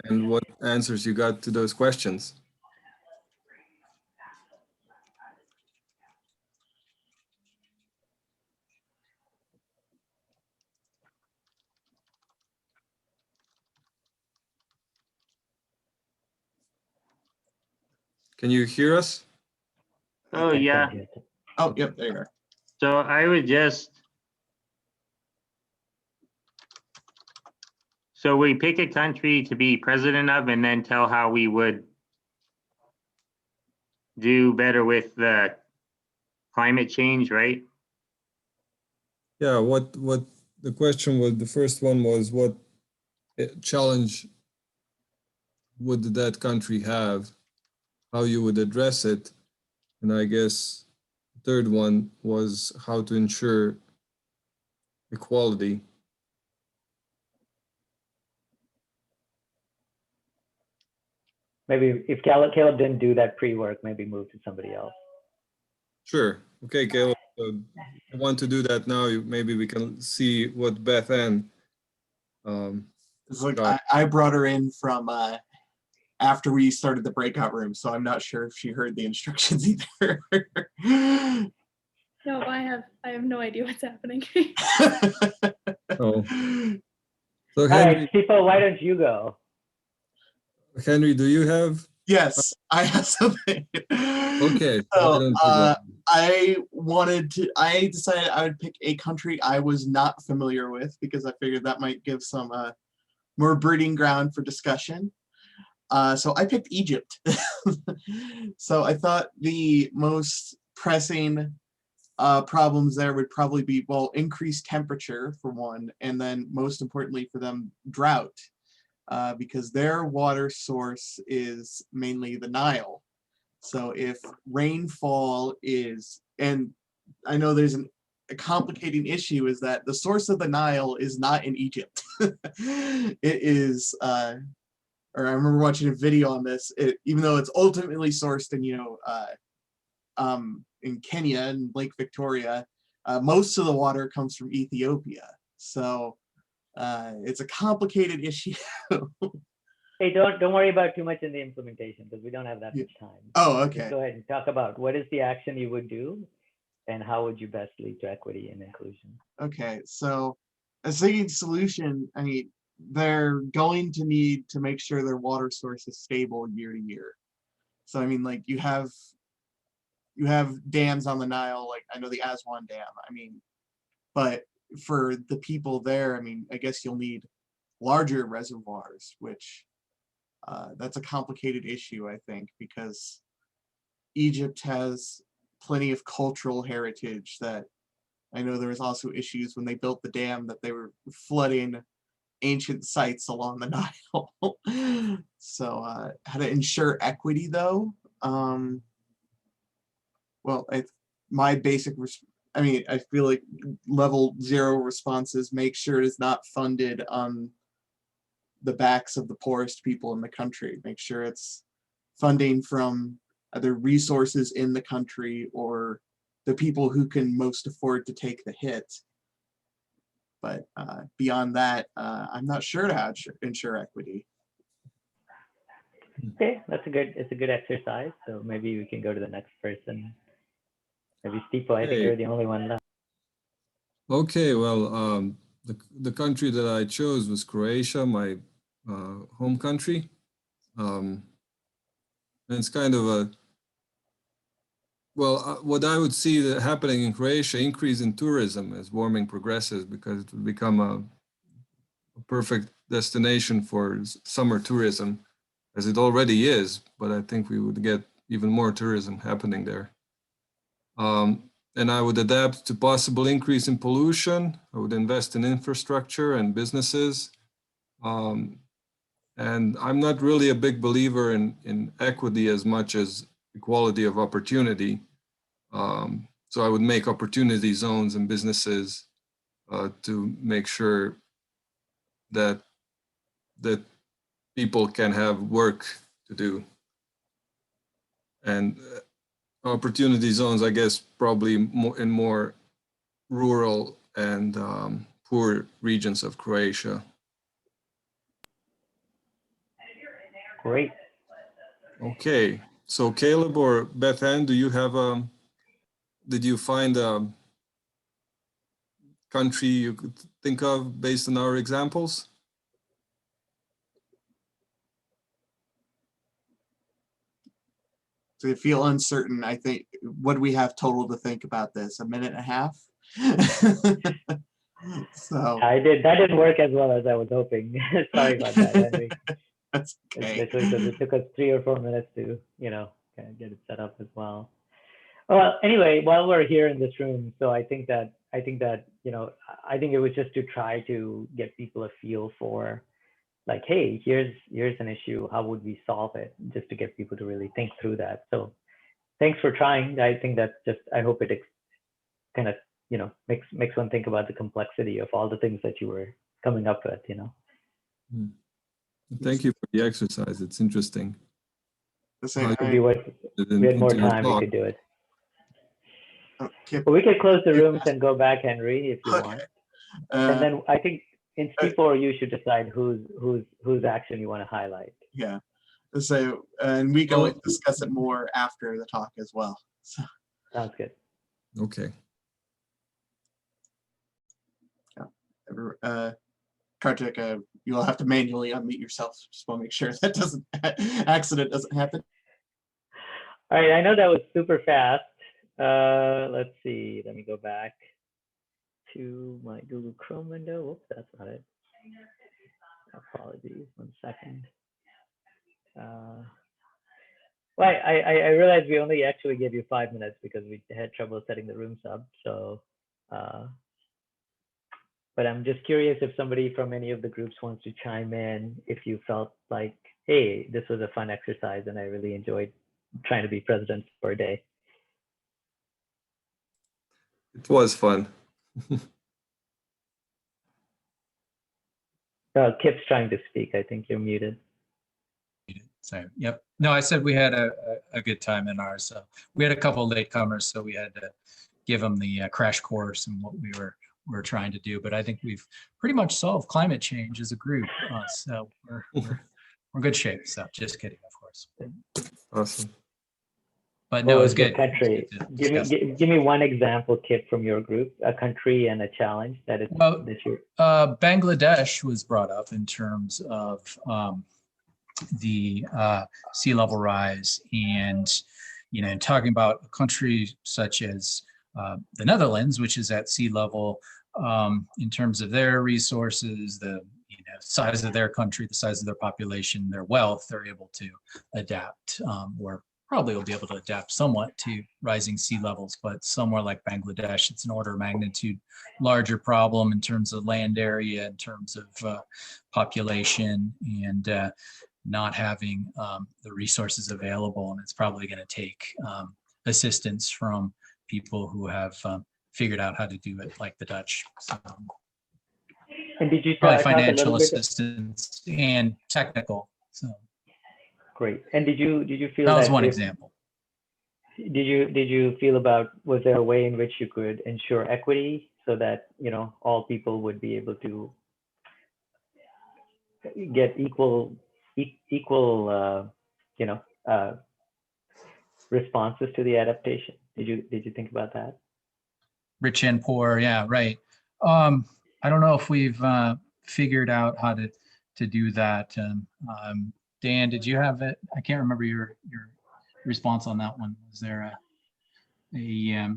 and what answers you got to those questions. Can you hear us? Oh, I yeah. can hear it. Oh, yep, there you are. So I would just. So we pick a country to be president of and then tell how we would do better with the climate change, right? Yeah, what the question was, the first one was, what challenge would that country have, how you would address it, and I guess the third one was how to ensure equality. Maybe if Caleb didn't do that pre-work, maybe move to somebody else. Sure. Okay, Caleb. So I want to do that now. Maybe we can see what Beth Ann. It's like got. I brought her in from after we started the breakout room, so I'm not sure if she heard the instructions either. No, I have no idea what's happening. Oh. So All Henry, right, Stipo, why don't you go? Henry, do you have? Yes, I have something. Okay. Why So, don't you go? I decided I would pick a country I was not familiar with because I figured that might give some more breeding ground for discussion. So I picked Egypt. So I thought the most pressing problems there would probably be, well, increased temperature for one, and then most importantly for them, drought, because their water source is mainly the Nile. So if rainfall is, and I know there's a complicating issue, is that the source of the Nile is not in Egypt. It is, or I remember watching a video on this, even though it's ultimately sourced in Kenya and Lake Victoria, most of the water comes from Ethiopia. So it's a complicated issue. Hey, don't worry about too much in the implementation because we don't have that much time. Oh, okay. Just go ahead and talk about what is the action you would do and how would you best lead to equity and inclusion? Okay, so a thinking solution, I mean, they're going to need to make sure their water source is stable year to year. So I mean, like you have dams on the Nile, like I know the Aswan Dam. I mean, but for the people there, I mean, I guess you'll need larger reservoirs, which that's a complicated issue, I think, because Egypt has plenty of cultural heritage that I know there was also issues when they built the dam that they were flooding ancient sites along the Nile. So how to ensure equity though? Well, my basic, I mean, I feel like level 0 responses make sure it is not funded on the backs of the poorest people in the country. Make sure it's funding from either resources in the country or the people who can most afford to take the hit. But beyond that, I'm not sure how to ensure equity. Okay, it's a good exercise. So maybe we can go to the next person. Maybe Stipo, I think Hey. you're the only one left. Okay, well, the country that I chose was Croatia, my home country. And it's kind of a, well, what I would see that happening in Croatia, increase in tourism as warming progresses, because it would become a perfect destination for summer tourism, as it already is, but I think we would get even more tourism happening there. And I would adapt to possible increase in pollution. I would invest in infrastructure and businesses. And I'm not really a big believer in equity as much as equality of opportunity. So I would make opportunity zones and businesses to make sure that people can have work to do. And opportunity zones, I guess, probably more in more rural and poor regions of Croatia. Great. Okay, so Caleb or Beth Ann, do you have did you find a country you could think of based on our examples? So you feel uncertain. I think, what do we have total to think about this? A minute and a half? So That didn't work as well as I was hoping. Sorry about that, Henry. that's It's okay. literally because it took us 3 or 4 minutes to, kind of get it set up as well. Well, anyway, while we're here in this room, so I think that I think it was just to try to get people a feel for, like, hey, here's an issue. How would we solve it? Just to get people to really think through that. So thanks for trying. I think that's just, I hope it kind of, makes one think about the complexity of all the things that you were coming up with, Thank you for the exercise. It's interesting. Could be what, we had more time, we could do it. Kip, But we could close the rooms and go back, Henry, if you want. And uh, then I think in C4, you should decide whose action you want to highlight. yeah. So, and we can discuss it more after the talk as well. So, Sounds good. Okay. Kartik, you'll have to manually unmute yourself. Just want to make sure that accident doesn't happen. All right, I know that was super fast. Let's see, let me go back to my Google Chrome window. Whoops, that's not it. Apologies, 1 second. Well, I realized we only actually gave you 5 minutes because we had trouble setting the rooms up. So, but I'm just curious if somebody from any of the groups wants to chime in, if you felt like, hey, this was a fun exercise and I really enjoyed trying to be president for a day. It was fun. Kip's trying to speak. I think you're muted. So, yep. No, I said we had a good time in ours. So we had a couple of latecomers, so we had to give them the crash course and what we were trying to do. But I think we've pretty much solved climate change as a group. So we're in good shape. So just kidding, of course. Awesome. But no, it was good. Country. Give me one example, Kip, from your group, a country and a challenge that is this year. Bangladesh was brought up in terms of the sea level rise, and talking about a country such as the Netherlands, which is at sea level, in terms of their resources, the size of their country, the size of their population, their wealth, they're able to adapt, or probably will be able to adapt somewhat to rising sea levels. But somewhere like Bangladesh, it's an order of magnitude larger problem in terms of land area, in terms of population, and not having the resources available. And it's probably going to take assistance from people who have figured out how to do it, like the Dutch. So, and did you probably financial assistance and technical. So great. And did you feel that was one example? Did you feel about, was there a way in which you could ensure equity so that all people would be able to get equal responses to the adaptation? Did you think about that? Rich and poor, yeah, right. I don't know if we've figured out how to do that. Dan, did you have it? I can't remember your response on that one. Was there a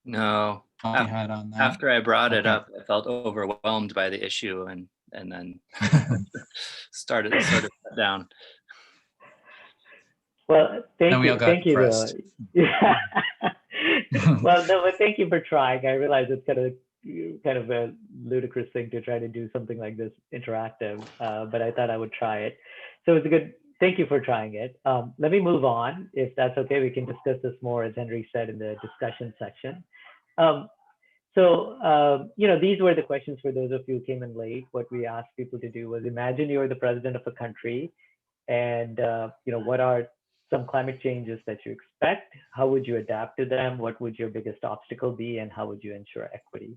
no? Had on that? After I brought it up, I felt overwhelmed by the issue and then started sort of shut down. Well, thank you. Yeah. Well, no, but thank you for trying. I realize it's kind of a ludicrous thing to try to do something like this interactive, but I thought I would try it. So it's a good. Thank you for trying it. Let me move on, if that's okay. We can discuss this more, as Henry said, in the discussion section. These were the questions for those of you who came in late. What we asked people to do was imagine you're the president of a country, and what are some climate changes that you expect? How would you adapt to them? What would your biggest obstacle be? And how would you ensure equity?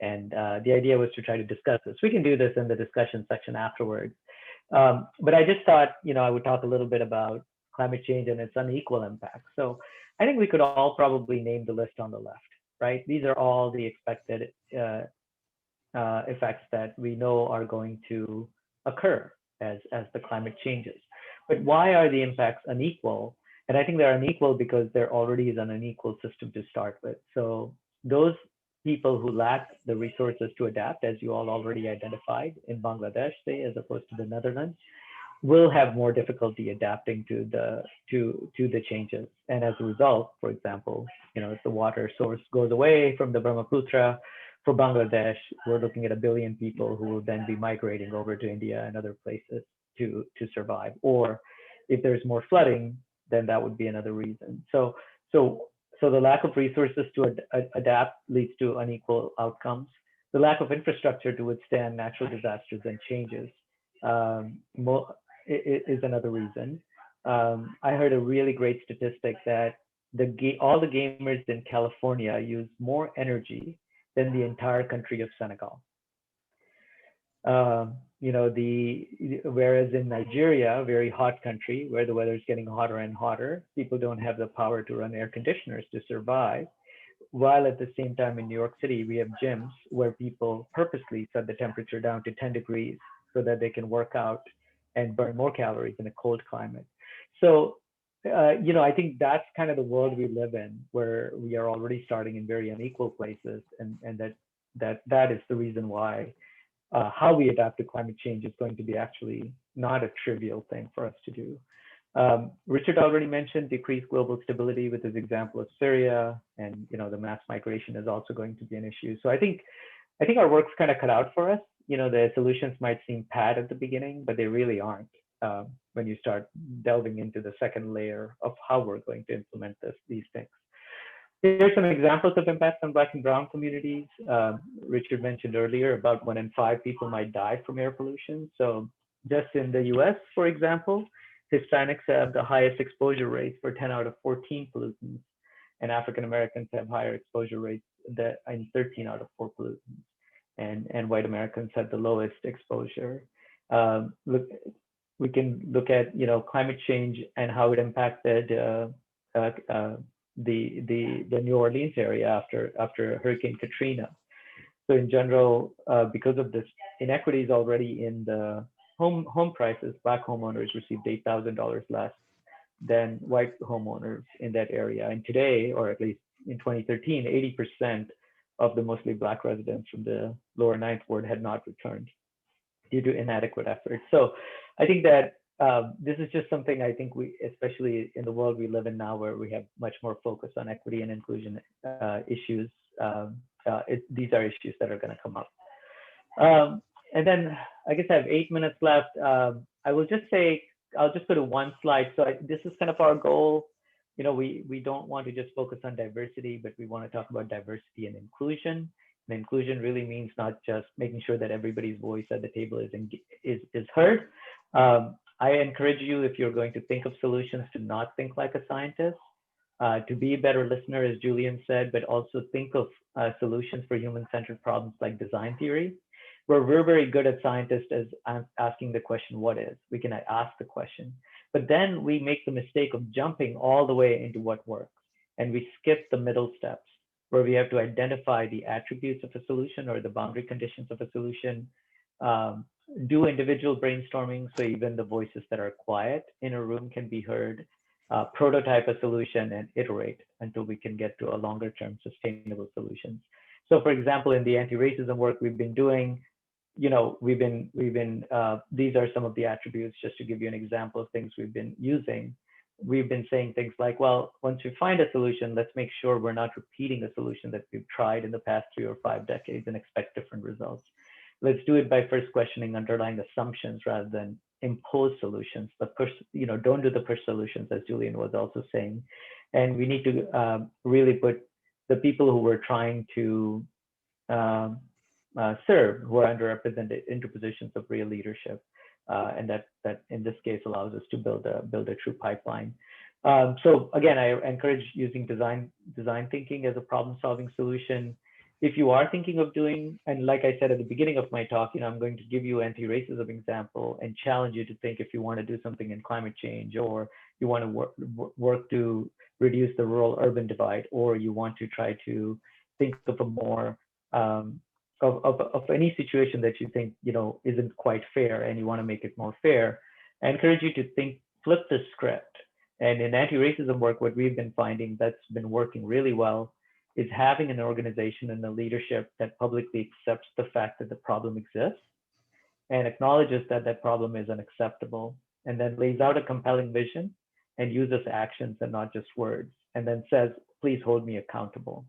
And the idea was to try to discuss this. We can do this in the discussion section afterwards. But I just thought, I would talk a little bit about climate change and its unequal impact. So I think we could all probably name the list on the left, right? These are all the expected effects that we know are going to occur as the climate changes. But why are the impacts unequal? And I think they're unequal because there already is an unequal system to start with. So those people who lack the resources to adapt, as you all already identified in Bangladesh, say, as opposed to the Netherlands, will have more difficulty adapting to the changes. And as a result, for example, if the water source goes away from the Brahmaputra for Bangladesh, we're looking at 1 billion people who will then be migrating over to India and other places to survive. Or if there's more flooding, then that would be another reason. So the lack of resources to adapt leads to unequal outcomes. The lack of infrastructure to withstand natural disasters and changes is another reason. I heard a really great statistic that all the gamers in California use more energy than the entire country of Senegal. Whereas in Nigeria, a very hot country where the weather is getting hotter and hotter, people don't have the power to run air conditioners to survive. While at the same time in New York City, we have gyms where people purposely set the temperature down to 10 degrees so that they can work out and burn more calories in a cold climate. So, I think that's kind of the world we live in, where we are already starting in very unequal places, and that is the reason why how we adapt to climate change is going to be actually not a trivial thing for us to do. Richard already mentioned decreased global stability with his example of Syria, and the mass migration is also going to be an issue. So I think our work's kind of cut out for us. The solutions might seem pat at the beginning, but they really aren't when you start delving into the second layer of how we're going to implement these things. Here's some examples of impacts on Black and Brown communities. Richard mentioned earlier about 1 in 5 people might die from air pollution. So just in the US, for example, Hispanics have the highest exposure rates for 10 out of 14 pollutants, and African Americans have higher exposure rates in 13 out of 4 pollutants, and white Americans have the lowest exposure. We can look at climate change and how it impacted the New Orleans area after Hurricane Katrina. So in general, because of this inequities already in the home prices, Black homeowners received $8,000 less than white homeowners in that area. And today, or at least in 2013, 80% of the mostly Black residents from the lower Ninth Ward had not returned due to inadequate efforts. So I think that this is just something I think we, especially in the world we live in now, where we have much more focus on equity and inclusion issues, these are issues that are going to come up. And then I guess I have 8 minutes left. I will just say, I'll just go to one slide. So this is kind of our goal. We don't want to just focus on diversity, but we want to talk about diversity and inclusion. And inclusion really means not just making sure that everybody's voice at the table is heard. I encourage you, if you're going to think of solutions, to not think like a scientist, to be a better listener, as Julian said, but also think of solutions for human-centered problems like design theory, where we're very good as scientists as asking the question, what is? We can ask the question, but then we make the mistake of jumping all the way into what works, and we skip the middle steps, where we have to identify the attributes of a solution or the boundary conditions of a solution, do individual brainstorming so even the voices that are quiet in a room can be heard, prototype a solution, and iterate until we can get to a longer term sustainable solutions. So for example, in the anti-racism work we've been doing, these are some of the attributes, just to give you an example of things we've been using. We've been saying things like, well, once we find a solution, let's make sure we're not repeating a solution that we've tried in the past 3 or 5 decades and expect different results. Let's do it by first questioning underlying assumptions rather than impose solutions, but don't do the push solutions, as Julian was also saying. And we need to really put the people who we're trying to serve, who are underrepresented, into positions of real leadership. And that in this case allows us to build a true pipeline. So again, I encourage using design thinking as a problem-solving solution. if you are thinking of doing, and like I said at the beginning of my talk, I'm going to give you anti-racism example and challenge you to think if you want to do something in climate change, or you want to work to reduce the rural-urban divide, or you want to try to think of a more of any situation that you think isn't quite fair, and you want to make it more fair. I encourage you to flip the script. And in anti-racism work, what we've been finding that's been working really well is having an organization and a leadership that publicly accepts the fact that the problem exists and acknowledges that that problem is unacceptable, and then lays out a compelling vision and uses actions and not just words, and then says, please hold me accountable.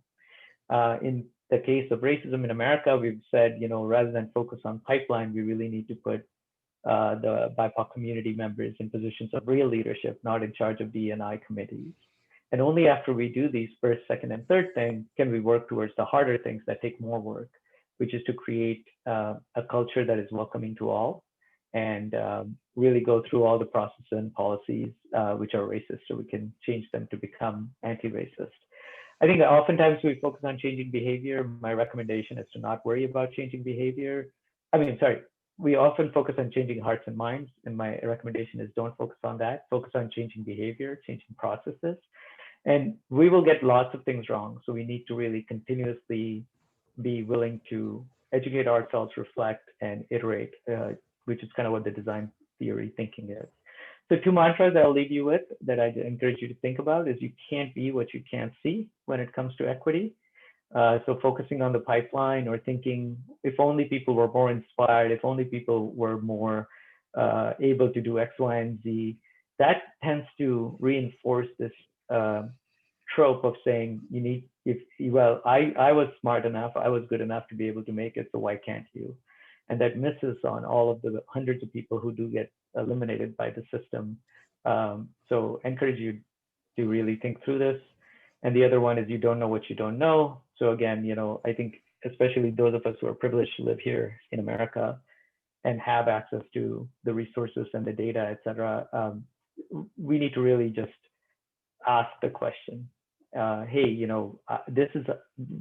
In the case of racism in America, we've said, rather than focus on pipeline, we really need to put the BIPOC community members in positions of real leadership, not in charge of D&I committees. And only after we do these first, second, and third things can we work towards the harder things that take more work, which is to create a culture that is welcoming to all, and really go through all the processes and policies which are racist, so we can change them to become anti-racist. I think that oftentimes we focus on changing behavior. My recommendation is to not worry about changing behavior. We often focus on changing hearts and minds, and my recommendation is don't focus on that. Focus on changing behavior, changing processes. And we will get lots of things wrong. So we need to really continuously be willing to educate ourselves, reflect, and iterate, which is kind of what the design theory thinking is. So 2 mantras that I'll leave you with that I encourage you to think about is you can't be what you can't see when it comes to equity. So focusing on the pipeline, or thinking if only people were more inspired, if only people were more able to do X, Y, and Z, that tends to reinforce this trope of saying I was smart enough, I was good enough to be able to make it, so why can't you? And that misses on all of the hundreds of people who do get eliminated by the system. So encourage you to really think through this. And the other one is you don't know what you don't know. So again, I think especially those of us who are privileged to live here in America and have access to the resources and the data, et cetera, we need to really just ask the question, hey,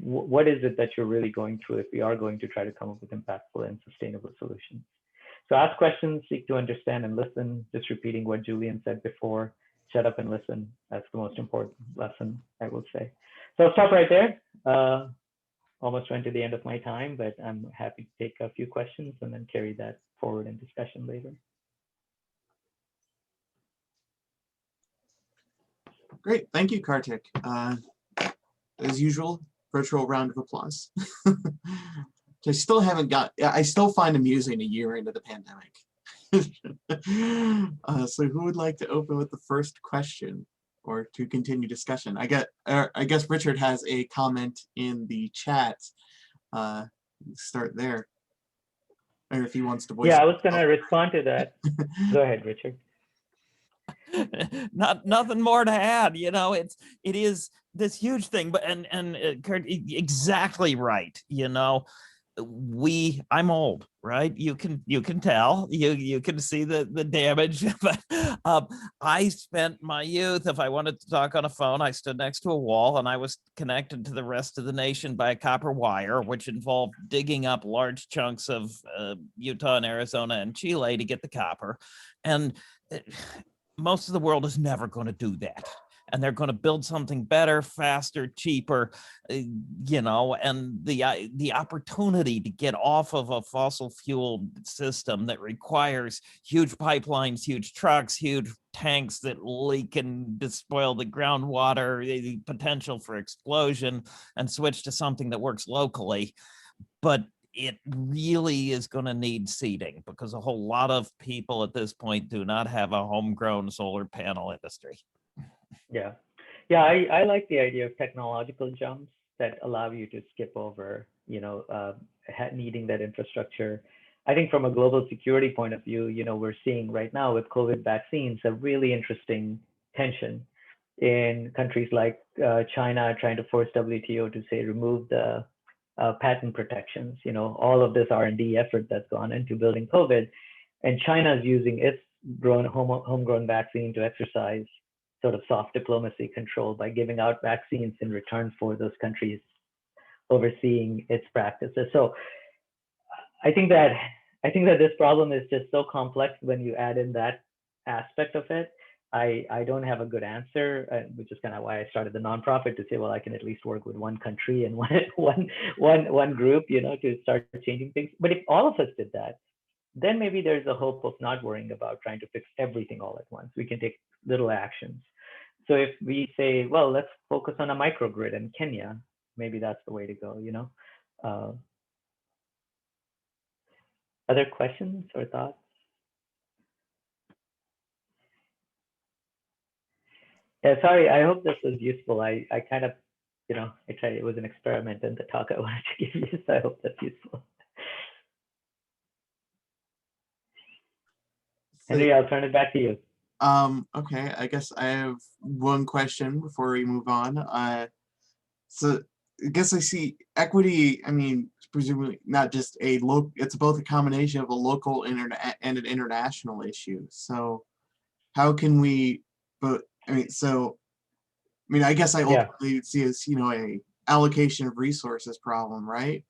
what is it that you're really going through if we are going to try to come up with impactful and sustainable solutions? So ask questions, seek to understand and listen, just repeating what Julian said before, shut up and listen. That's the most important lesson, I will say. So I'll stop right there. Almost went to the end of my time, but I'm happy to take a few questions and then carry that forward in discussion later. Great, thank you, Kartik. As usual, virtual round of applause. I still find amusing a year into the pandemic. So who would like to open with the first question or to continue discussion? I guess Richard has a comment in the chat. Start there. Or if he wants to voice. Yeah, I was going to respond to that. Go ahead, Richard. Nothing more to add. It is this huge thing, but Kurt, exactly right. I'm old, right? You can tell, you can see the damage. But I spent my youth, if I wanted to talk on a phone, I stood next to a wall and I was connected to the rest of the nation by a copper wire, which involved digging up large chunks of Utah and Arizona and Chile to get the copper. And most of the world is never going to do that. And they're going to build something better, faster, cheaper, and the opportunity to get off of a fossil fuel system that requires huge pipelines, huge trucks, huge tanks that leak and despoil the groundwater, the potential for explosion, and switch to something that works locally. But it really is going to need seeding, because a whole lot of people at this point do not have a homegrown solar panel industry. Yeah, I like the idea of technological jumps that allow you to skip over, needing that infrastructure. I think from a global security point of view, we're seeing right now with COVID vaccines a really interesting tension in countries like China trying to force WTO to say remove the patent protections. All of this R&D effort that's gone into building COVID, and China is using its homegrown vaccine to exercise sort of soft diplomacy control by giving out vaccines in return for those countries' overseeing its practices. So I think that this problem is just so complex when you add in that aspect of it. I don't have a good answer, which is kind of why I started the nonprofit, to say, well, I can at least work with one country and one group, to start changing things. But if all of us did that, then maybe there's a hope of not worrying about trying to fix everything all at once. We can take little actions. So if we say, well, let's focus on a microgrid in Kenya, maybe that's the way to go, Other questions or thoughts? Yeah, sorry, I hope this was useful. I kind of, I tried, it was an experiment in the talk I wanted to give you, so I hope that's useful. Henry, I'll turn it back to you. Okay, I guess I have one question before we move on. So I guess I see equity, presumably not just a local, it's both a combination of a local and an international issue. So how can we, I guess I ultimately see as, a allocation of resources problem, right?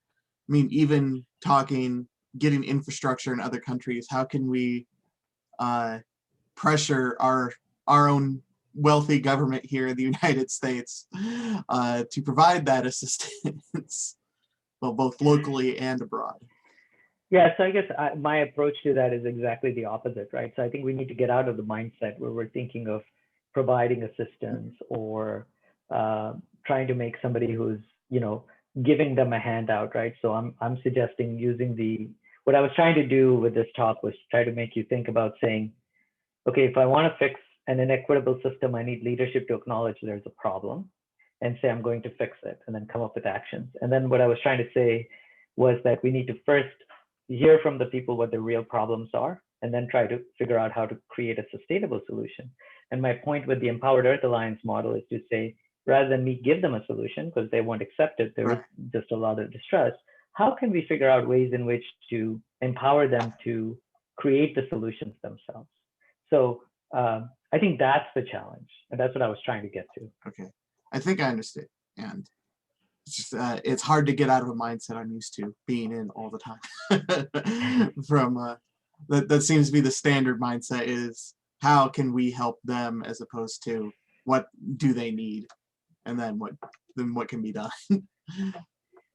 Even getting infrastructure in other countries, how can we pressure our own wealthy government here in the United States to provide that assistance, well, both locally and abroad? Yeah, so I guess my approach to that is exactly the opposite, right? So I think we need to get out of the mindset where we're thinking of providing assistance or trying to make somebody who's, giving them a handout, right? So I'm suggesting what I was trying to do with this talk was try to make you think about saying, okay, if I want to fix an inequitable system, I need leadership to acknowledge there's a problem and say, I'm going to fix it, and then come up with actions. And then what I was trying to say was that we need to first hear from the people what the real problems are, and then try to figure out how to create a sustainable solution. And my point with the Empowered Earth Alliance model is to say, rather than me give them a solution because they won't accept it, there is just a lot of distrust, how can we figure out ways in which to empower them to create the solutions themselves? So I think that's the challenge, and that's what I was trying to get to. Okay, I think I understand. And it's just it's hard to get out of a mindset I'm used to being in all the time. From that seems to be the standard mindset is how can we help them as opposed to what do they need, and then what can be done.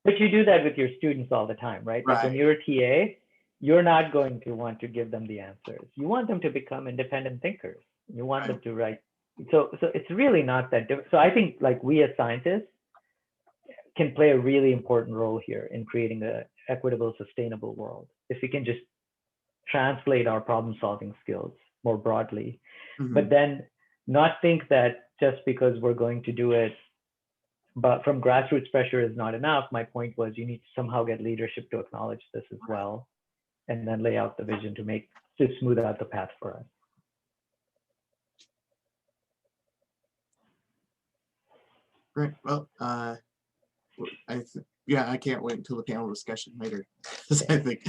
But you do that with your students all the time, right? Like when you're a TA, you're not going to want to give them the answers. You want them to become independent thinkers. You want them to write. So it's really not that different. So I think like we as scientists can play a really important role here in creating an equitable, sustainable world. If we can just translate our problem solving skills more broadly, but then not think that just because we're going to do it, but from grassroots pressure is not enough. My point was you need to somehow get leadership to acknowledge this as well, and then lay out the vision to smooth out the path for us. Great. Well, I can't wait until the panel discussion later. I think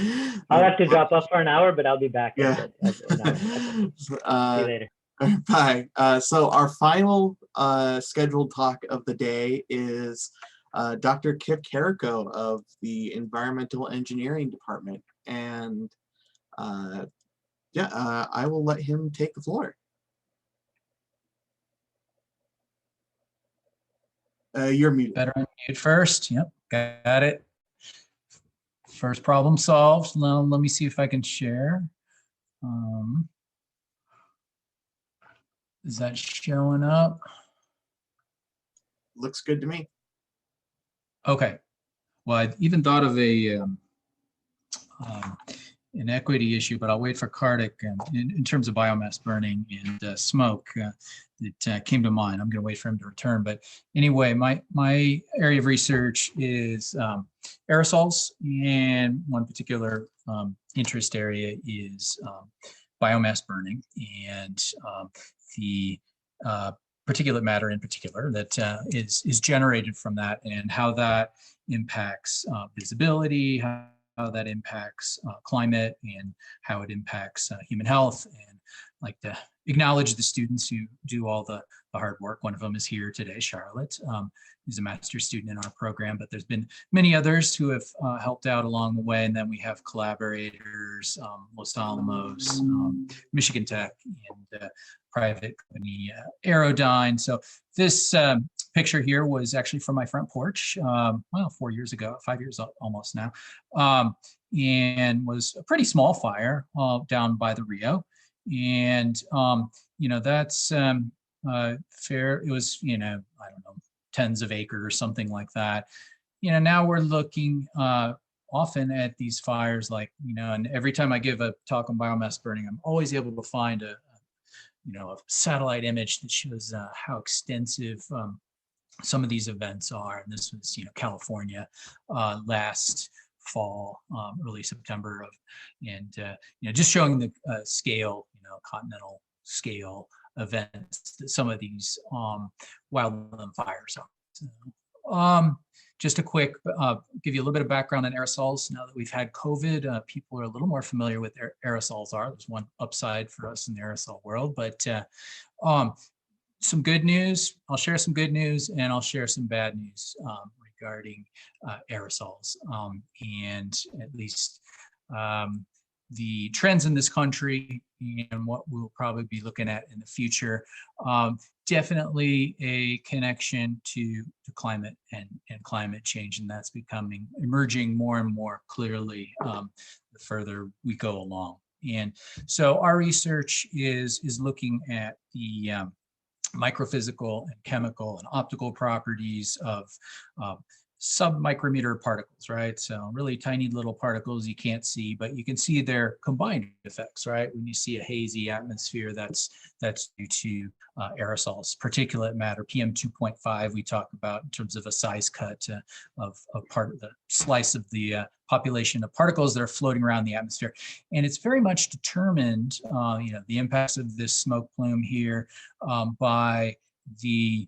I'll have to drop off for an hour, but I'll be back. Yeah. See you later. Bye. So our final scheduled talk of the day is Dr. Kip Carrico of the Environmental Engineering Department. And I will let him take the floor. You're muted. Better unmute first. Yep, got it. First problem solved. Now let me see if I can share. Is that showing up? Looks good to me. Okay. Well, I even thought of an equity issue, but I'll wait for Kartik in terms of biomass burning and smoke. It came to mind. I'm going to wait for him to return. But anyway, my area of research is aerosols, and one particular interest area is biomass burning and the particulate matter in particular that is generated from that, and how that impacts visibility, how that impacts climate, and how it impacts human health. And I'd like to acknowledge the students who do all the hard work. One of them is here today, Charlotte, who's a master's student in our program, but there's been many others who have helped out along the way. And then we have collaborators, Los Alamos, Michigan Tech, and private company Aerodyne. So this picture here was actually from my front porch, well, 4 years ago, 5 years almost now, and was a pretty small fire down by the Rio. And, you know, that's fair. It was, you know, I don't know, tens of acres, something like that. You know, now we're looking often at these fires, like, you know, and every time I give a talk on biomass burning, I'm always able to find a satellite image that shows how extensive some of these events are. And this was, you know, California last fall, early September and you know, just showing the scale, you know, continental scale events that some of these wildland fires are. So, just a quick, give you a little bit of background on aerosols. Now that we've had COVID, people are a little more familiar with aerosols are. There's one upside for us in the aerosol world, but some good news. I'll share some good news and I'll share some bad news regarding aerosols and at least the trends in this country and what we'll probably be looking at in the future. Definitely a connection to climate and climate change, and that's emerging more and more clearly the further we go along. And so our research is looking at the microphysical and chemical and optical properties of sub-micrometer particles, right? So really tiny little particles you can't see, but you can see their combined effects, right? When you see a hazy atmosphere, that's due to aerosols, particulate matter, PM 2.5 we talk about in terms of a size cut of part of the slice of the population of particles that are floating around the atmosphere. And it's very much determined, you know, the impacts of this smoke plume here by the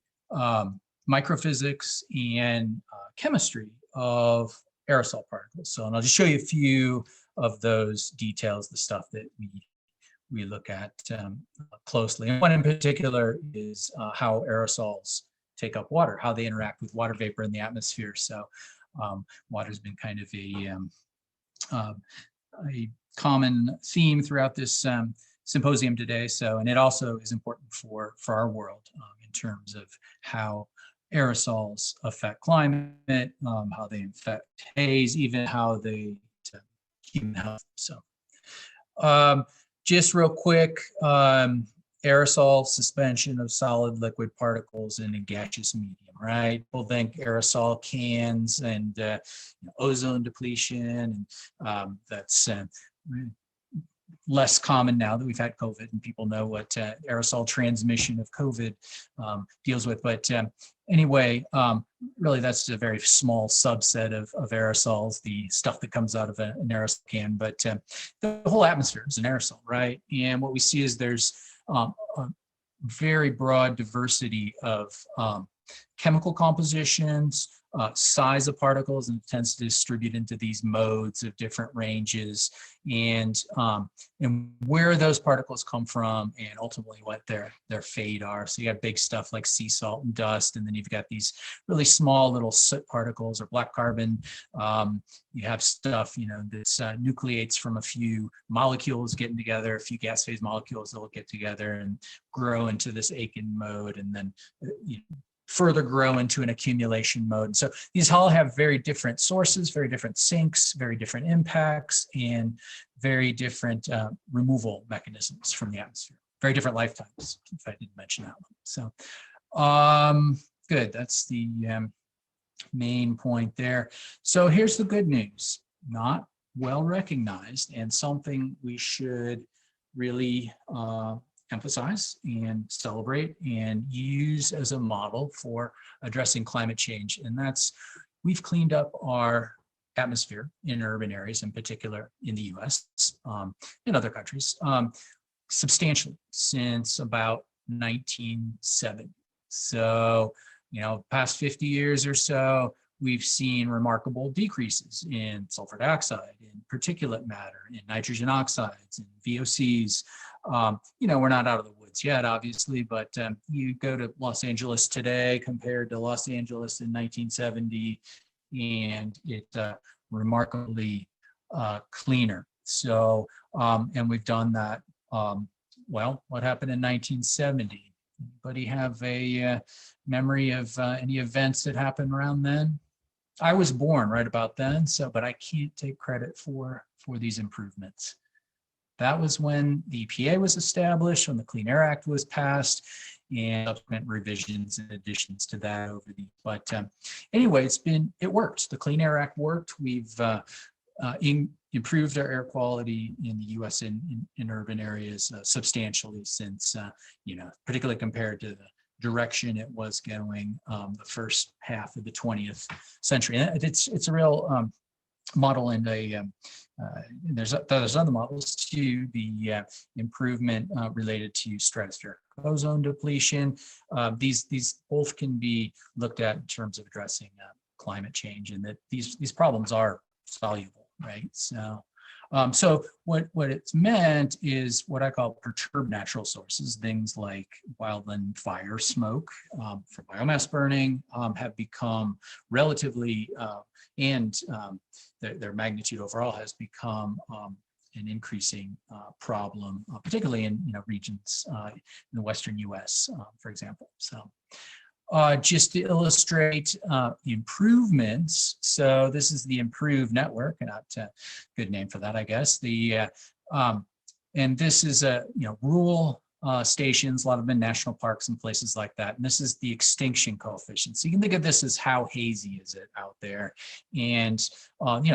microphysics and chemistry of aerosol particles. So, and I'll just show you a few of those details, the stuff that we look at closely. And one in particular is how aerosols take up water, how they interact with water vapor in the atmosphere. So water's been kind of a common theme throughout this symposium today. So, and it also is important for our world in terms of how aerosols affect climate, how they affect haze, even how they human health. So just real quick, aerosol suspension of solid liquid particles in a gaseous medium, right? People think aerosol cans and ozone depletion, and that's less common now that we've had COVID and people know what aerosol transmission of COVID deals with. But anyway, really that's a very small subset of aerosols, the stuff that comes out of an aerosol can, but the whole atmosphere is an aerosol, right? And what we see is there's a very broad diversity of chemical compositions, size of particles, and it tends to distribute into these modes of different ranges, and where those particles come from, and ultimately what their fate are. So you got big stuff like sea salt and dust, and then you've got these really small little soot particles or black carbon. You have stuff, you know, that's nucleates from a few molecules getting together, a few gas phase molecules that will get together and grow into this Aiken mode, and then further grow into an accumulation mode. So these all have very different sources, very different sinks, very different impacts, and very different removal mechanisms from the atmosphere. Very different lifetimes, if I didn't mention that one. So good, that's the main point there. So here's the good news, not well recognized, and something we should really emphasize and celebrate and use as a model for addressing climate change. And that's, we've cleaned up our atmosphere in urban areas, in particular in the US, in other countries, substantially since about 1970. So, you know, past 50 years or so, we've seen remarkable decreases in sulfur dioxide, in particulate matter, in nitrogen oxides, in VOCs. You know, we're not out of the woods woods yet, obviously, but you go to Los Angeles today compared to Los Angeles in 1970, and it's remarkably cleaner. So, and we've done that. Well, what happened in 1970? Anybody have a memory of any events that happened around then? I was born right about then, so, but I can't take credit for these improvements. That was when the EPA was established, when the Clean Air Act was passed, and subsequent revisions and additions to that over the, but anyway, it worked. The Clean Air Act worked. We've improved our air quality in the US in urban areas substantially since, particularly compared to the direction it was going the first half of the 20th century. And it's a real model, and there's other models too. The improvement related to stratospheric ozone depletion. These both can be looked at in terms of addressing climate change, and that these problems are soluble, right? So, so what it's meant is what I call perturbed natural sources, things like wildland fire, smoke from biomass burning have become relatively, and their magnitude overall has become an increasing problem, particularly in regions in the Western US, for example. So. Just to illustrate improvements, so this is the improved network, and not a good name for that, I guess. And this is rural stations, a lot of them in national parks and places like that. And this is the extinction coefficient. So you can think of this as how hazy is it out there. And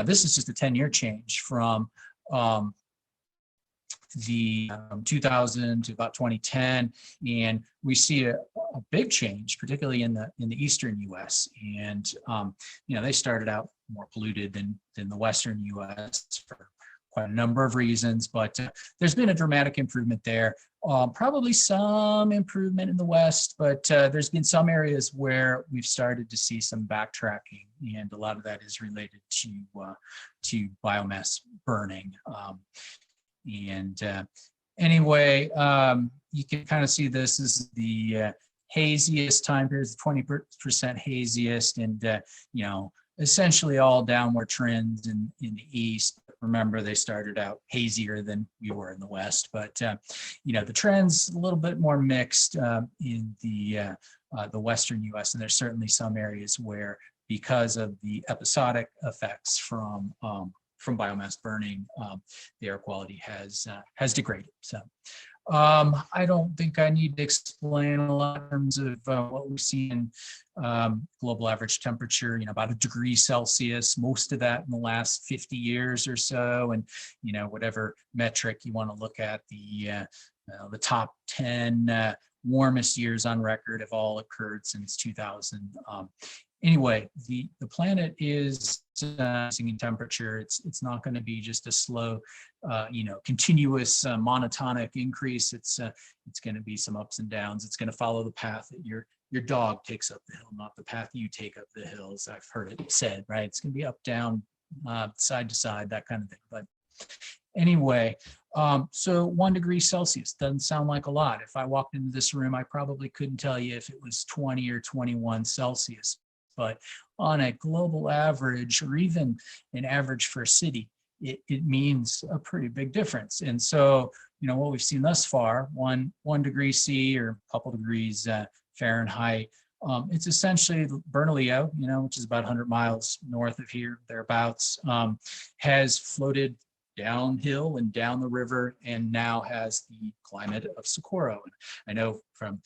this is just a 10-year change from the 2000 to about 2010, and we see a big change, particularly in the eastern U.S. And they started out more polluted than the western U.S. for quite a number of reasons, but there's been a dramatic improvement there. Probably some improvement in the west, but there's been some areas where we've started to see some backtracking, and a lot of that is related to biomass burning. Anyway, you can kind of see this is the haziest time period, 20% haziest, and essentially all downward trends in the east. Remember, they started out hazier than we were in the west, but the trends a little bit more mixed in the western U.S. And there's certainly some areas where, because of the episodic effects from biomass burning, the air quality has degraded. So I don't think I need to explain a lot in terms of what we've seen in global average temperature, about 1 degree Celsius, most of that in the last 50 years or so. And, whatever metric you want to look at, the top 10 warmest years on record have all occurred since 2000. Anyway, the planet is rising in temperature. It's not going to be just a slow, continuous monotonic increase. It's going to be some ups and downs. It's going to follow the path that your dog takes up the hill, not the path you take up the hill, as I've heard it said, right? It's going to be up, down, side to side, that kind of thing. But anyway, so 1 degree Celsius doesn't sound like a lot. If I walked into this room, I probably couldn't tell you if it was 20 or 21 Celsius. But on a global average, or even an average for a city, it means a pretty big difference. And so, what we've seen thus far, 1 degree C or a couple degrees Fahrenheit, it's essentially Bernalillo, which is about 100 miles north of here, thereabouts, has floated downhill and down the river, and now has the climate of Socorro. And I know from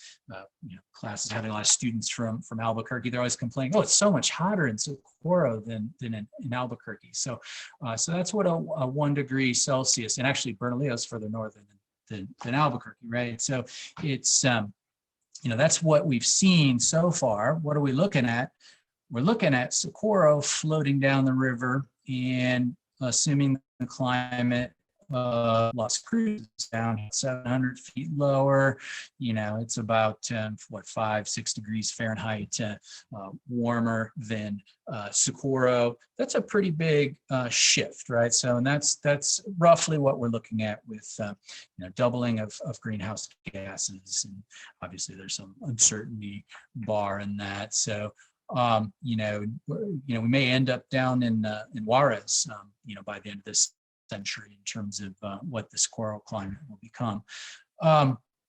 classes having a lot of students from Albuquerque, they're always complaining, oh, it's so much hotter in Socorro than in Albuquerque. So that's what a 1 degree Celsius, and actually Bernalillo is further north than Albuquerque, right? So it's that's what we've seen so far. What are we looking at? We're looking at Socorro floating down the river, and assuming the climate Las Cruces down 700 feet lower. You know, it's about 5-6 degrees Fahrenheit warmer than Socorro. That's a pretty big shift, right? So, and that's roughly what we're looking at with doubling of greenhouse gases, and obviously there's some uncertainty bar in that. So, we may end up down in Juarez, by the end of this century in terms of what the Socorro climate will become.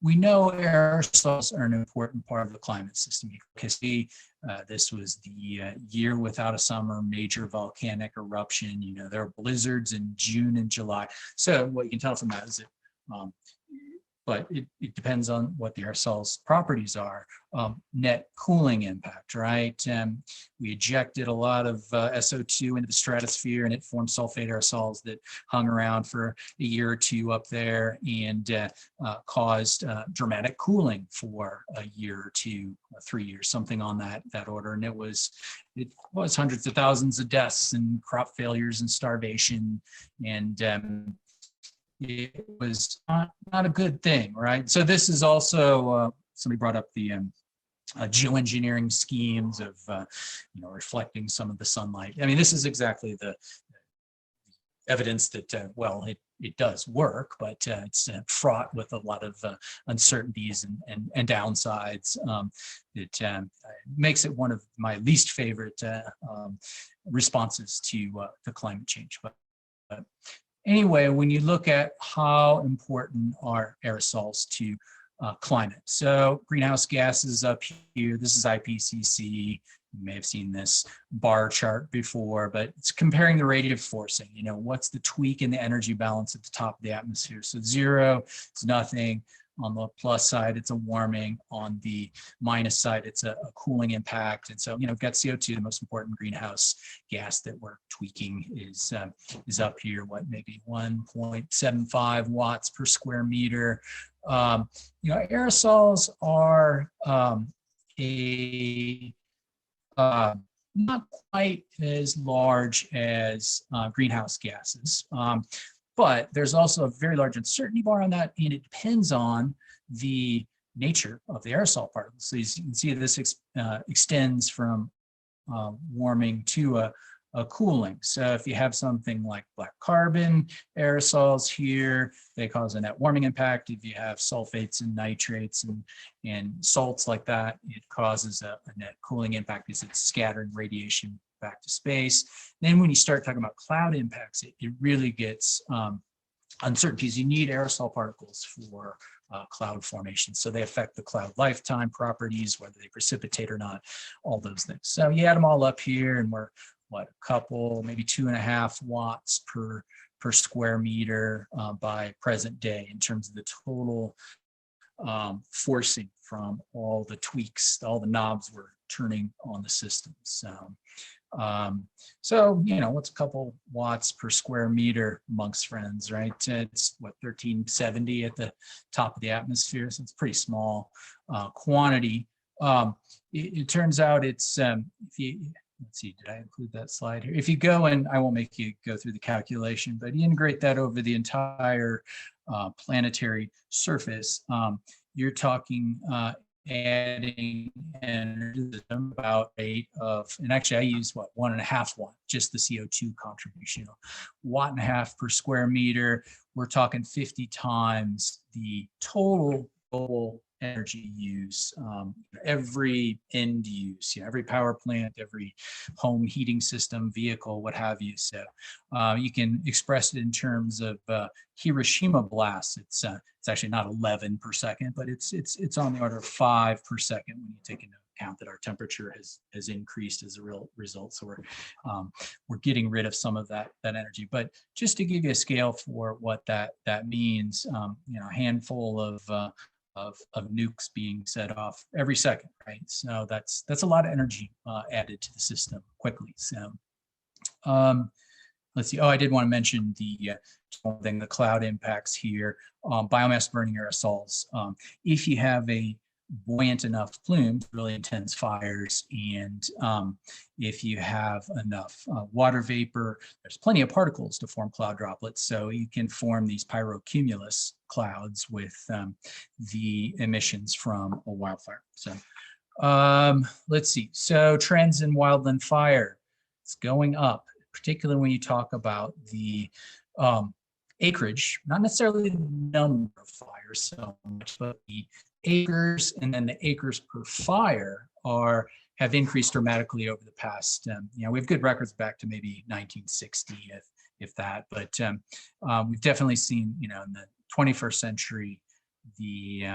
We know aerosols are an important part of the climate system because this was the year without a summer, major volcanic eruption. There are blizzards in June and July. So what you can tell from that is that but it depends on what the aerosol's properties are. Net cooling impact, right? We ejected a lot of SO2 into the stratosphere, and it formed sulfate aerosols that hung around for a year or two up there and caused dramatic cooling for a year or two, 3 years, something on that order. And it was hundreds of thousands of deaths and crop failures and starvation, and it was not a good thing, right? So this is also, somebody brought up the geoengineering schemes of, reflecting some of the sunlight. I mean, this is exactly the evidence that, it does work, but it's fraught with a lot of uncertainties and downsides. It makes it one of my least favorite responses to climate change. But anyway, when you look at how important are aerosols to climate. So greenhouse gases up here, this is IPCC. You may have seen this bar chart before, but it's comparing the radiative forcing. What's the tweak in the energy balance at the top of the atmosphere? So 0 is nothing. On the plus side, it's a warming. On the minus side, it's a cooling impact. And so, gut CO2, the most important greenhouse gas that we're tweaking is up here, maybe 1.75 watts per square meter. Aerosols are not quite as large as greenhouse gases. But there's also a very large uncertainty bar on that, and it depends on the nature of the aerosol particles. So you can see this extends from warming to a cooling. So if you have something like black carbon aerosols here, they cause a net warming impact. If you have sulfates and nitrates and salts like that, it causes a net cooling impact because it's scattering radiation back to space. Then when you start talking about cloud impacts, it really gets uncertainties. You need aerosol particles for cloud formation. So they affect the cloud lifetime properties, whether they precipitate or not, all those things. So you add them all up here, and we're a couple, maybe 2.5 watts per square meter by present day in terms of the total forcing from all the tweaks, all the knobs we're turning on the system. So, what's a couple watts per square meter amongst friends, right? It's 1370 at the top of the atmosphere. So it's pretty small quantity. It turns out it's, let's see, did I include that slide here? If you go, and I won't make you go through the calculation, but you integrate that over the entire planetary surface, you're talking adding energy about rate of, and actually I use 1.5 watt, just the CO2 contribution, 1.5 watts per square meter. We're talking 50 times the total global energy use, every end use, every power plant, every home heating system, vehicle, what have you. So you can express it in terms of Hiroshima blasts. It's actually not 11 per second, but it's on the order of 5 per second when you take into account that our temperature has increased as a real result. So we're getting rid of some of that energy. But just to give you a scale for what that means, a handful of nukes being set off every second, right? So that's a lot of energy added to the system quickly. So let's see. Oh, I did want to mention the cloud impacts here. Biomass burning aerosols. If you have a buoyant enough plumes, really intense fires, and if you have enough water vapor, there's plenty of particles to form cloud droplets, so you can form these pyrocumulus clouds with the emissions from a wildfire. So let's see. So trends in wildland fire, it's going up, particularly when you talk about the acreage, not necessarily the number of fires so much, but the acres and then the acres per fire have increased dramatically over the past, we have good records back to maybe 1960, if that, but we've definitely seen, in the 21st century, the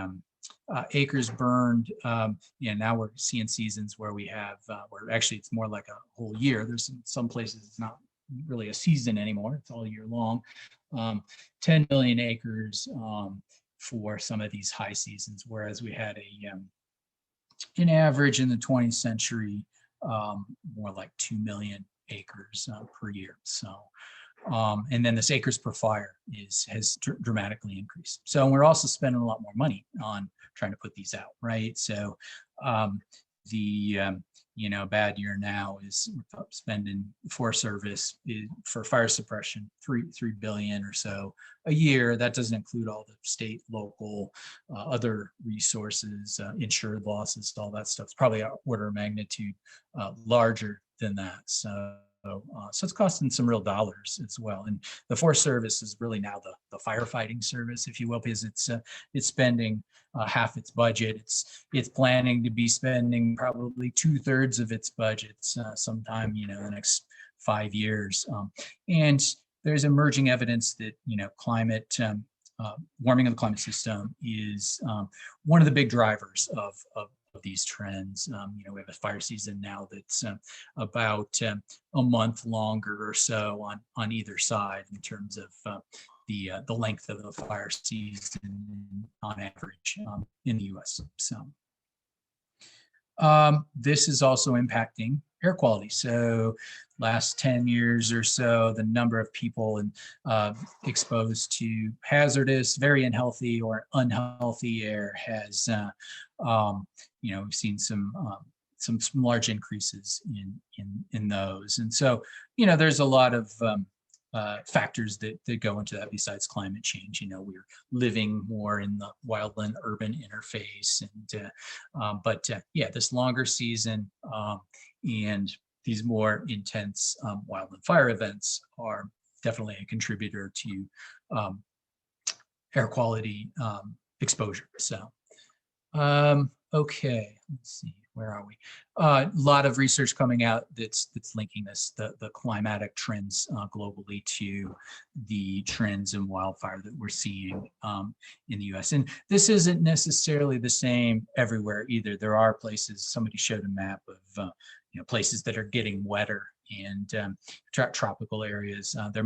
acres burned, now we're seeing seasons where we have, where actually it's more like a whole year. There's some places it's not really a season anymore, it's all year long. 10 million acres for some of these high seasons, whereas we had an average in the 20th century, more like 2 million acres per year. So, and then this acres per fire has dramatically increased. So we're also spending a lot more money on trying to put these out, right? So bad year now is spending Forest Service for fire suppression, $3 billion or so a year. That doesn't include all the state, local, other resources, insured losses, all that stuff. It's probably an order of magnitude larger than that. So it's costing some real dollars as well. And the Forest Service is really now the firefighting service, if you will, because it's spending half its budget. It's planning to be spending probably 2/3 of its budgets sometime, in the next 5 years. And there's emerging evidence that, climate warming of the climate system is one of the big drivers of these trends. We have a fire season now that's about a month longer or so on either side in terms of the length of the fire season on average in the US. So this is also impacting air quality. So last 10 years or so, the number of people exposed to hazardous, very unhealthy or unhealthy air has, we've seen some large increases in those. And so, there's a lot of factors that go into that besides climate change. We're living more in the wildland urban interface, and this longer season and these more intense wildland fire events are definitely a contributor to air quality exposure. So, okay, let's see, where are we? A lot of research coming out that's linking the climatic trends globally to the trends in wildfire that we're seeing in the US. And this isn't necessarily the same everywhere either. There are places, somebody showed a map of places that are getting wetter and tropical areas. There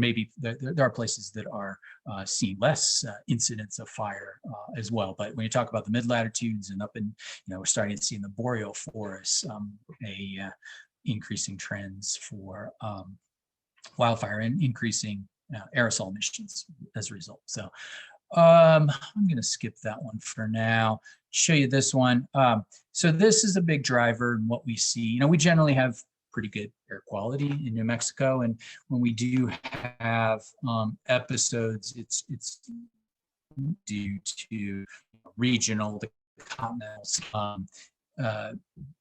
are places that are seeing less incidents of fire as well. But when you talk about the mid latitudes and up in, we're starting to see in the boreal forests increasing trends for wildfire and increasing aerosol emissions as a result. So I'm going to skip that one for now. Show you this one. So this is a big driver in what we see. We generally have pretty good air quality in New Mexico, and when we do have episodes, it's due to regional, the continental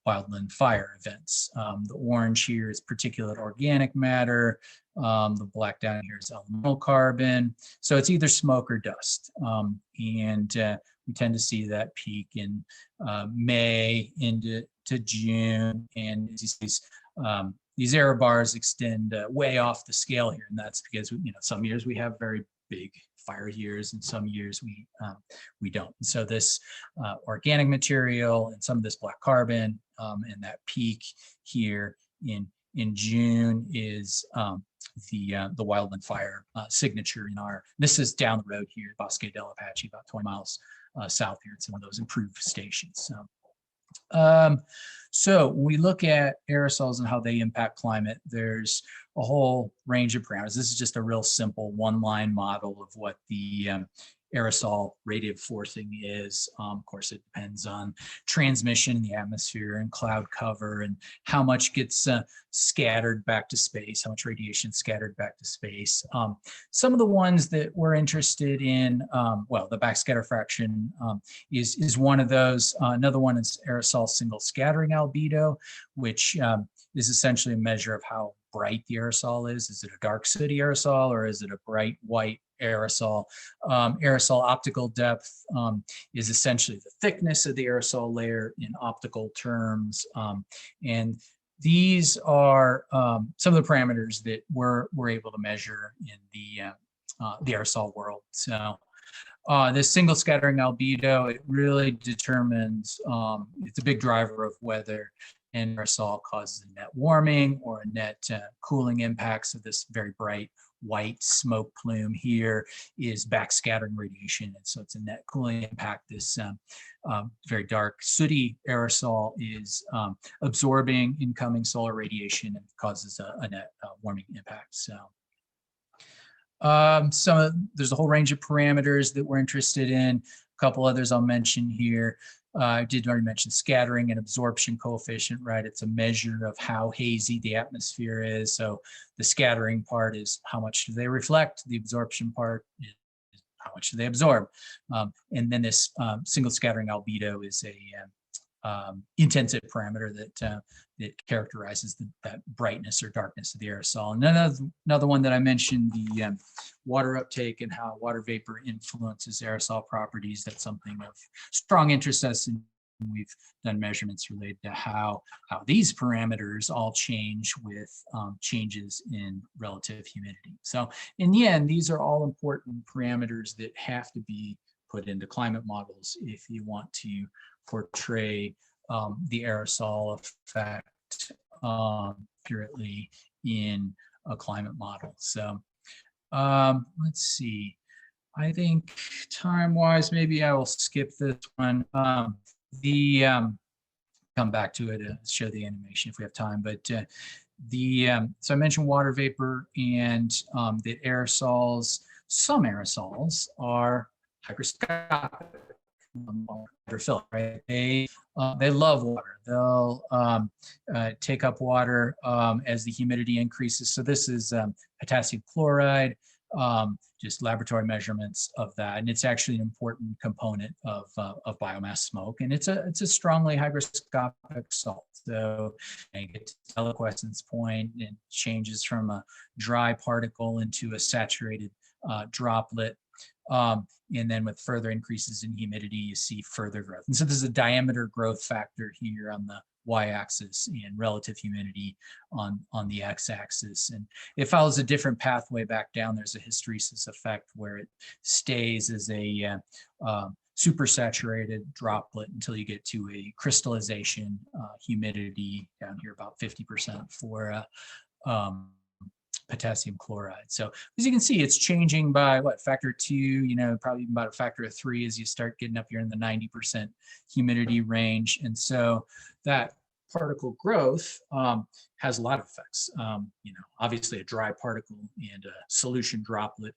wildland fire events. The orange here is particulate organic matter. The black down here is elemental carbon. So it's either smoke or dust. And we tend to see that peak in May into June. And these error bars extend way off the scale here. And that's because, some years we have very big fire years and some years we don't. And so this organic material and some of this black carbon and that peak here in June is the wildland fire signature in this is down the road here, Bosque del Apache, about 20 miles south here. It's one of those improved stations. So when we look at aerosols and how they impact climate, there's a whole range of parameters. This is just a real simple one-line model of what the aerosol radiative forcing is. Of course, it depends on transmission in the atmosphere and cloud cover and how much gets scattered back to space, how much radiation scattered back to space. Some of the ones that we're interested in, well, the backscatter fraction is one of those. Another one is aerosol single scattering albedo, which is essentially a measure of how bright the aerosol is. Is it a dark sooty aerosol or is it a bright white aerosol? Aerosol optical depth is essentially the thickness of the aerosol layer in optical terms. And these are some of the parameters that we're able to measure in the aerosol world. So this single scattering albedo, it really determines, it's a big driver of whether an aerosol causes a net warming or a net cooling impacts of this very bright white smoke plume here is backscattering radiation. And so it's a net cooling impact. This very dark sooty aerosol is absorbing incoming solar radiation and causes a net warming impact. So there's a whole range of parameters that we're interested in. A couple others I'll mention here. I did already mention scattering and absorption coefficient, right? It's a measure of how hazy the atmosphere is. So the scattering part is how much do they reflect. The absorption part is how much do they absorb. And then this single scattering albedo is a intensive parameter that characterizes that brightness or darkness of the aerosol. And another one that I mentioned, the water uptake and how water vapor influences aerosol properties. That's something of strong interest to us, and we've done measurements related to how these parameters all change with changes in relative humidity. So in the end, these are all important parameters that have to be put into climate models if you want to portray the aerosol effect accurately in a climate model. So let's see. I think time-wise, maybe I will skip this one. Come back to it and show the animation if we have time. But so I mentioned water vapor and the aerosols. Some aerosols are hygroscopic. Right? They love water. They'll take up water as the humidity increases. So this is potassium chloride, just laboratory measurements of that, and it's actually an important component of biomass smoke. And it's a strongly hygroscopic salt. So you get to deliquescence point, and changes from a dry particle into a saturated droplet. And then with further increases in humidity, you see further growth. And so there's a diameter growth factor here on the y-axis and relative humidity on the x-axis. And it follows a different pathway back down. There's a hysteresis effect where it stays as a supersaturated droplet until you get to a crystallization humidity down here about 50% for potassium chloride. So as you can see, it's changing by what, factor 2, probably about a factor of 3 as you start getting up here in the 90% humidity range. And so that particle growth has a lot of effects. Obviously a dry particle and a solution droplet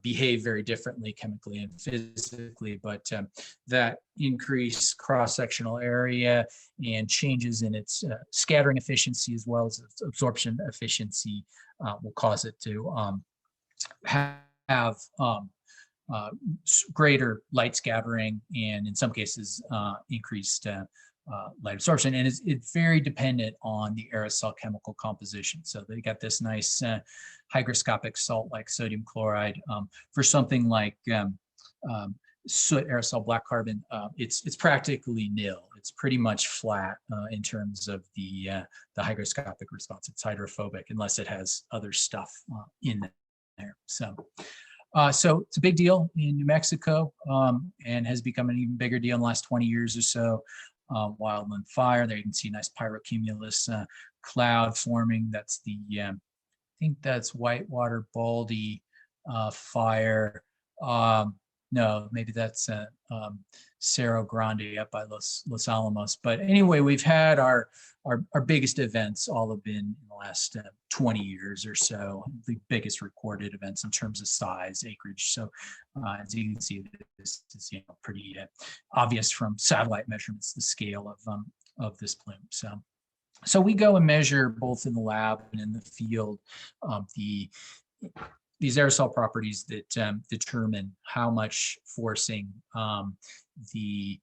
behave very differently chemically and physically, but that increased cross-sectional area and changes in its scattering efficiency as well as its absorption efficiency will cause it to have greater light scattering and in some cases increased light absorption. And it's very dependent on the aerosol chemical composition. So they got this nice hygroscopic salt like sodium chloride. For something like soot aerosol black carbon, it's practically nil. It's pretty much flat in terms of the hygroscopic response. It's hydrophobic unless it has other stuff in there. So it's a big deal in New Mexico and has become an even bigger deal in the last 20 years or so. Wildland fire, there you can see a nice pyrocumulus cloud forming. That's the, I think that's Whitewater Baldy fire. no, maybe that's Cerro Grande up by Los Alamos. But anyway, we've had our biggest events all have been in the last 20 years or so, the biggest recorded events in terms of size, acreage. So as you can see, this is pretty obvious from satellite measurements, the scale of this plume. So we go and measure both in the lab and in the field these aerosol properties that determine how much forcing the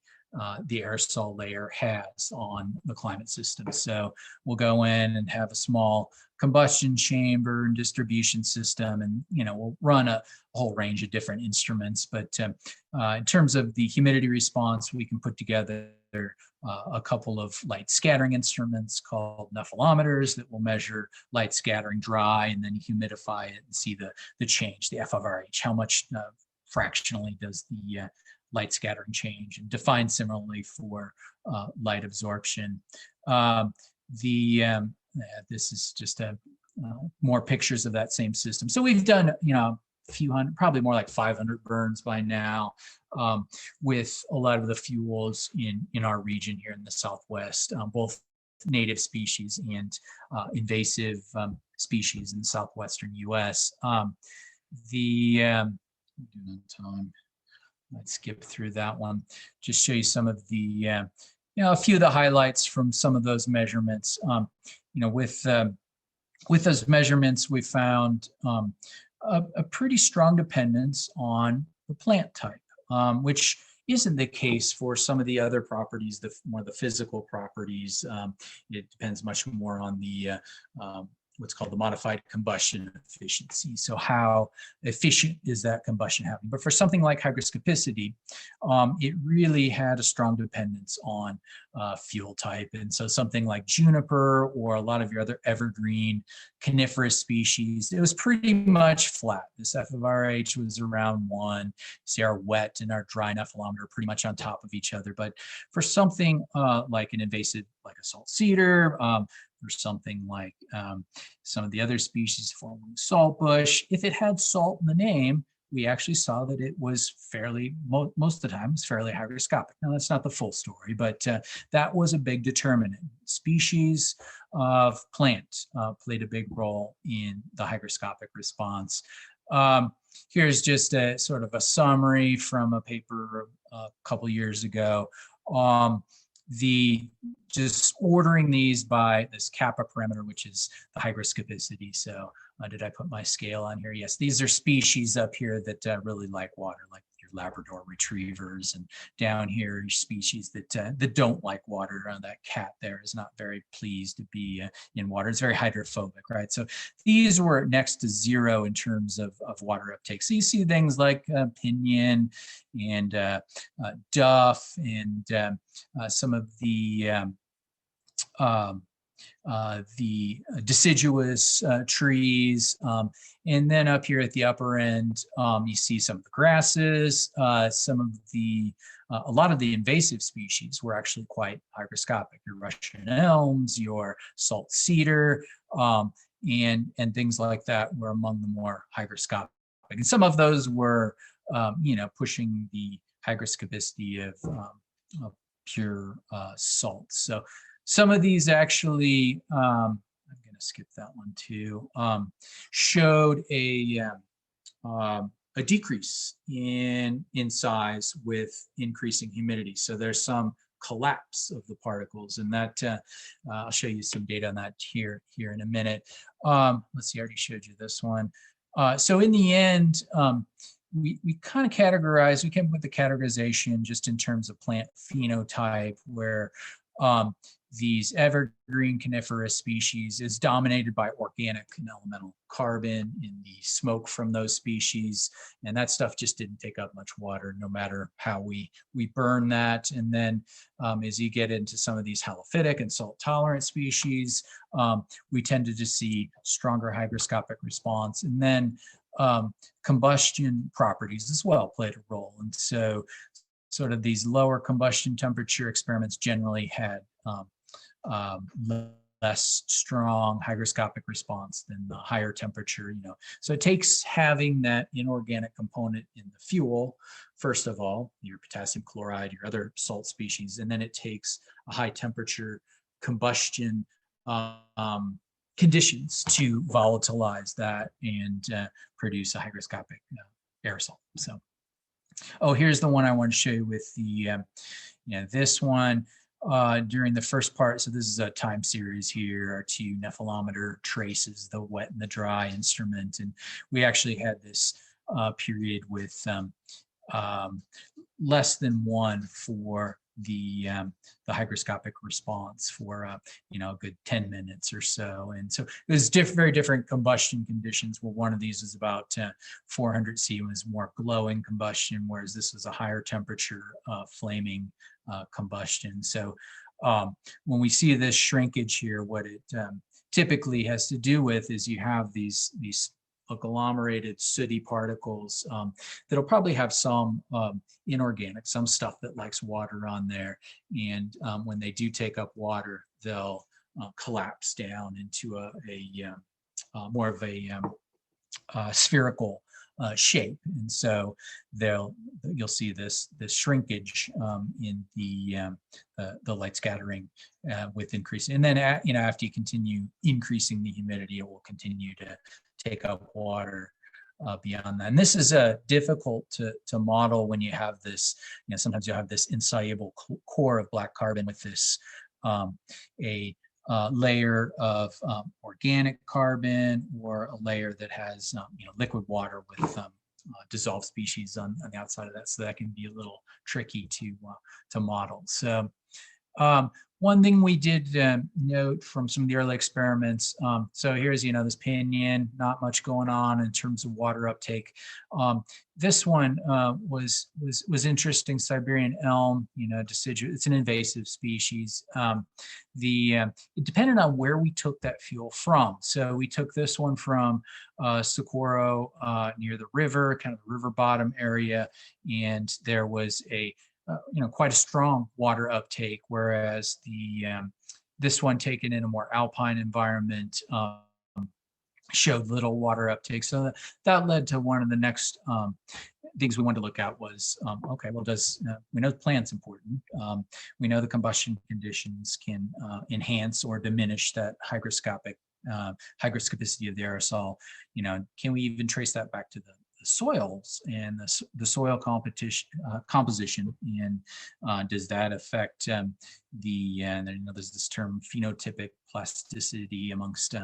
aerosol layer has on the climate system. So we'll go in and have a small combustion chamber and distribution system, and we'll run a whole range of different instruments. But in terms of the humidity response, we can put together a couple of light scattering instruments called nephelometers that will measure light scattering dry and then humidify it and see the change, the FRH, how much fractionally does the light scattering change, and defined similarly for light absorption. This is just more pictures of that same system. So we've done a few hundred, probably more like 500 burns by now, with a lot of the fuels in our region here in the Southwest, both native species and invasive species in the Southwestern US. Let's skip through that one. Just show you some of the, a few of the highlights from some of those measurements. With those measurements, we found a pretty strong dependence on the plant type, which isn't the case for some of the other properties, more the physical properties. It depends much more on the what's called the modified combustion efficiency. So how efficient is that combustion happening? But for something like hygroscopicity, it really had a strong dependence on fuel type. And so something like juniper or a lot of your other evergreen coniferous species, it was pretty much flat. This FRH was around 1. See our wet and our dry nephelometer pretty much on top of each other. But for something like an invasive, like a salt cedar, or something like some of the other species forming saltbush, if it had salt in the name, we actually saw that it was fairly, most of the time, it's fairly hygroscopic. Now, that's not the full story, but that was a big determinant. Species of plant played a big role in the hygroscopic response. Here's just a sort of a summary from a paper a couple years ago. Just ordering these by this kappa parameter, which is the hygroscopicity. So did I put my scale on here? Yes, these are species up here that really like water, like your Labrador retrievers, and down here species that don't like water. That cat there is not very pleased to be in water. It's very hydrophobic, right? So these were next to 0 in terms of water uptake. So you see things like pinyon and duff and some of the deciduous trees. And then up here at the upper end, you see some of the grasses, some of the, a lot of the invasive species were actually quite hygroscopic. Your Russian elms, your salt cedar, and things like that were among the more hygroscopic. And some of those were, pushing the hygroscopicity of pure salt. So some of these actually, I'm going to skip that one too, showed a decrease in size with increasing humidity. So there's some collapse of the particles, and that I'll show you some data on that here in a minute. Let's see, I already showed you this one. So in the end, we kind of categorize, we came up with the categorization just in terms of plant phenotype, where these evergreen coniferous species is dominated by organic and elemental carbon in the smoke from those species. And that stuff just didn't take up much water, no matter how we burn that. And then as you get into some of these halophytic and salt tolerant species, we tended to see stronger hygroscopic response. And then combustion properties as well played a role. And so sort of these lower combustion temperature experiments generally had less strong hygroscopic response than the higher temperature, So it takes having that inorganic component in the fuel, first of all, your potassium chloride, your other salt species, and then it takes a high temperature combustion conditions to volatilize that and produce a hygroscopic aerosol. So, oh, here's the one I want to show you with the, this one during the first part. So this is a time series here, our 2 nephelometer traces, the wet and the dry instrument. And we actually had this period with less than 1 for the hygroscopic response for a good 10 minutes or so. And so it was very different combustion conditions, where one of these was about 400 C, was more glowing combustion, whereas this was a higher temperature flaming combustion. So when we see this shrinkage here, what it typically has to do with is you have these agglomerated sooty particles that'll probably have some inorganic, some stuff that likes water on there. And when they do take up water, they'll collapse down into a more of a spherical shape. And so you'll see this shrinkage in the light scattering with increase. And then after you continue increasing the humidity, it will continue to take up water beyond that. And this is difficult to model when you have this, sometimes you'll have this insoluble core of black carbon with this a layer of organic carbon, or a layer that has liquid water with dissolved species on the outside of that. So that can be a little tricky to model. So one thing we did note from some of the early experiments, so here's, this pinyon, not much going on in terms of water uptake. This one was interesting, Siberian elm, deciduous, it's an invasive species. It depended on where we took that fuel from. So we took this one from Socorro near the river, kind of the river bottom area, and there was quite a strong water uptake, whereas this one taken in a more alpine environment showed little water uptake. So that led to one of the next things we wanted to look at was, okay, well, we know the plant's important. We know the combustion conditions can enhance or diminish that hygroscopicity of the aerosol. Can we even trace that back to the soils and the soil composition, and does that affect there's this term phenotypic plasticity amongst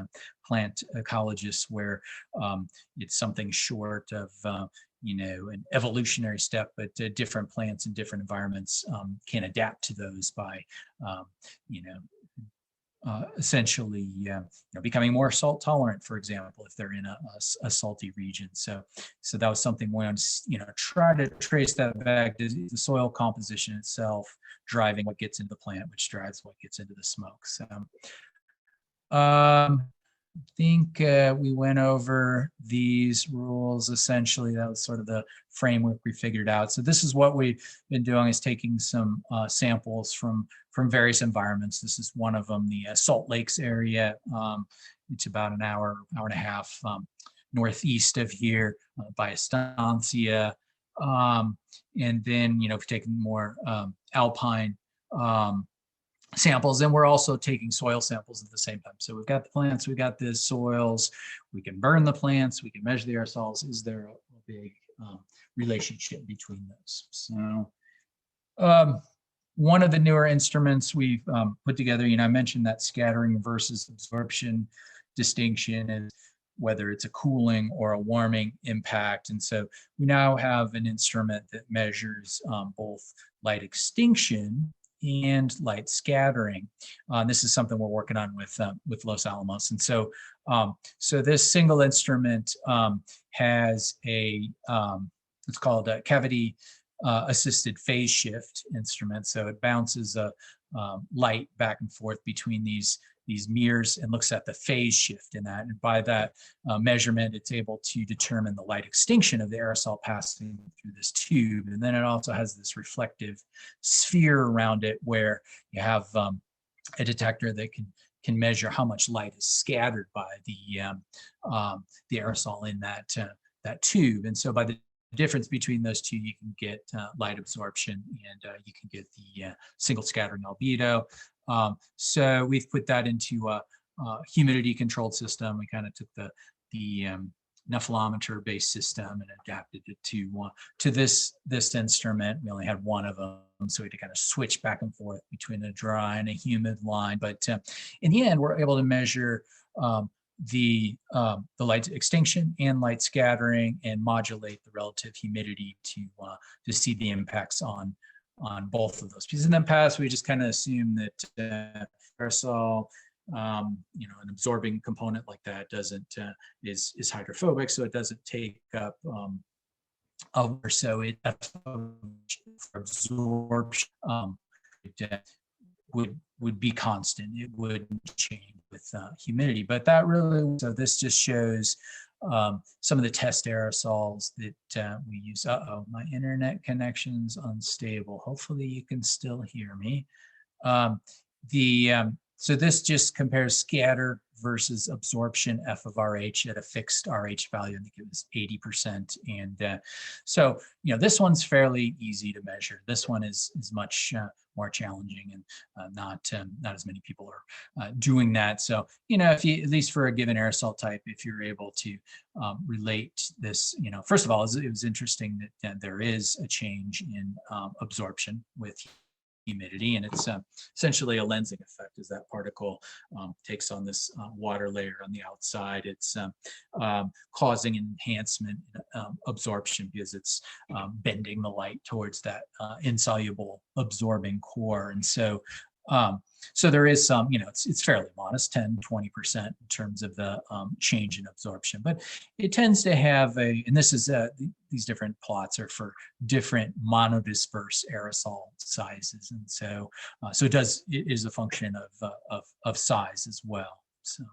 plant ecologists, where it's something short of an evolutionary step, but different plants in different environments can adapt to those by essentially becoming more salt tolerant, for example, if they're in a salty region. So that was something we wanted to try to trace that back to the soil composition itself, driving what gets into the plant, which drives what gets into the smoke. So I think we went over these rules. Essentially, that was sort of the framework we figured out. So this is what we've been doing, is taking some samples from various environments. This is one of them, the Salt Lakes area. It's about an hour and a half northeast of here by Estancia. And then, we've taken more alpine samples, and we're also taking soil samples at the same time. So we've got the plants, we've got the soils, we can burn the plants, we can measure the aerosols. Is there a big relationship between those? So one of the newer instruments we've put together, I mentioned that scattering versus absorption distinction, and whether it's a cooling or a warming impact. And so we now have an instrument that measures both light extinction and light scattering. This is something we're working on with Los Alamos. And so this single instrument has it's called a cavity assisted phase shift instrument. So it bounces light back and forth between these mirrors and looks at the phase shift in that. And by that measurement, it's able to determine the light extinction of the aerosol passing through this tube. And then it also has this reflective sphere around it, where you have a detector that can can measure how much light is scattered by the aerosol in that tube. And so by the difference between those two, you can get light absorption, and you can get the single scattering albedo. So we've put that into a humidity controlled system. We kind of took the nephelometer based system and adapted it to this instrument. We only had one of them, so we had to kind of switch back and forth between a dry and a humid line. But in the end, we're able to measure the light extinction and light scattering, and modulate the relative humidity to see the impacts on both of those pieces. In the past, we just kind of assume that aerosol, an absorbing component like that is hydrophobic, so it doesn't take up or so it for absorption would be constant. It wouldn't change with humidity, but so this just shows some of the test aerosols that we use. My internet connection's unstable. Hopefully you can still hear me. So this just compares scatter versus absorption F of RH at a fixed RH value. I think it was 80%. And so, this one's fairly easy to measure. This one is much more challenging, and not as many people are doing that. So, if you, at least for a given aerosol type, if you're able to relate this, first of all, it was interesting that there is a change in absorption with humidity, and it's essentially a lensing effect as that particle takes on this water layer on the outside. It's causing an enhancement in absorption because it's bending the light towards that insoluble absorbing core. And so so there is some, it's fairly modest, 10-20% in terms of the change in absorption, but it tends to have and this is these different plots are for different monodisperse aerosol sizes, and so it is a function of size as well. So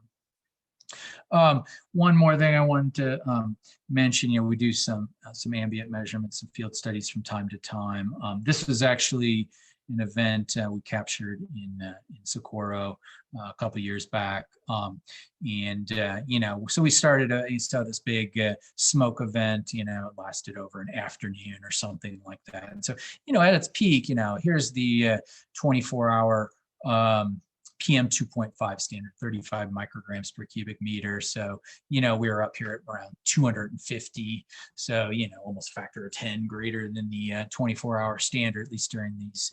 one more thing I wanted to mention, we do some ambient measurements and field studies from time to time. This was actually an event we captured in Socorro a couple of years back, so we started this big smoke event. It lasted over an afternoon or something like that. And so at its peak, here's the 24-hour PM 2.5 standard, 35 micrograms per cubic meter. So, we were up here at around 250. So, almost a factor of 10 greater than the 24-hour standard, at least during these,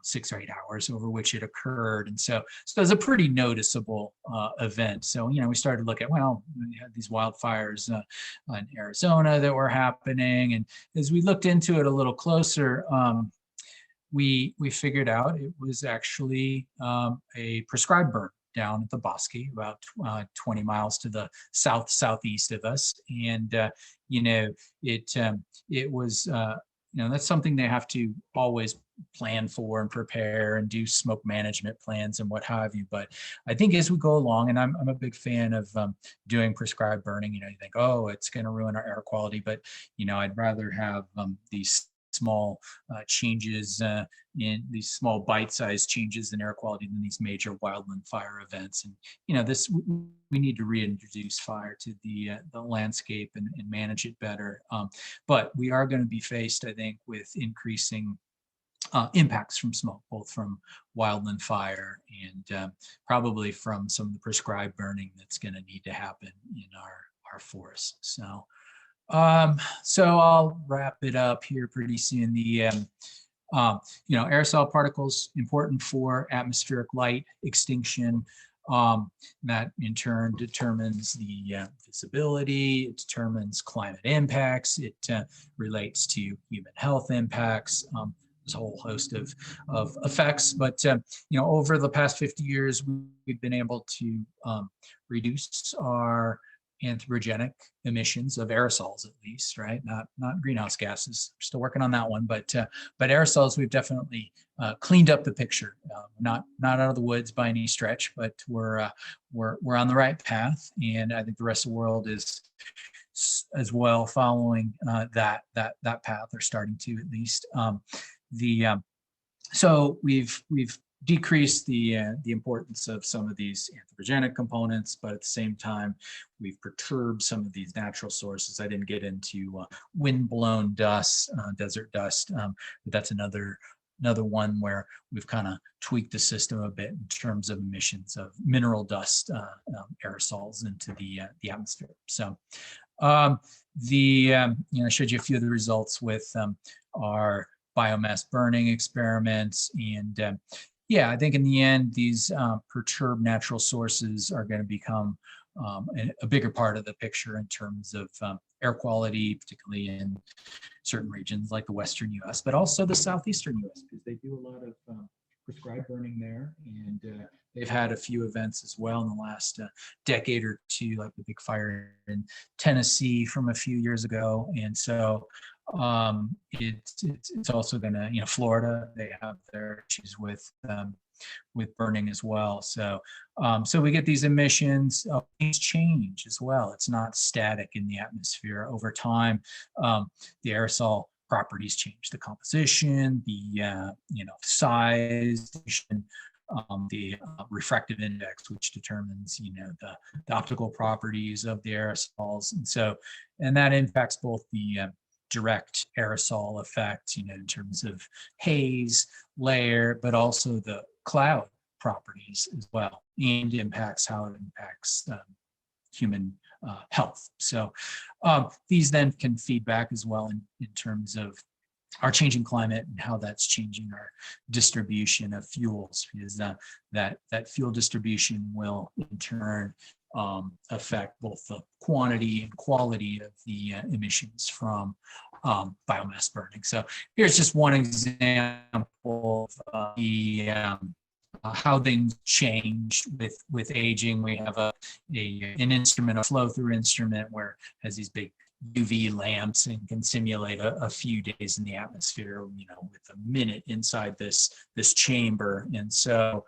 6 or 8 hours over which it occurred. And so it was a pretty noticeable event. So, we started to look at, we had these wildfires in Arizona that were happening. And as we looked into it a little closer, we figured out it was actually a prescribed burn down at the Bosque, about 20 miles to the southeast of us. And it was that's something they have to always plan for and prepare and do smoke management plans and what have you. But I think as we go along, and I'm a big fan of doing prescribed burning, you think, oh, it's going to ruin our air quality, but I'd rather have these small changes in these small bite-sized changes in air quality than these major wildland fire events. And this, we need to reintroduce fire to the landscape and manage it better. But we are going to be faced, I think, with increasing impacts from smoke, both from wildland fire and probably from some of the prescribed burning that's going to need to happen in our forests. So I'll wrap it up here pretty soon. The aerosol particles important for atmospheric light extinction. That in turn determines the visibility. It determines climate impacts. It relates to human health impacts. There's a whole host of effects, but over the past 50 years, we've been able to reduce our anthropogenic emissions of aerosols, at least, right? Not greenhouse gases. We're still working on that one, but aerosols, we've definitely cleaned up the picture. Not out of the woods by any stretch, but we're on the right path, and I think the rest of the world is as well following that path, or starting to at least. So we've decrease the importance of some of these anthropogenic components, but at the same time, we've perturbed some of these natural sources. I didn't get into wind-blown dust, desert dust, but that's another one where we've kind of tweaked the system a bit in terms of emissions of mineral dust aerosols into the atmosphere. So I showed you a few of the results with our biomass burning experiments, and yeah, I think in the end, these perturbed natural sources are going to become a bigger part of the picture in terms of air quality, particularly in certain regions like the Western US, but also the Southeastern US, because they do a lot of prescribed burning there. And they've had a few events as well in the last decade or two, like the big fire in Tennessee from a few years ago. And so it's also going to, Florida, they have their issues with burning as well. So so we get these emissions, things change as well. It's not static in the atmosphere. Over time, the aerosol properties change, the composition, the size, the refractive index, which determines the optical properties of the aerosols, and that impacts both the direct aerosol effect, in terms of haze layer, but also the cloud properties as well, and impacts how it impacts human health. So these then can feed back as well in terms of our changing climate and how that's changing our distribution of fuels, because that fuel distribution will in turn affect both the quantity and quality of the emissions from biomass burning. So here's just one example of how things change with aging. We have an instrument, a flow-through instrument, where it has these big UV lamps and can simulate a few days in the atmosphere, with a minute inside this chamber. And so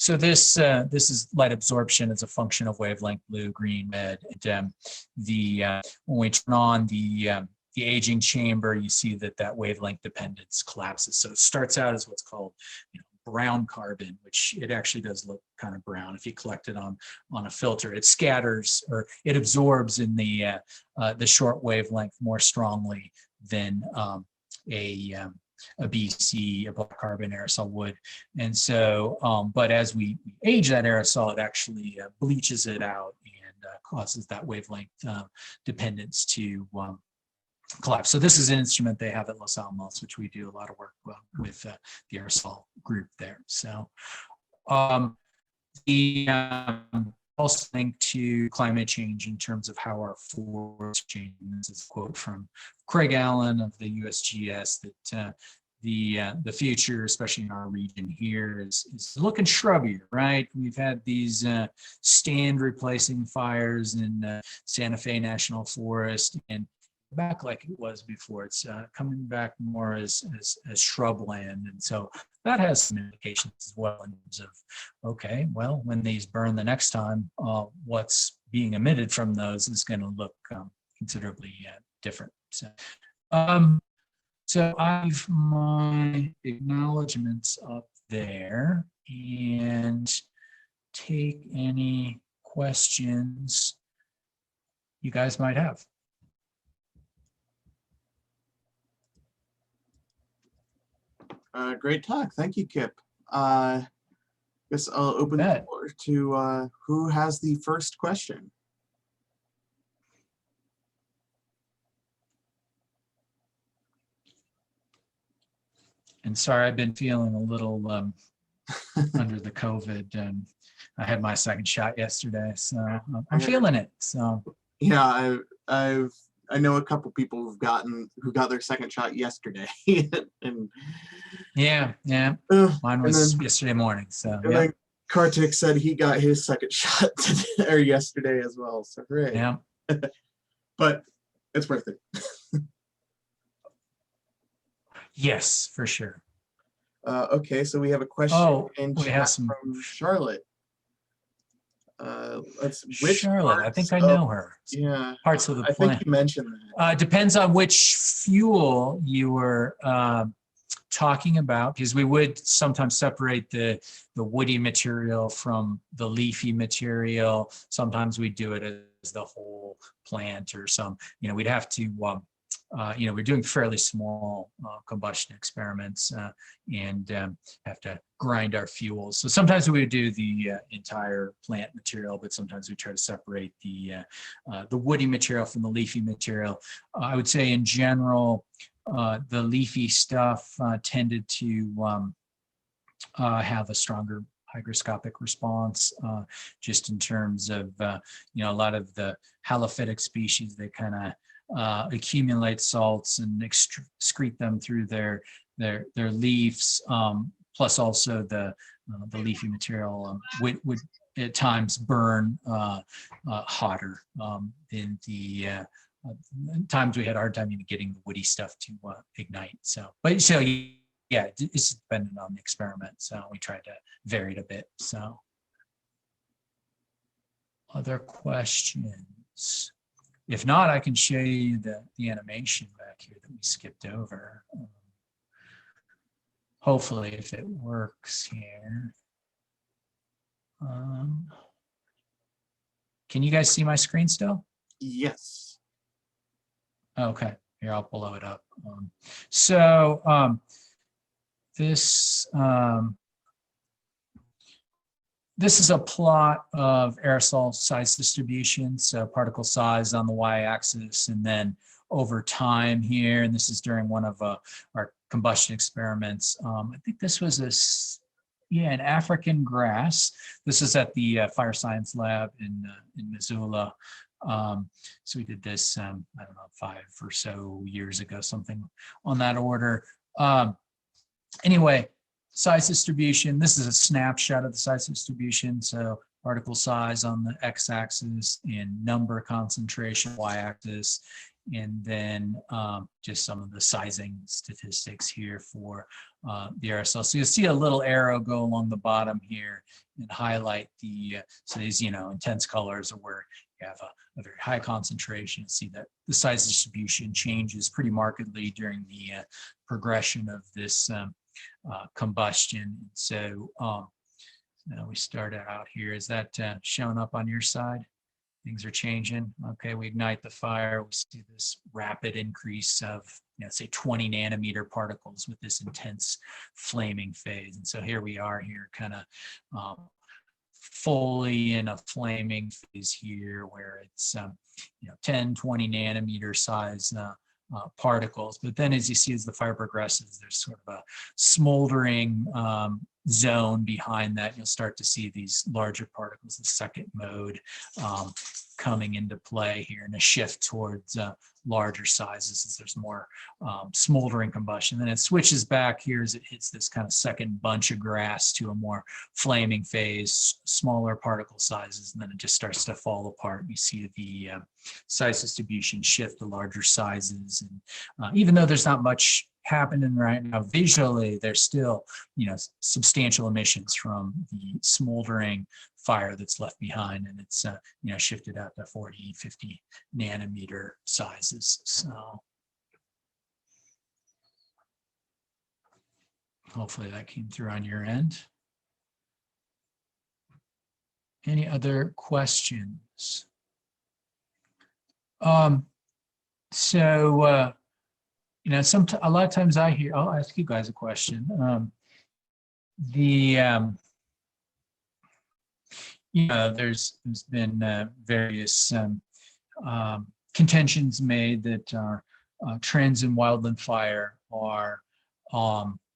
this is light absorption as a function of wavelength, blue, green, red. And when we turn on the aging chamber, you see that wavelength dependence collapses. So it starts out as what's called brown carbon, which it actually does look kind of brown if you collect it on a filter. It scatters, or it absorbs in the short wavelength more strongly than a BC, a black carbon aerosol would. And so, but as we age that aerosol, it actually bleaches it out and causes that wavelength dependence to collapse. So this is an instrument they have at Los Alamos, which we do a lot of work with the aerosol group there. So the also linked to climate change in terms of how our forests change. This is a quote from Craig Allen of the USGS that the future, especially in our region here, is looking shrubbier, right? We've had these stand replacing fires in Santa Fe National Forest, and back like it was before. It's coming back more as shrubland, and so that has some implications as well in terms of, okay, well, when these burn the next time, what's being emitted from those is going to look considerably different. So I've my acknowledgements up there, and take any questions you guys might have. Great talk. Thank you, Kip. Guess I'll open the floor to who has the first question. And sorry, I've been feeling a little under the COVID, and I had my second shot yesterday, so I'm feeling it. So yeah, I know a couple people who got their second shot yesterday. And yeah, mine was yesterday morning. So yeah. Kartik said he got his second shot today, or yesterday as well. So great. Yeah. But it's worth it. Yes, for sure. Okay, so we have a question in chat some from Charlotte. Charlotte, I think I know her. Yeah, parts of the I plant. think you mentioned that. Depends on which fuel you were talking about, because we would sometimes separate the woody material from the leafy material. Sometimes we do it as the whole plant, or some, we'd have to, we're doing fairly small combustion experiments and have to grind our fuels. So sometimes we would do the entire plant material, but sometimes we try to separate the woody material from the leafy material. I would say in general, the leafy stuff tended to have a stronger hygroscopic response, just in terms of, a lot of the halophytic species, they kind of accumulate salts and excrete them through their leaves, plus also the leafy material would at times burn hotter than the times we had a hard time even getting the woody stuff to ignite. So yeah, it's dependent on the experiment. So we tried to vary it a bit. So other questions? If not, I can show you the animation back here that we skipped over. Hopefully, if it works here. Can you guys see my screen still? Yes. Okay, here, I'll blow it up. This is a plot of aerosol size distribution, so particle size on the y-axis, and then over time here, and this is during one of our combustion experiments. I think this was an African grass. This is at the Fire Science Lab in Missoula. So we did this, I don't know, 5 or so years ago, something on that order. Anyway, size distribution, this is a snapshot of the size distribution. So particle size on the x-axis and number concentration, y-axis, and then just some of the sizing statistics here for the aerosol. So you'll see a little arrow go along the bottom here and highlight so these, intense colors are where you have a very high concentration. See that the size distribution changes pretty markedly during the progression of this combustion. So we started out here. Is that showing up on your side? Things are changing. Okay, we ignite the fire. We see this rapid increase of, say 20 nanometer particles with this intense flaming phase. And so here we are here kind of fully in a flaming phase here where it's 10, 20 nanometer size particles. But then as you see, as the fire progresses, there's sort of a smoldering zone behind that. You'll start to see these larger particles, the second mode, coming into play here, and a shift towards larger sizes as there's more smoldering combustion. Then it switches back here as it hits this kind of second bunch of grass to a more flaming phase, smaller particle sizes, and then it just starts to fall apart. You see the size distribution shift to larger sizes. And even though there's not much happening right now visually, there's still substantial emissions from the smoldering fire that's left behind, and it's shifted out to 40, 50 nanometer sizes. So hopefully that came through on your end. Any other questions? A lot of times I hear, I'll ask you guys a question. There's been various contentions made that our trends in wildland fire are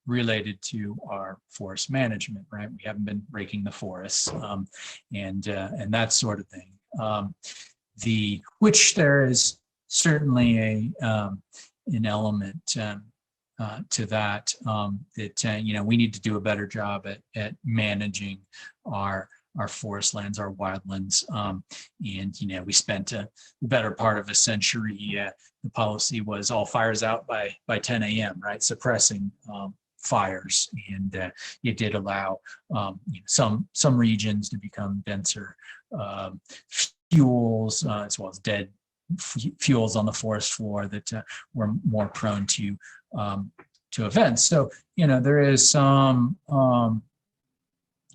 related to our forest management, right? We haven't been raking the forests and that sort of thing. Which there is certainly an element to that, we need to do a better job at managing our forest lands, our wildlands. And we spent the better part of a century, the policy was all fires out by 10 a.m., right? Suppressing fires. And it did allow some regions to become denser fuels, as well as dead fuels on the forest floor that were more prone to to events. So, there is some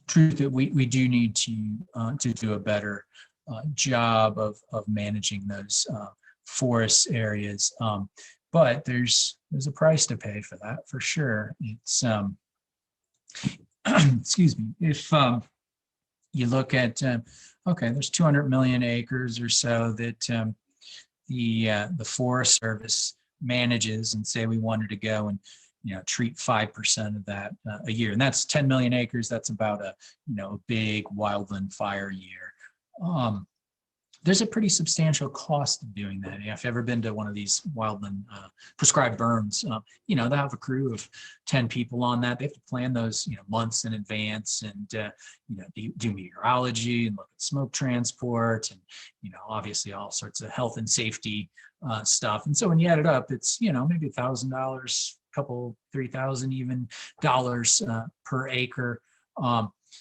truth that we do need to do a better job of managing those forest areas. But there's a price to pay for that, for sure. It's excuse me. If you look at okay, there's 200 million acres or so that the Forest Service manages, and say we wanted to go and treat 5% of that a year, and that's 10 million acres. That's about a big wildland fire year. There's a pretty substantial cost of doing that. If you've ever been to one of these wildland prescribed burns, they have a crew of 10 people on that. They have to plan those, months in advance, and do meteorology and look at smoke transport, and obviously all sorts of health and safety stuff. And so when you add it up, it's maybe $1,000, couple $3,000 even dollars per acre.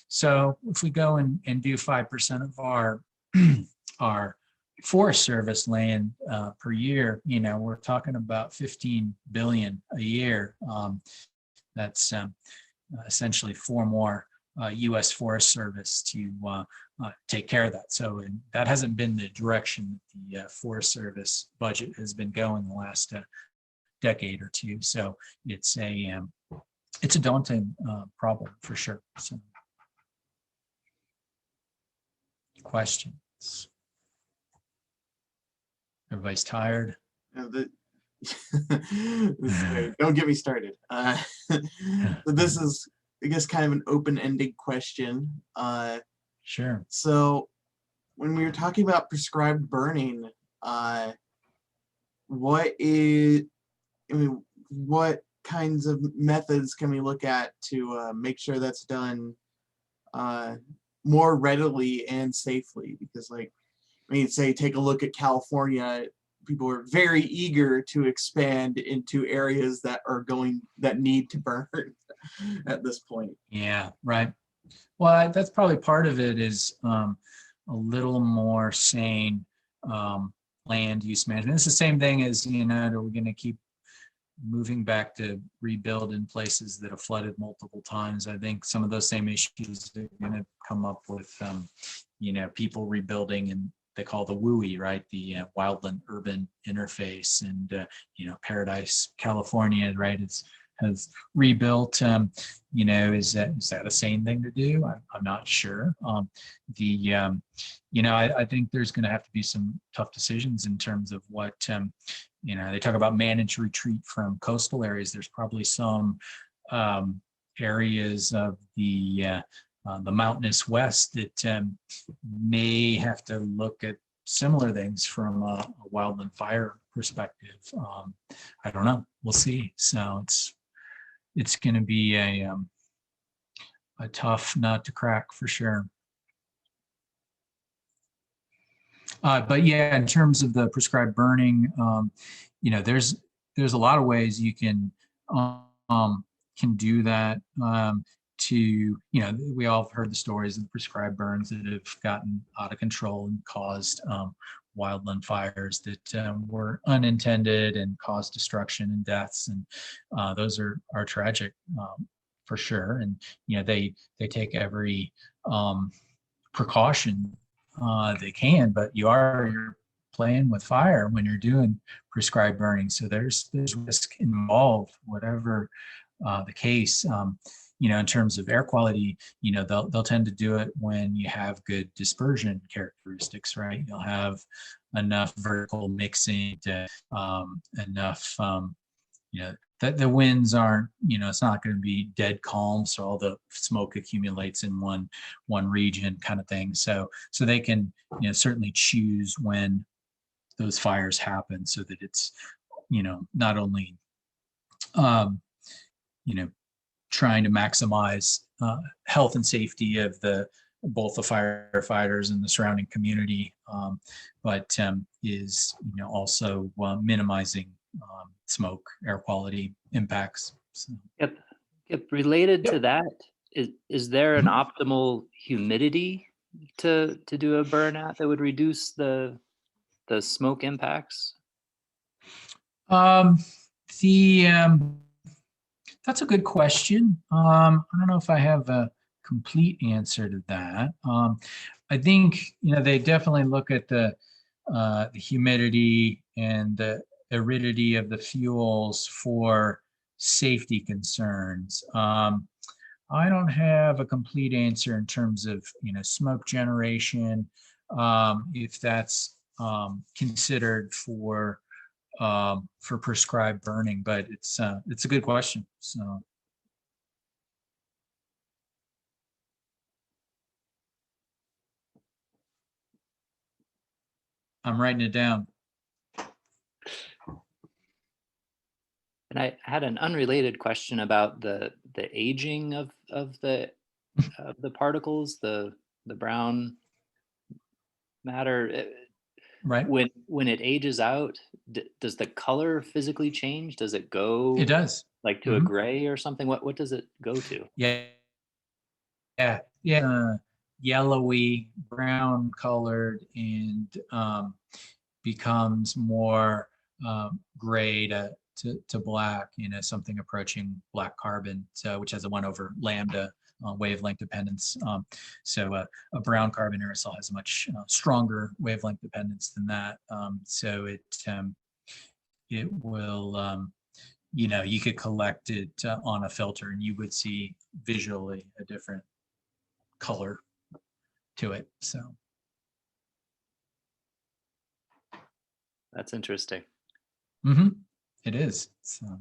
So if we go and do 5% of our Forest Service land per year, we're talking about 15 billion a year. That's essentially 4 more U.S. Forest Service to take care of that. So that hasn't been the direction that the Forest Service budget has been going the last decade or two. So it's a daunting problem for sure. So, questions? Everybody's tired. This is great. Don't get me started. This is, I guess, kind of an open-ended question. Sure. So when we were talking about prescribed burning, what kinds of methods can we look at to make sure that's done more readily and safely? Because, say, take a look at California. People are very eager to expand into areas that need to burn at this point. Yeah, right. Well, that's probably part of it, is a little more sane land use management. It's the same thing as, are we going to keep moving back to rebuild in places that have flooded multiple times? I think some of those same issues are going to come up with, people rebuilding, and they call the WUI, right? The wildland urban interface, and Paradise, California, right? Has rebuilt. Is that a sane thing to do? I'm not sure. I think there's going to have to be some tough decisions in terms of what they talk about managed retreat from coastal areas. There's probably some areas of the mountainous west that may have to look at similar things from a wildland fire perspective. I don't know. We'll see. So it's going to be a tough nut to crack for sure. But yeah, in terms of the prescribed burning, there's a lot of ways you can do that. We all have heard the stories of the prescribed burns that have gotten out of control and caused wildland fires that were unintended and caused destruction and deaths, and those are tragic for sure. And they take every precaution they can, but you're playing with fire when you're doing prescribed burning. So there's risk involved, whatever the case. In terms of air quality, they'll tend to do it when you have good dispersion characteristics, right? You'll have enough vertical mixing to enough, that the winds aren't, it's not going to be dead calm, so all the smoke accumulates in one region, kind of thing. So they can, certainly choose when those fires happen, so that it's, not only, trying to maximize health and safety of both the firefighters and the surrounding community, but is also minimizing smoke, air quality impacts. So. Yep. Related to that, is there an optimal humidity to do a burn at that would reduce the smoke impacts? That's a good question. I don't know if I have a complete answer to that. I think, they definitely look at the humidity and the aridity of the fuels for safety concerns. I don't have a complete answer in terms of, smoke generation, if that's considered for prescribed burning, but it's a good question. So. I'm writing it down. And I had an unrelated question about the aging of the particles, the brown matter. Right. When it ages out, does the color physically change? Does it go? It does. Like to a gray or something? What does it go to? Yeah. Yellowy, brown colored, and becomes more gray to black, something approaching black carbon, so which has a 1/lambda wavelength dependence. So a brown carbon aerosol has a much stronger wavelength dependence than that. So it will, you could collect it on a filter and you would see visually a different color to it. So that's interesting. It is. So.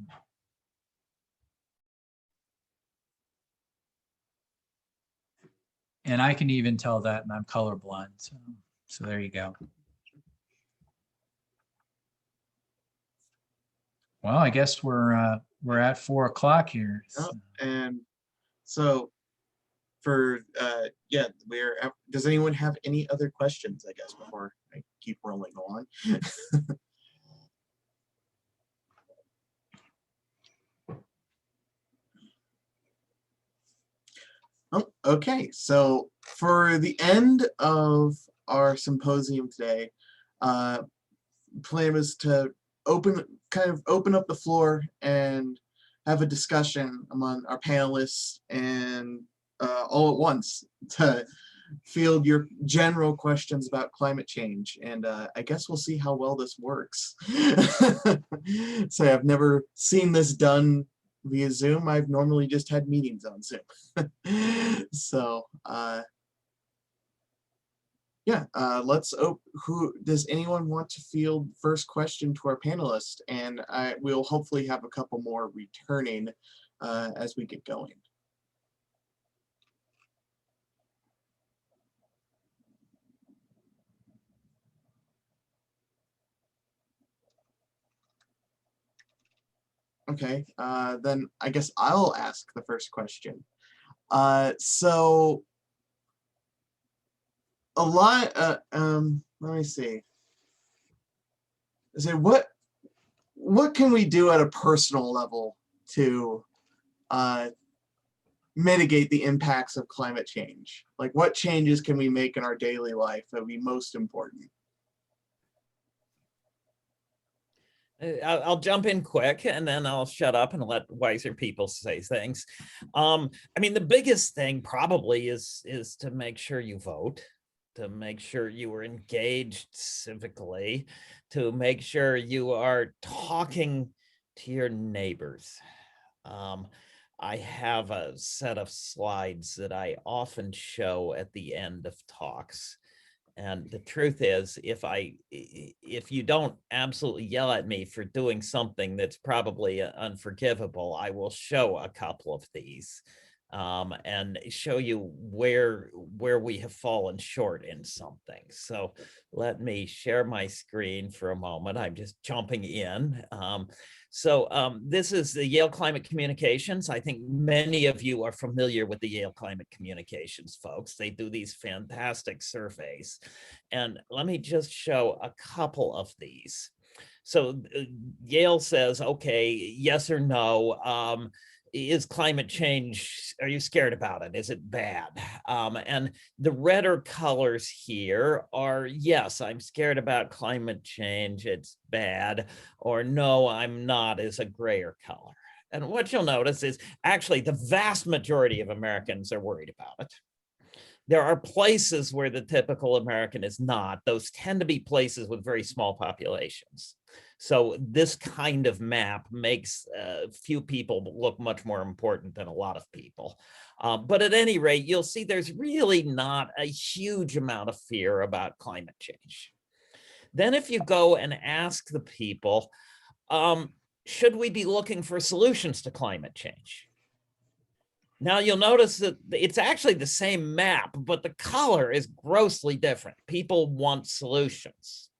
And I can even tell that, and I'm colorblind. So there you go. Well, I guess we're at 4 o'clock here. So. And so for does anyone have any other questions, I guess, before I keep rolling on? Oh, okay, so for the end of our symposium today, plan was to open up the floor and have a discussion among our panelists and all at once to field your general questions about climate change. And I guess we'll see how well this works. So I've never seen this done via Zoom. I've normally just had meetings on Zoom. So who does anyone want to field first question to our panelists? And we'll hopefully have a couple more returning as we get going. Okay, then I guess I'll ask the first question. So a lot, let me see. So what can we do at a personal level to mitigate the impacts of climate change? Like, what changes can we make in our daily life that would be most important? I'll jump in quick and then I'll shut up and let wiser people say things. I mean, the biggest thing probably is to make sure you vote, to make sure you are engaged civically, to make sure you are talking to your neighbors. I have a set of slides that I often show at the end of talks. And the truth is, if you don't absolutely yell at me for doing something that's probably unforgivable, I will show a couple of these and show you where we have fallen short in something. So let me share my screen for a moment. I'm just jumping in. So this is the Yale Climate Communications. I think many of you are familiar with the Yale Climate Communications folks. They do these fantastic surveys. And let me just show a couple of these. So Yale says, okay, yes or no, is climate change, are you scared about it? Is it bad? And the redder colors here are, yes, I'm scared about climate change, it's bad, or no, I'm not, is a grayer color. And what you'll notice is actually the vast majority of Americans are worried about it. There are places where the typical American is not. Those tend to be places with very small populations. So this kind of map makes few people look much more important than a lot of people. But at any rate, you'll see there's really not a huge amount of fear about climate change. Then if you go and ask the people, should we be looking for solutions to climate change? Now you'll notice that it's actually the same map, but the color is grossly different. People want solutions.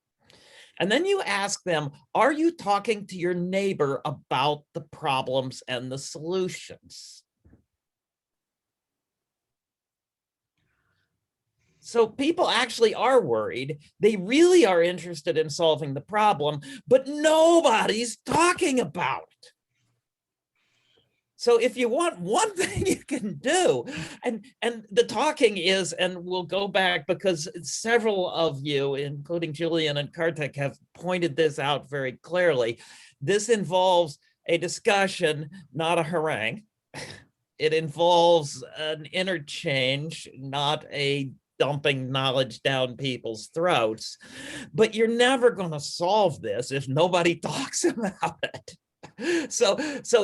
And then you ask them, are you talking to your neighbor about the problems and the solutions? So people actually are worried. They really are interested in solving the problem, but nobody's talking about it. So if you want one thing you can do, and the talking is, and we'll go back because several of you, including Julian and Kartik, have pointed this out very clearly. This involves a discussion, not a harangue. It involves an interchange, not a dumping knowledge down people's throats. But you're never going to solve this if nobody talks about it. So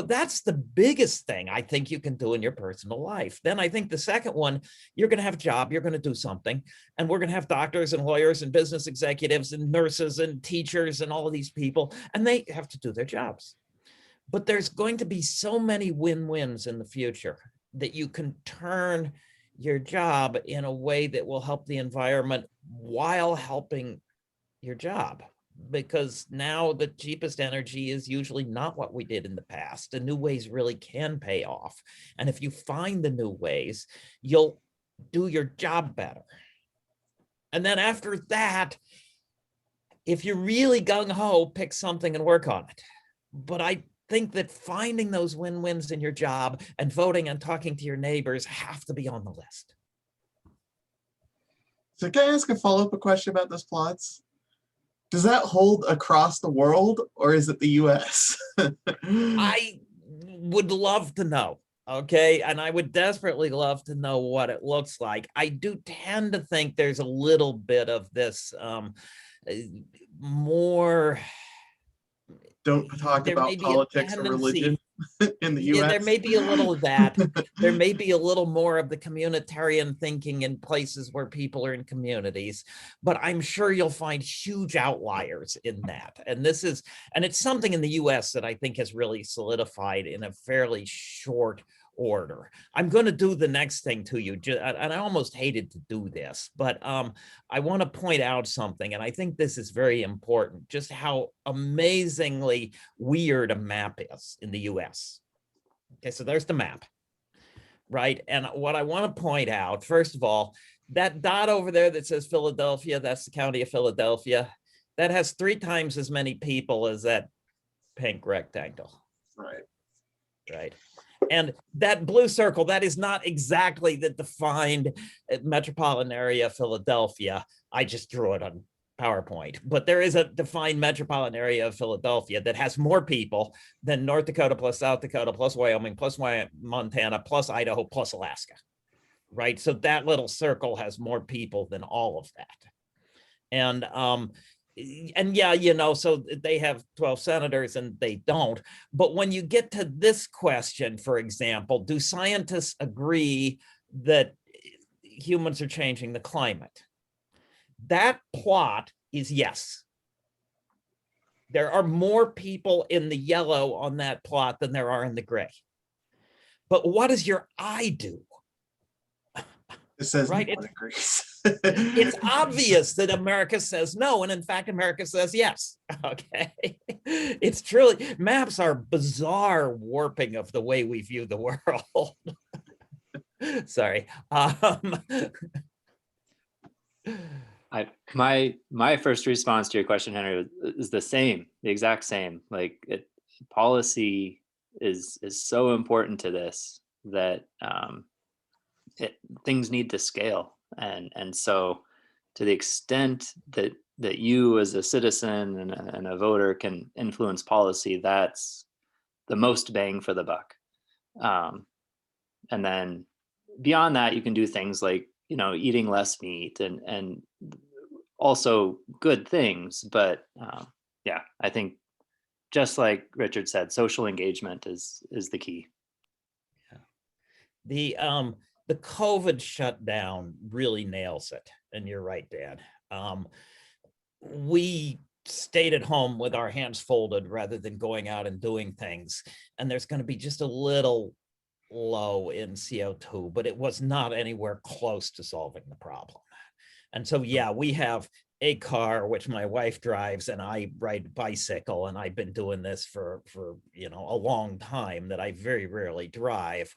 that's the biggest thing I think you can do in your personal life. Then I think the second one, you're going to have a job, you're going to do something, and we're going to have doctors and lawyers and business executives and nurses and teachers and all of these people, and they have to do their jobs. But there's going to be so many win-wins in the future that you can turn your job in a way that will help the environment while helping your job. Because now the cheapest energy is usually not what we did in the past. The new ways really can pay off. And if you find the new ways, you'll do your job better. And then after that, if you're really gung-ho, pick something and work on it. But I think that finding those win-wins in your job and voting and talking to your neighbors have to be on the list. So can I ask a follow-up question about those plots? Does that hold across the world, or is it the US? I would love to know, okay? And I would desperately love to know what it looks like. I do tend to think there's a little bit of this more... Don't talk about politics or religion in the US. Yeah, there may be a little of that. There may be a little more of the communitarian thinking in places where people are in communities, but I'm sure you'll find huge outliers in that. And it's something in the US that I think has really solidified in a fairly short order. I'm going to do the next thing to you, and I almost hated to do this, but I want to point out something, and I think this is very important, just how amazingly weird a map is in the US. Okay, so there's the map, right? And what I want to point out, first of all, that dot over there that says Philadelphia, that's the county of Philadelphia, that has 3 times as many people as that pink rectangle. Right. And that blue circle, that is not exactly the defined metropolitan area of Philadelphia. I just drew it on PowerPoint, but there is a defined metropolitan area of Philadelphia that has more people than North Dakota plus South Dakota plus Wyoming plus Montana plus Idaho plus Alaska, right? So that little circle has more people than all of that. And yeah, you know, so they have 12 senators and they don't. But when you get to this question, for example, do scientists agree that humans are changing the climate? That plot is yes. There are more people in the yellow on that plot than there are in the gray. But what does your eye do? It says right? no one agrees. It's obvious that America says no, and in fact, America says yes. Okay, it's truly, maps are bizarre warping of the way we view the world. Sorry. My first response to your question, Henry, is the exact same. Like policy is so important to this that things need to scale, and so to the extent that you as a citizen and a voter can influence policy, that's the most bang for the buck. And then beyond that, you can do things like, you know, eating less meat and also good things. But yeah, I think just like Richard said, social engagement is the key. The COVID shutdown really nails it. And you're right, Dan. We stayed at home with our hands folded rather than going out and doing things. And there's going to be just a little low in CO2, but it was not anywhere close to solving the problem. And so, yeah, we have a car, which my wife drives, and I ride a bicycle, and I've been doing this for you know, a long time, that I very rarely drive.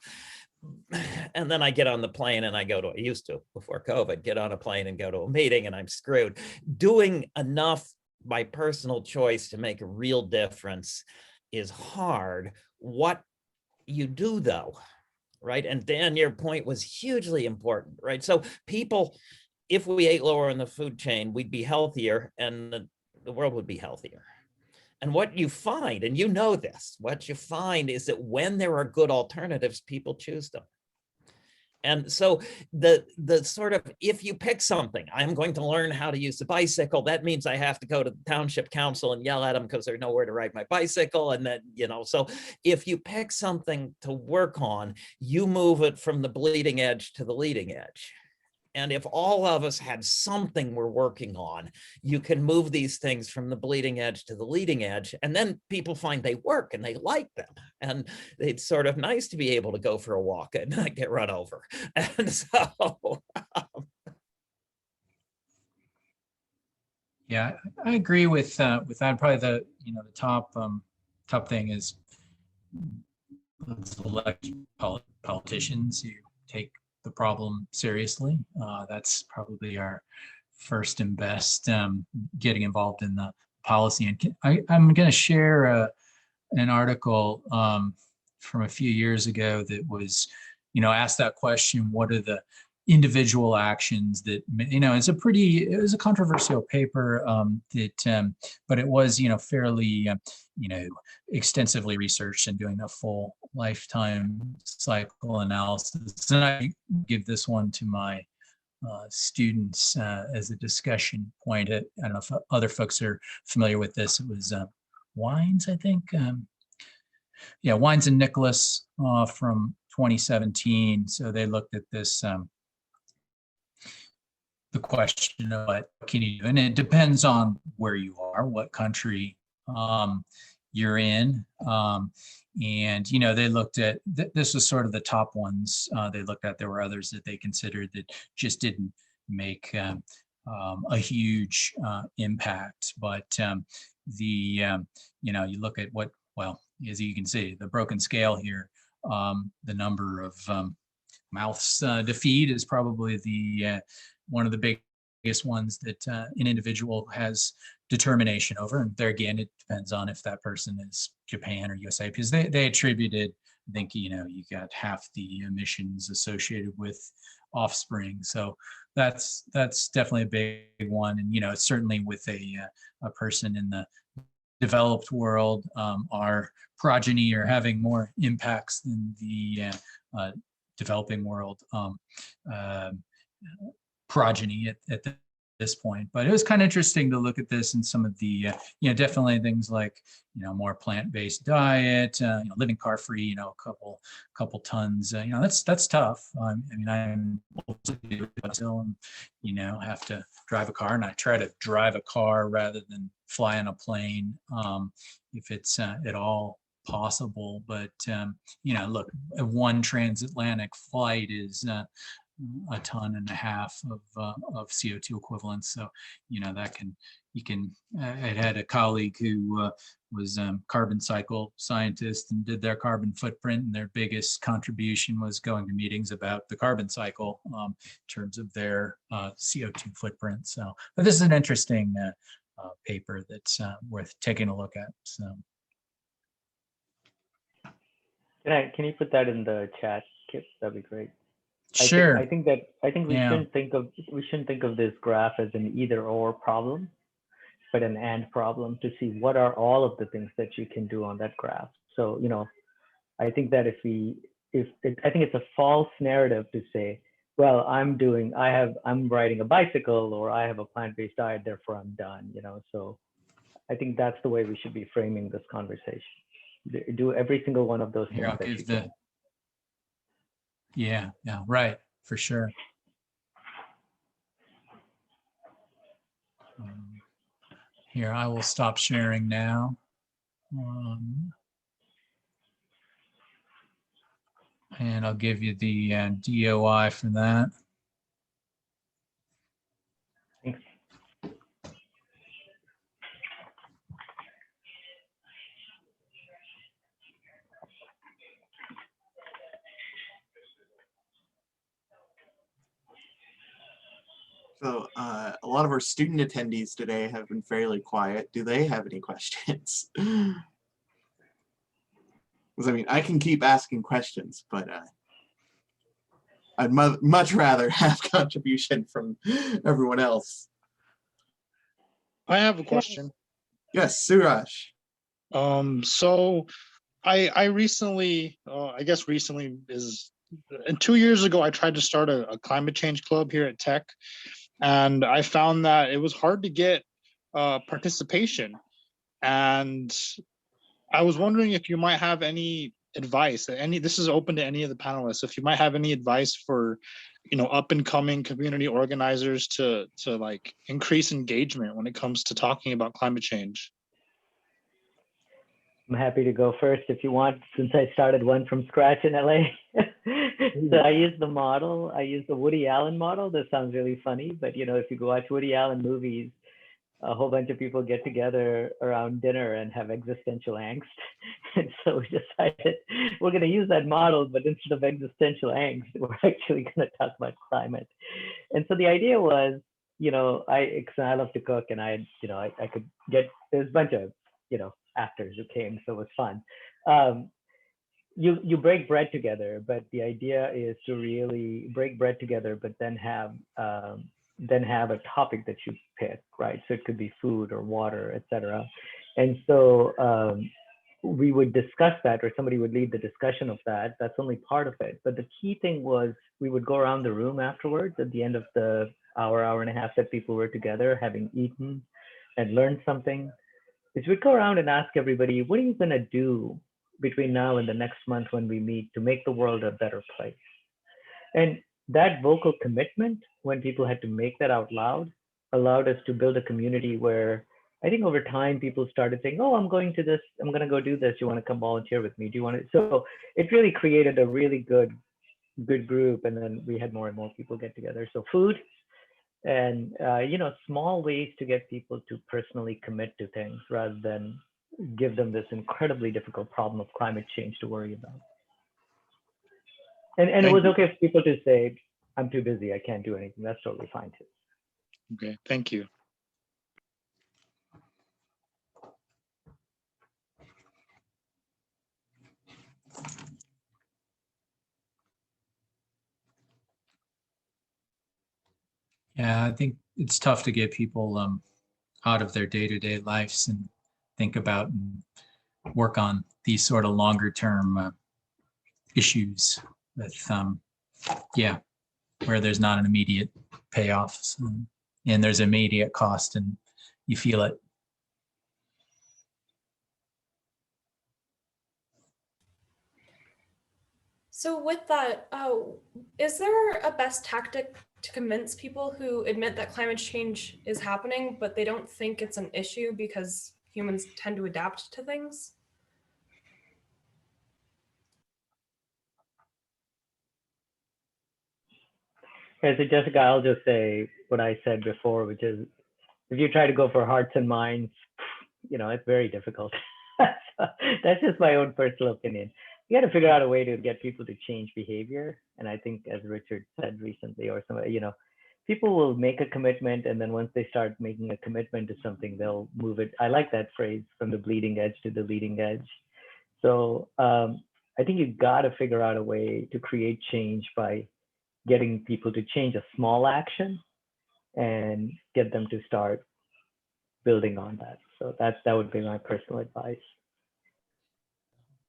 And then I get on the plane and I go to, I used to before COVID, get on a plane and go to a meeting, and I'm screwed. Doing enough by personal choice to make a real difference is hard. What you do though, right? And Dan, your point was hugely important, right? So people, if we ate lower in the food chain, we'd be healthier and the world would be healthier. And what you find, and you know this, what you find is that when there are good alternatives, people choose them. And so the sort of, if you pick something, I'm going to learn how to use the bicycle, that means I have to go to the township council and yell at them because there's nowhere to ride my bicycle. And then, you know, so if you pick something to work on, you move it from the bleeding edge to the leading edge. And if all of us had something we're working on, you can move these things from the bleeding edge to the leading edge. And then people find they work and they like them. And it's sort of nice to be able to go for a walk and not get run over. And so. Yeah, I agree with that. Probably the, you know, the top thing is let's elect politicians who take the problem seriously. That's probably our first and best, getting involved in the policy. And I'm going to share an article from a few years ago that was, you know, asked that question: what are the individual actions that, you know, it was a controversial paper, but it was, you know, fairly, you know, extensively researched and doing a full lifetime cycle analysis. And I give this one to my students as a discussion point. I don't know if other folks are familiar with this. It was Wines, I think. Yeah, Wines and Nicholas from 2017. So they looked at this, the question of what can you do? And it depends on where you are, what country you're in. And, you know, they looked at, this was sort of the top ones they looked at. There were others that they considered that just didn't make a huge impact. But you know, you look at what, well, as you can see, the broken scale here, the number of mouths to feed is probably the one of the biggest ones that an individual has determination over. And there again, it depends on if that person is Japan or USA, because they attributed, I think, you know, you got half the emissions associated with offspring. So that's definitely a big one. And, you know, certainly with a person in the developed world, our progeny are having more impacts than the developing world progeny at this point. But it was kind of interesting to look at this and some of the, you know, definitely things like, you know, more plant-based diet, you know, living car-free, you know, a couple tons, you know, that's tough. I mean, I'm still, you know, have to drive a car, and I try to drive a car rather than fly on a plane if it's at all possible. But, you know, look, one transatlantic flight is a ton and a half of CO2 equivalents. So, you know, that I had a colleague who was carbon cycle scientist and did their carbon footprint, and their biggest contribution was going to meetings about the carbon cycle in terms of their CO2 footprint. So, but this is an interesting paper that's worth taking a look at. So, can you put that in the chat, Kip? That'd be great. Sure. I think we shouldn't think of this graph as an either or problem, but an and problem, to see what are all of the things that you can do on that graph. So, I think that I think it's a false narrative to say, well, I'm riding a bicycle, or I have a plant-based diet, therefore I'm done, So I think that's the way we should be framing this conversation. Do every single one of those things Here, I'll that you give can. yeah, right, for sure. Here, I will stop sharing now. And I'll give you the DOI for that. Thanks. So a lot of our student attendees today have been fairly quiet. Do they have any questions? Because I mean, I can keep asking questions, but I'd much rather have contribution from everyone else. I have a question. Yes, Suraj. So I recently, I guess recently and 2 years ago, I tried to start a climate change club here at Tech, and I found that it was hard to get participation. And I was wondering if you might have any advice. This is open to any of the panelists. If you might have any advice for, up and coming community organizers to like increase engagement when it comes to talking about climate change. I'm happy to go first if you want, since I started one from scratch in LA. So I use the model. I use the Woody Allen model. This sounds really funny, but if you go watch Woody Allen movies, a whole bunch of people get together around dinner and have existential angst. And so we decided we're going to use that model, but instead of existential angst, we're actually going to talk about climate. And so the idea was, I love to cook, and I could get, there's a bunch of, actors who came, so it was fun. You break bread together, but the idea is to really break bread together, but then have a topic that you pick, right? So it could be food or water, etc. And so we would discuss that, or somebody would lead the discussion of that. That's only part of it. But the key thing was we would go around the room afterwards at the end of the hour and a half that people were together, having eaten and learned something. Is we'd go around and ask everybody, what are you going to do between now and the next month when we meet to make the world a better place? And that vocal commitment, when people had to make that out loud, allowed us to build a community where I think over time people started saying, oh, I'm going to go do this. You want to come volunteer with me? Do you want to? So it really created a really good group. And then we had more and more people get together. So food and, small ways to get people to personally commit to things rather than give them this incredibly difficult problem of climate change to worry about. And it was okay for people to say, I'm too busy, I can't do anything. That's totally fine too. Okay, thank you. Yeah, I think it's tough to get people out of their day-to-day lives and think about and work on these sort of longer term issues with, where there's not an immediate payoff. So, and there's immediate cost and you feel it. So with that, is there a best tactic to convince people who admit that climate change is happening, but they don't think it's an issue because humans tend to adapt to things? Yeah, so Jessica, I'll just say what I said before, which is if you try to go for hearts and minds, it's very difficult. That's just my own personal opinion. You got to figure out a way to get people to change behavior. And I think, as Richard said recently, or somebody, people will make a commitment, and then once they start making a commitment to something, they'll move it. I like that phrase, from the bleeding edge to the leading edge. So I think you've got to figure out a way to create change by getting people to change a small action and get them to start building on that. So that would be my personal advice.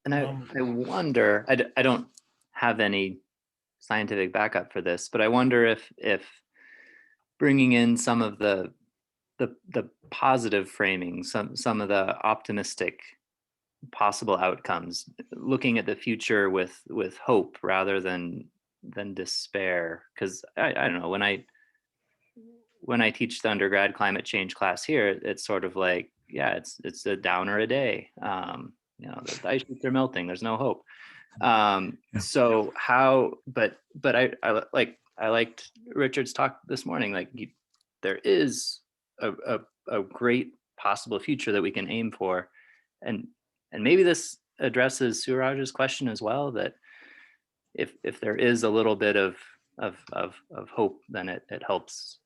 And I wonder, I don't have any scientific backup for this, but I wonder if bringing in some of the positive framing, some of the optimistic possible outcomes, looking at the future with hope rather than despair. Because I don't know, when I teach the undergrad climate change class here, it's sort of like, yeah, it's a downer a day. You know, the ice sheets are melting. There's no hope. So how? But I liked Richard's talk this morning. Like, there is a great possible future that we can aim for, and maybe this addresses Suraj's question as well. That if there is a little bit of hope, then it helps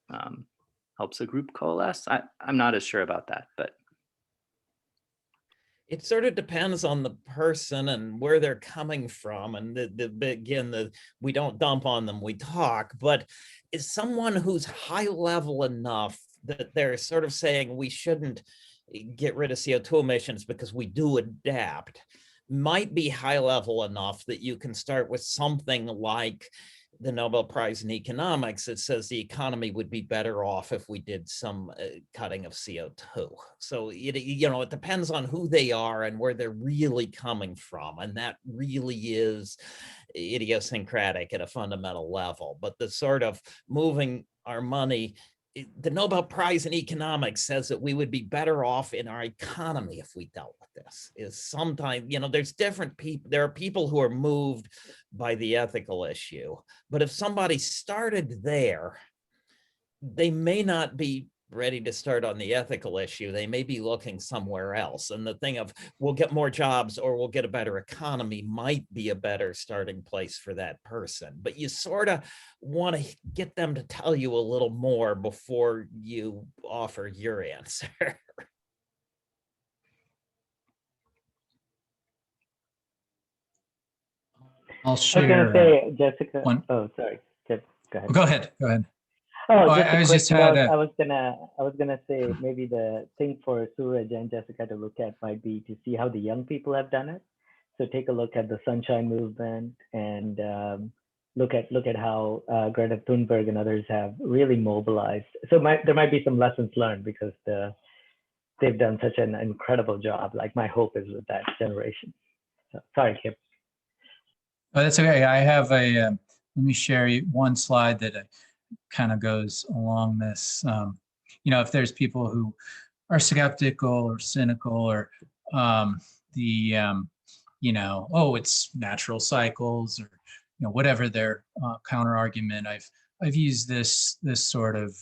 helps a group coalesce. I'm not as sure about that, but it sort of depends on the person and where they're coming from. And we don't dump on them, we talk, but is someone who's high level enough that they're sort of saying we shouldn't get rid of CO2 emissions because we do adapt, might be high level enough that you can start with something like the Nobel Prize in Economics that says the economy would be better off if we did some cutting of CO2. So it depends on who they are and where they're really coming from, and that really is idiosyncratic at a fundamental level. But the sort of moving our money, the Nobel Prize in Economics says that we would be better off in our economy if we dealt with this. Is sometimes, there's different people. There are people who are moved by the ethical issue, but if somebody started there, they may not be ready to start on the ethical issue. They may be looking somewhere else. And the thing of we'll get more jobs or we'll get a better economy might be a better starting place for that person. But you sort of want to get them to tell you a little more before you offer your answer. I'll I was share. going to say, Jessica. one. Oh, sorry. Kip, go ahead. Go ahead. Go ahead. Oh, Oh, just I a was quick just had note. a- I was gonna say maybe the thing for Suraj and Jessica to look at might be to see how the young people have done it. So take a look at the Sunshine Movement and look at how Greta Thunberg and others have really mobilized. So there might be some lessons learned because they've done such an incredible job. Like my hope is with that generation. So, sorry, Kip. Oh, that's okay. I have let me share one slide that kind of goes along this. If there's people who are skeptical or cynical or it's natural cycles or whatever their counter argument, I've used this sort of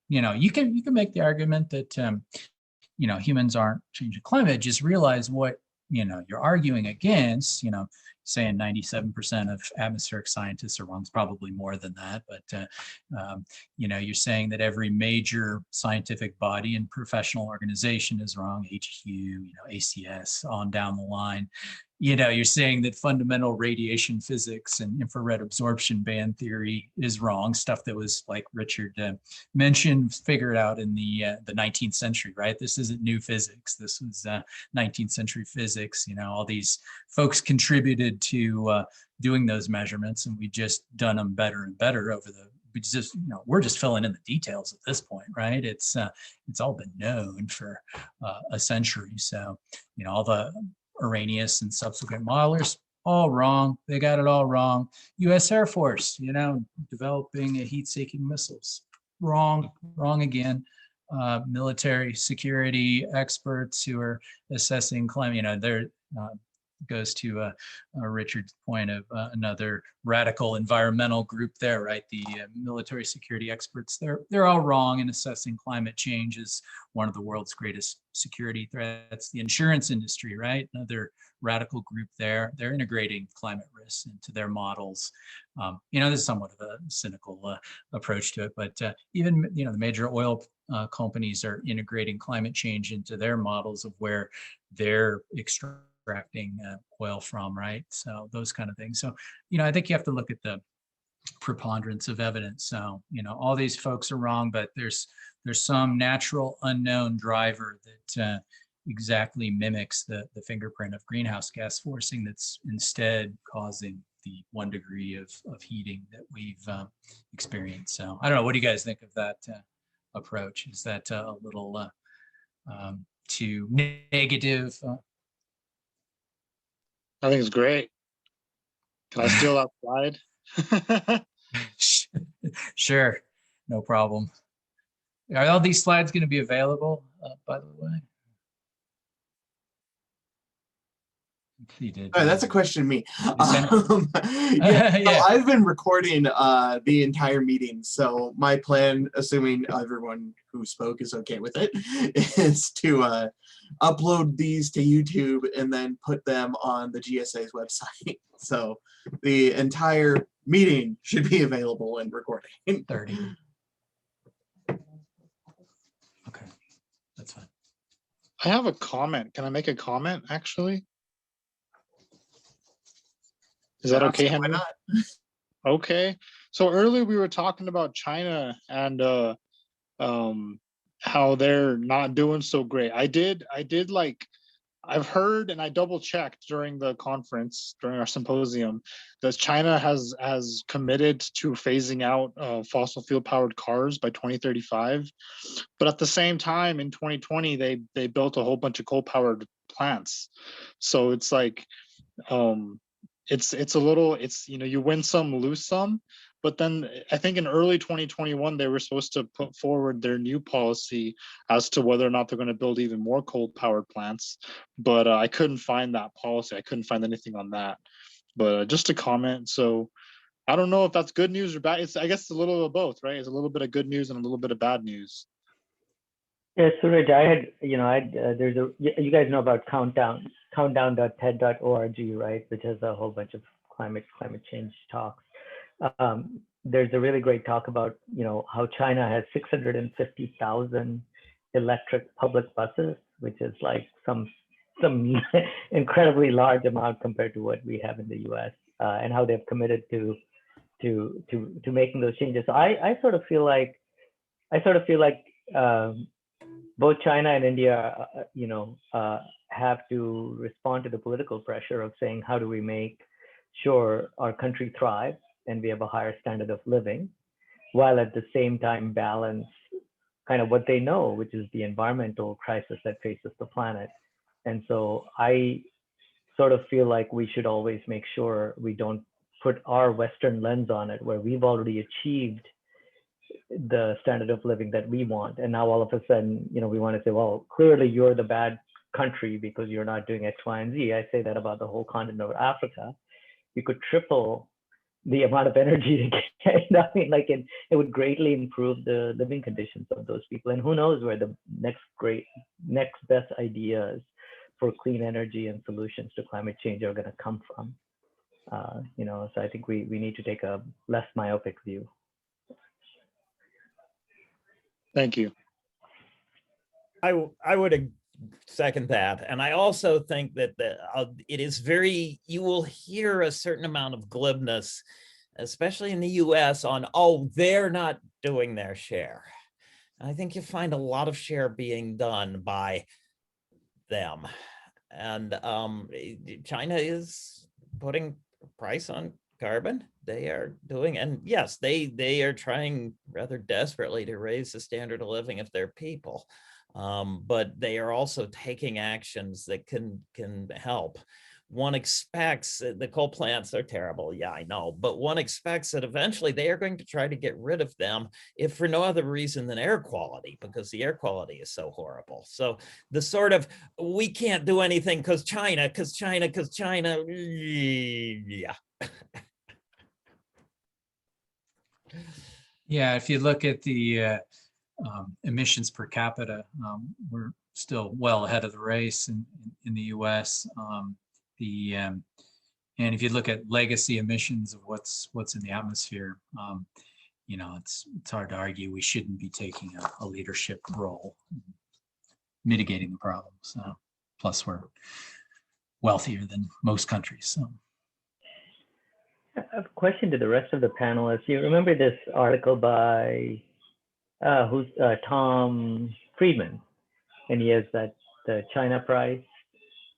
you can make the argument that humans aren't changing climate. Just realize what you're arguing against. Saying 97% of atmospheric scientists are wrong. It's probably more than that, but you're saying that every major scientific body and professional organization is wrong. HQ, ACS, on down the line. You're saying that fundamental radiation physics and infrared absorption band theory is wrong. Stuff that was, like Richard mentioned, figured out in the 19th century, right? This isn't new physics. This was 19th century physics. All these folks contributed to doing those measurements, and we just done them better and better over we're just filling in the details at this point, right? It's all been known for a century. So, all the Arrhenius and subsequent modelers, all wrong. They got it all wrong. U.S. Air Force, developing heat-seeking missiles, wrong again. Military security experts who are assessing climate, they're goes to Richard's point of another radical environmental group there, right? The military security experts, they're all wrong in assessing climate change as one of the world's greatest security threats. The insurance industry, right? Another radical group there. They're integrating climate risks into their models. This is somewhat of a cynical approach to it, but even the major oil companies are integrating climate change into their models of where they're extracting oil from, right? So those kind of things. So, I think you have to look at the preponderance of evidence. So, all these folks are wrong, but there's some natural unknown driver that, exactly mimics the fingerprint of greenhouse gas forcing that's instead causing the 1 degree of heating that we've experienced. So I don't know, what do you guys think of that approach? Is that a little too negative? I think it's great. Can I steal that slide? Sure, no problem. Are all these slides going to be available, by the way? He did. All right, that's a question to me. Yeah, So I've been recording the entire meeting. So my plan, assuming everyone who spoke is okay with it, is to upload these to YouTube and then put them on the GSA's website. So the entire meeting should be available in recording. 30. Okay, that's fine. I have a comment. Can I make a comment, actually? Is that okay, Why Henry? not? Okay. So earlier we were talking about China and how they're not doing so great. I've heard and I double checked during the conference, during our symposium, that China has committed to phasing out fossil fuel powered cars by 2035. But at the same time, in 2020, they built a whole bunch of coal powered plants. So it's like, it's a little, you win some, lose some. But then I think in early 2021, they were supposed to put forward their new policy as to whether or not they're going to build even more coal-powered plants. But I couldn't find that policy. I couldn't find anything on that. But just a comment. So I don't know if that's good news or bad. I guess it's a little of both, right? It's a little bit of good news and a little bit of bad news. Yeah, Suraj, you guys know about countdown.ted.org, right? Which has a whole bunch of climate change talks. There's a really great talk about, how China has 650,000 electric public buses, which is like some incredibly large amount compared to what we have in the U.S. And how they've committed to making those changes. So I sort of feel like both China and India, have to respond to the political pressure of saying, how do we make sure our country thrives and we have a higher standard of living, while at the same time balance kind of what they know, which is the environmental crisis that faces the planet. And so I sort of feel like we should always make sure we don't put our Western lens on it, where we've already achieved the standard of living that we want. And now all of a sudden, we want to say, well, clearly you're the bad country because you're not doing X, Y, and Z. I say that about the whole continent of Africa. You could triple the amount of energy to get. It would greatly improve the living conditions of those people. And who knows where the next best ideas for clean energy and solutions to climate change are going to come from. So I think we need to take a less myopic view. Thank you. I would second that. And I also think that it is you will hear a certain amount of glibness, especially in the US, on, oh, they're not doing their share. I think you find a lot of share being done by them. And China is putting a price on carbon. They are doing, and yes, they are trying rather desperately to raise the standard of living of their people. But they are also taking actions that can help. One expects the coal plants are terrible. Yeah, I know. But one expects that eventually they are going to try to get rid of them, if for no other reason than air quality, because the air quality is so horrible. So the sort of, we can't do anything because China, yeah. Yeah, if you look at the emissions per capita, we're still well ahead of the race in the U.S. And if you look at legacy emissions of what's in the atmosphere, it's hard to argue we shouldn't be taking a leadership role in mitigating the problems. Plus, we're wealthier than most countries. So. I have a question to the rest of the panelists. You remember this article by Tom Friedman, and he has that the China Prize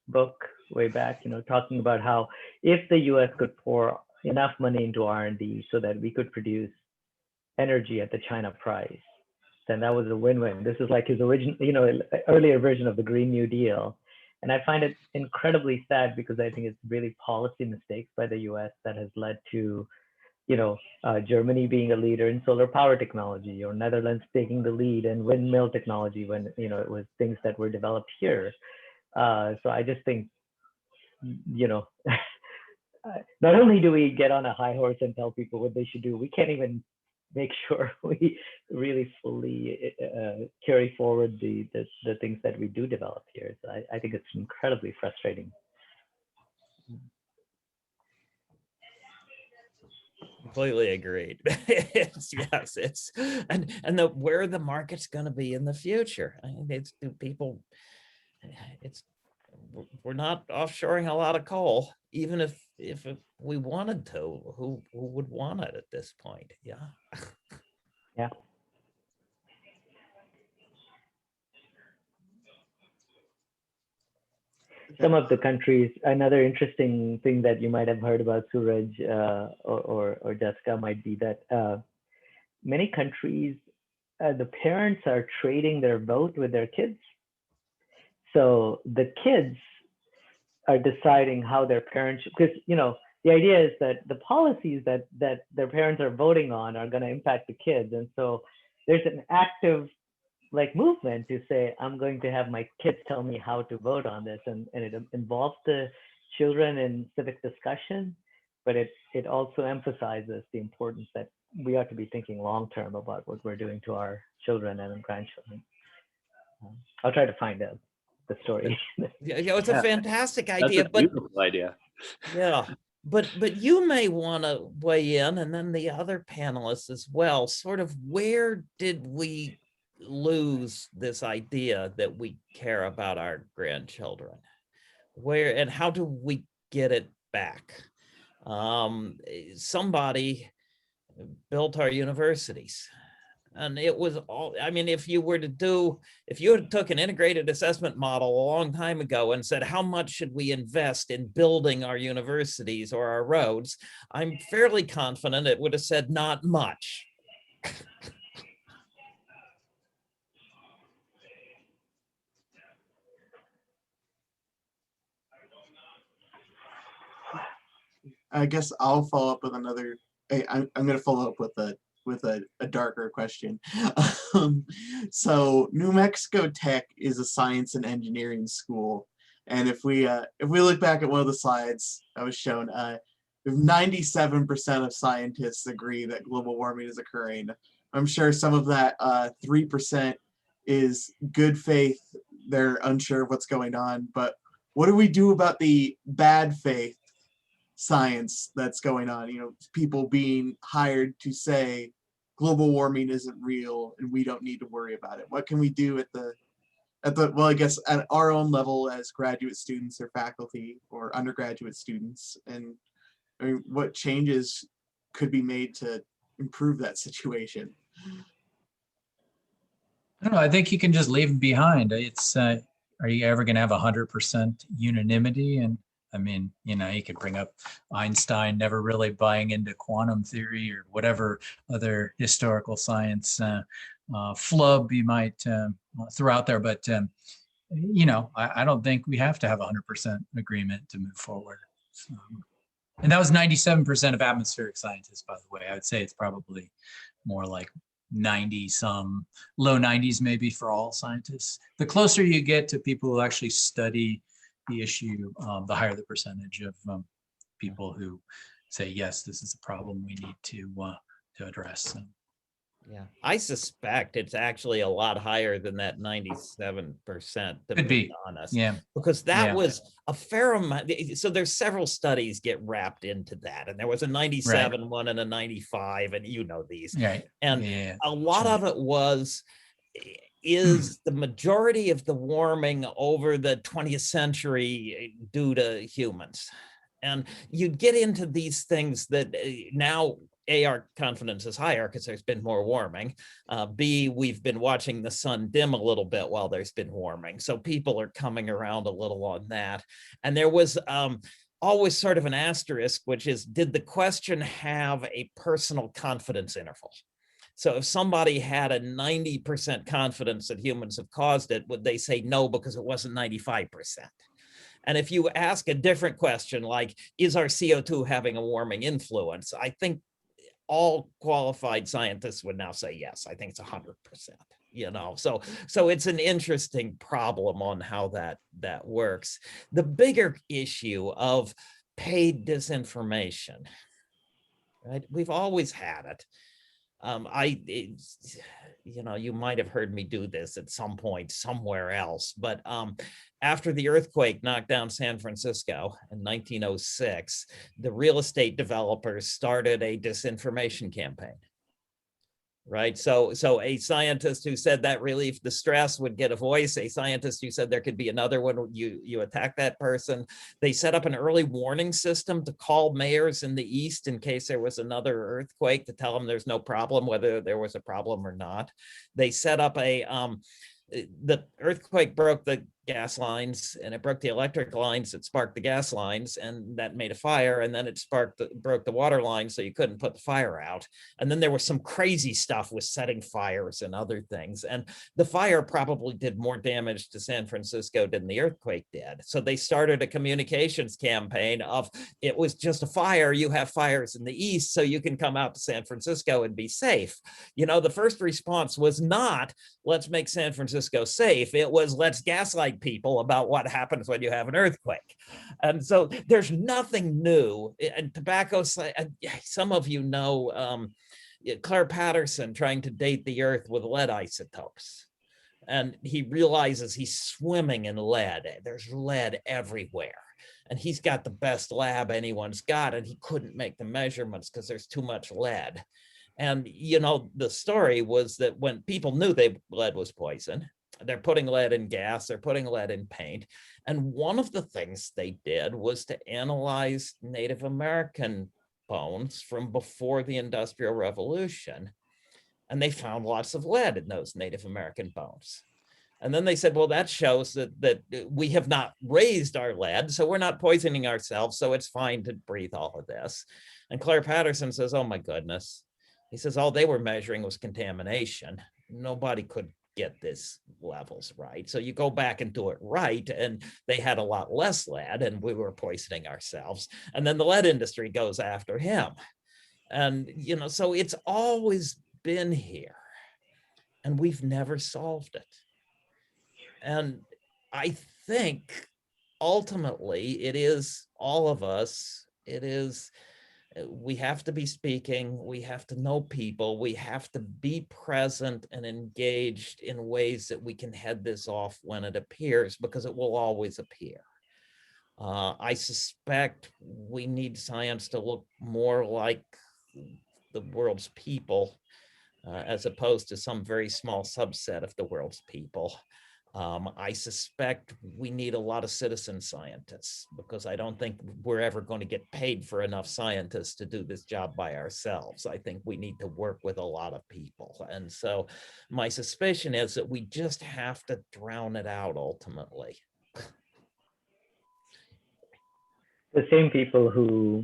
book way back, talking about how if the US could pour enough money into R&D so that we could produce energy at the China price, then that was a win-win. This is like his original, earlier version of the Green New Deal. And I find it incredibly sad because I think it's really policy mistakes by the US that has led to, Germany being a leader in solar power technology, or Netherlands taking the lead in windmill technology when, it was things that were developed here. So I just think, not only do we get on a high horse and tell people what they should do, we can't even make sure we really fully carry forward the things that we do develop here. So I think it's incredibly frustrating. Completely agreed. Yes, and where the market's going to be in the future. I mean, we're not offshoring a lot of coal, even if we wanted to. Who would want it at this point? Yeah. Yeah. Some of the countries, another interesting thing that you might have heard about, Suraj or Jessica, might be that many countries, the parents are trading their vote with their kids. So the kids are deciding how their parents, because the idea is that the policies that their parents are voting on are going to impact the kids, and so there's an active movement to say, I'm going to have my kids tell me how to vote on this, and it involves the children in civic discussion, but it also emphasizes the importance that we ought to be thinking long term about what we're doing to our children and grandchildren. I'll try to find out the story. Yeah, it's a fantastic idea. That's a beautiful idea. Yeah, but you may want to weigh in, and then the other panelists as well. Sort of, where did we lose this idea that we care about our grandchildren? Where and how do we get it back? Somebody built our universities, and it was all, I mean, if you had took an integrated assessment model a long time ago and said, how much should we invest in building our universities or our roads? I'm fairly confident it would have said not much. I guess I'll follow up with another. I'm going to follow up with a darker question. So New Mexico Tech is a science and engineering school, and if we look back at one of the slides I was shown, 97% of scientists agree that global warming is occurring. I'm sure some of that 3% is good faith. They're unsure of what's going on, but what do we do about the bad faith science that's going on? People being hired to say global warming isn't real and we don't need to worry about it. What can we do at the well, I guess at our own level as graduate students or faculty or undergraduate students, and I mean, what changes could be made to improve that situation? I don't know. I think you can just leave them behind. It's are you ever going to have 100% unanimity? And I mean, you could bring up Einstein never really buying into quantum theory or whatever other historical science flub you might throw out there. But, I don't think we have to have 100% agreement to move forward. So, and that was 97% of atmospheric scientists, by the way. I would say it's probably more like 90 some, low 90s maybe for all scientists. The closer you get to people who actually study the issue, the higher the percentage of people who say, yes, this is a problem we need to address. So. Yeah, I suspect it's actually a lot higher than that 97%. Could be honest. Yeah, because that was a fair amount. So there's several studies get wrapped into that, and there was a 97 one and a 95, and these. Right. And a lot of it is the majority of the warming over the 20th century due to humans. And you get into these things that now A, our confidence is higher because there's been more warming. B, we've been watching the sun dim a little bit while there's been warming. So people are coming around a little on that. And there was always sort of an asterisk, which is, did the question have a personal confidence interval? So if somebody had a 90% confidence that humans have caused it, would they say no because it wasn't 95%? And if you ask a different question, like, is our CO2 having a warming influence? I think all qualified scientists would now say yes. I think it's 100%, you know. So it's an interesting problem on how that works. The bigger issue of paid disinformation, right? We've always had it. You know, you might have heard me do this at some point somewhere else, but after the earthquake knocked down San Francisco in 1906, the real estate developers started a disinformation campaign. Right. So a scientist who said that relieved the stress would get a voice. A scientist who said there could be another one, you attack that person. They set up an early warning system to call mayors in the East in case there was another earthquake, to tell them there's no problem, whether there was a problem or not. They set up the earthquake broke the gas lines and it broke the electric lines. It sparked the gas lines and that made a fire. And then it broke the water lines, so you couldn't put the fire out. And then there was some crazy stuff with setting fires and other things. And the fire probably did more damage to San Francisco than the earthquake did. So they started a communications campaign of, it was just a fire. You have fires in the East, so you can come out to San Francisco and be safe. You know, the first response was not, let's make San Francisco safe. It was, let's gaslight people about what happens when you have an earthquake. And so there's nothing new. And tobacco, some of you know Claire Patterson trying to date the earth with lead isotopes. And he realizes he's swimming in lead. There's lead everywhere. And he's got the best lab anyone's got, and he couldn't make the measurements because there's too much lead. And, you know, the story was that when people knew lead was poison, they're putting lead in gas, they're putting lead in paint. And one of the things they did was to analyze Native American bones from before the Industrial Revolution. And they found lots of lead in those Native American bones. And then they said, well, that shows that we have not raised our lead, so we're not poisoning ourselves, so it's fine to breathe all of this. And Claire Patterson says, oh my goodness. He says, all they were measuring was contamination. Nobody could get this levels right. So you go back and do it right, and they had a lot less lead, and we were poisoning ourselves. And then the lead industry goes after him. And, you know, so it's always been here, and we've never solved it. And I think ultimately it is all of us. It is, we have to be speaking, we have to know people, we have to be present and engaged in ways that we can head this off when it appears, because it will always appear. I suspect we need science to look more like the world's people, as opposed to some very small subset of the world's people. I suspect we need a lot of citizen scientists, because I don't think we're ever going to get paid for enough scientists to do this job by ourselves. I think we need to work with a lot of people. And so my suspicion is that we just have to drown it out ultimately. The same people who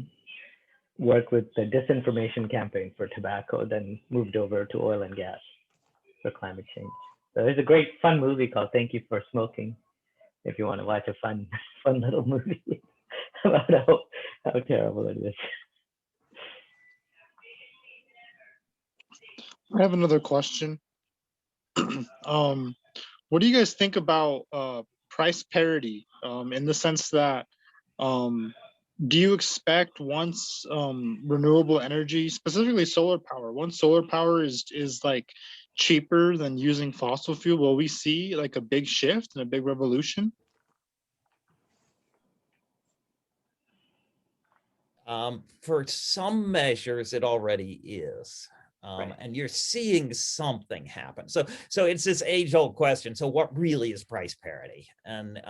work with the disinformation campaign for tobacco then moved over to oil and gas for climate change. So there's a great fun movie called Thank You for Smoking, if you want to watch a fun little movie about how terrible it is. I have another question. What do you guys think about price parity, in the sense that do you expect once renewable energy, specifically solar power, once solar power is like cheaper than using fossil fuel, will we see like a big shift and a big revolution? For some measures, it already is. Right. And you're seeing something happen. So it's this age-old question. So what really is price parity? And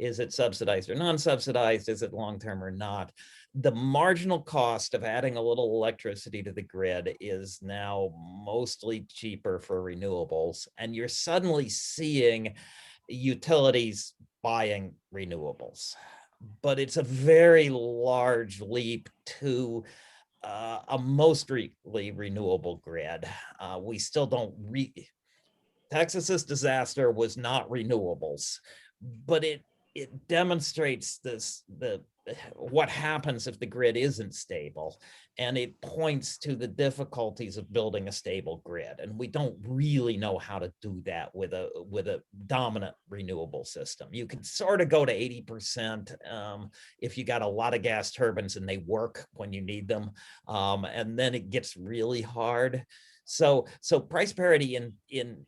Is it subsidized or non-subsidized? Is it long-term or not? The marginal cost of adding a little electricity to the grid is now mostly cheaper for renewables. And you're suddenly seeing utilities buying renewables. But it's a very large leap to a mostly renewable grid. We still don't Texas's disaster was not renewables, but it demonstrates what happens if the grid isn't stable, and it points to the difficulties of building a stable grid. And we don't really know how to do that with a dominant renewable system. You can sort of go to 80% if you got a lot of gas turbines and they work when you need them, and then it gets really hard. So price parity in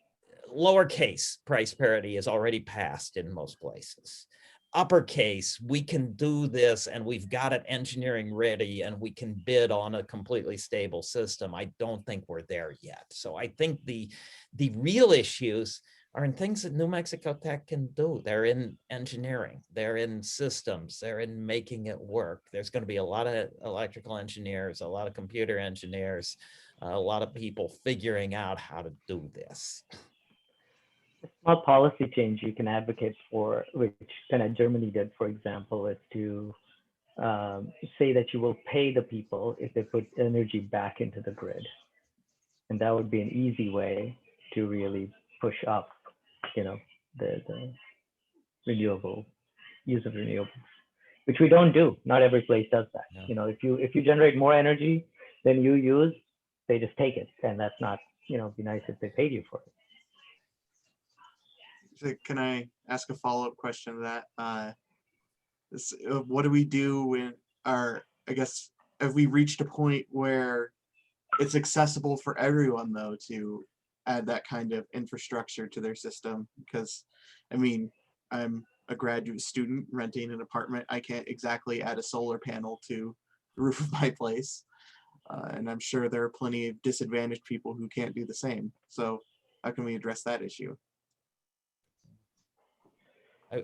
lowercase price parity is already passed in most places. Uppercase, we can do this and we've got it engineering ready and we can bid on a completely stable system. I don't think we're there yet. So I think the real issues are in things that New Mexico Tech can do. They're in engineering, they're in systems, they're in making it work. There's going to be a lot of electrical engineers, a lot of computer engineers, a lot of people figuring out how to do this. A small policy change you can advocate for, which kind of Germany did, for example, is to say that you will pay the people if they put energy back into the grid. And that would be an easy way to really push up, the renewable use of renewables, which we don't do. Not every place does that. No. If you generate more energy than you use, they just take it, and that's not, it'd be nice if they paid you for it. So can I ask a follow-up question to that? What do we do when I guess, have we reached a point where it's accessible for everyone, though, to add that kind of infrastructure to their system? Because, I mean, I'm a graduate student renting an apartment. I can't exactly add a solar panel to the roof of my place. And I'm sure there are plenty of disadvantaged people who can't do the same. So how can we address that issue?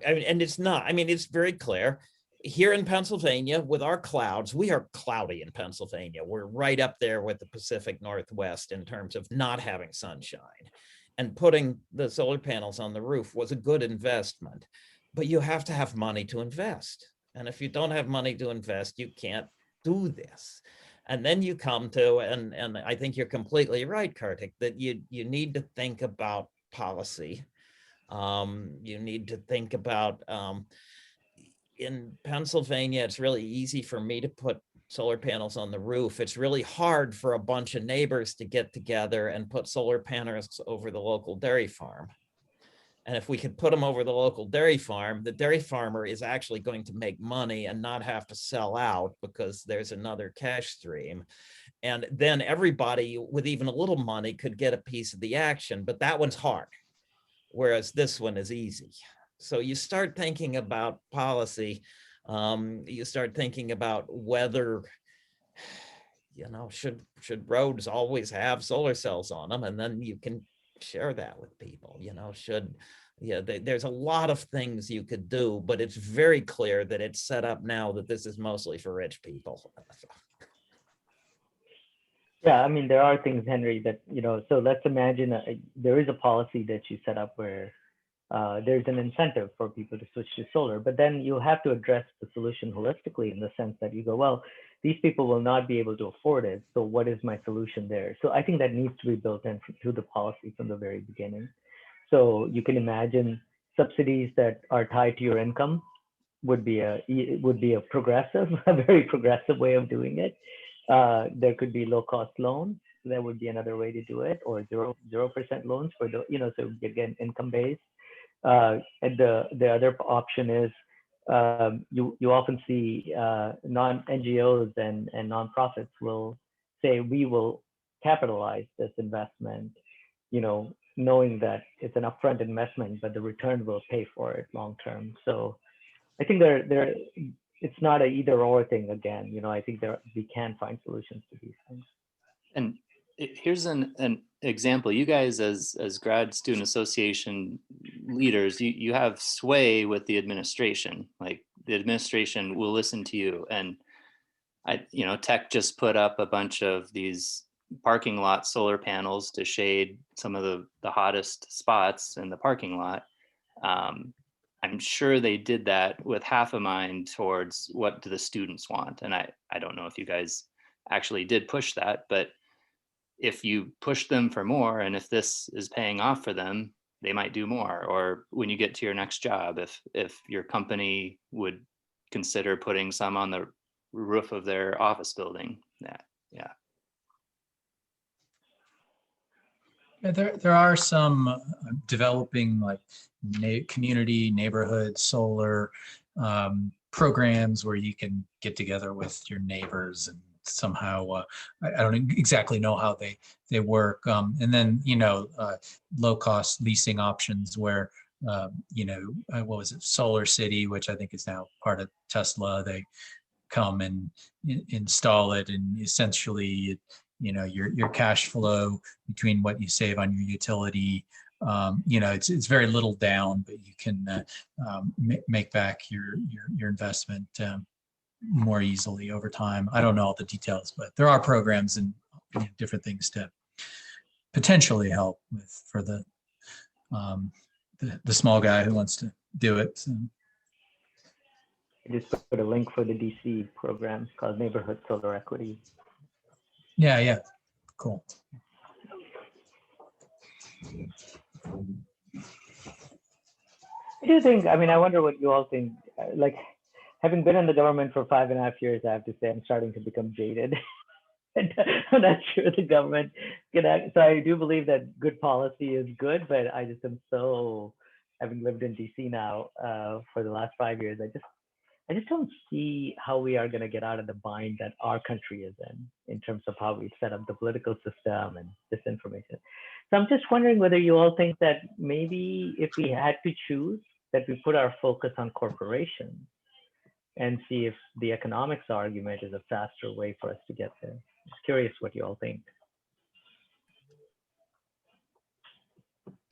And it's not, it's very clear. Here in Pennsylvania, with our clouds, we are cloudy in Pennsylvania. We're right up there with the Pacific Northwest in terms of not having sunshine. And putting the solar panels on the roof was a good investment. But you have to have money to invest. And if you don't have money to invest, you can't do this. And then you come to, and I think you're completely right, Kartik, that you need to think about policy. You need to think about, in Pennsylvania, it's really easy for me to put solar panels on the roof. It's really hard for a bunch of neighbors to get together and put solar panels over the local dairy farm. And if we could put them over the local dairy farm, the dairy farmer is actually going to make money and not have to sell out because there's another cash stream. And then everybody with even a little money could get a piece of the action, but that one's hard, whereas this one is easy. So you start thinking about policy, you start thinking about whether, should roads always have solar cells on them? And then you can share that with people, there's a lot of things you could do, but it's very clear that it's set up now that this is mostly for rich people. Yeah, there are things, Henry, that, so let's imagine there is a policy that you set up where there's an incentive for people to switch to solar, but then you have to address the solution holistically in the sense that you go, well, these people will not be able to afford it. So what is my solution there? So I think that needs to be built into the policy from the very beginning. So you can imagine subsidies that are tied to your income would be a progressive, a very progressive way of doing it. There could be low-cost loans. That would be another way to do it, or 0% loans for the, so again, income-based. And the other option is you often see non-NGOs and nonprofits will say, we will capitalize this investment, knowing that it's an upfront investment, but the return will pay for it long-term. So I think it's not an either or thing again. I think we can find solutions to these things. And Here's an example. You guys as grad student association leaders, you have sway with the administration. Like the administration will listen to you. And Tech just put up a bunch of these parking lot solar panels to shade some of the hottest spots in the parking lot. I'm sure they did that with half a mind towards what do the students want. And I don't know if you guys actually did push that, but if you push them for more, and if this is paying off for them, they might do more. Or when you get to your next job, if your company would consider putting some on the roof of their office building. Yeah. There are some developing like community neighborhood solar programs where you can get together with your neighbors and somehow I don't exactly know how they work. And then low cost leasing options where what was it, Solar City, which I think is now part of Tesla. They come and install it, and essentially your cash flow between what you save on your utility, it's very little down, but you can make back your investment more easily over time. I don't know all the details, but there are programs and different things to potentially help for the small guy who wants to do it. So. I just put a link for the DC program called Neighborhood Solar Equity. Yeah, cool. I do think, I wonder what you all think. Like, having been in the government for 5.5 years, I have to say I'm starting to become jaded. And I'm not sure the government can act. So I do believe that good policy is good, but I just am so, having lived in DC now for the last 5 years, I just don't see how we are going to get out of the bind that our country is in terms of how we've set up the political system and disinformation. So I'm just wondering whether you all think that maybe if we had to choose, that we put our focus on corporations and see if the economics argument is a faster way for us to get there. Just curious what you all think.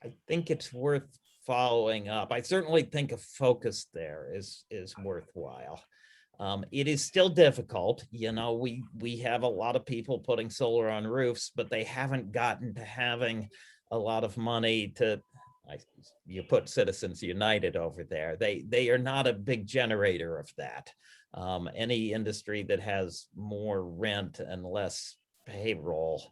I think it's worth following up. I certainly think a focus there is worthwhile. It is still difficult. We have a lot of people putting solar on roofs, but they haven't gotten to having a lot of money to, you put Citizens United over there. They are not a big generator of that. Any industry that has more rent and less payroll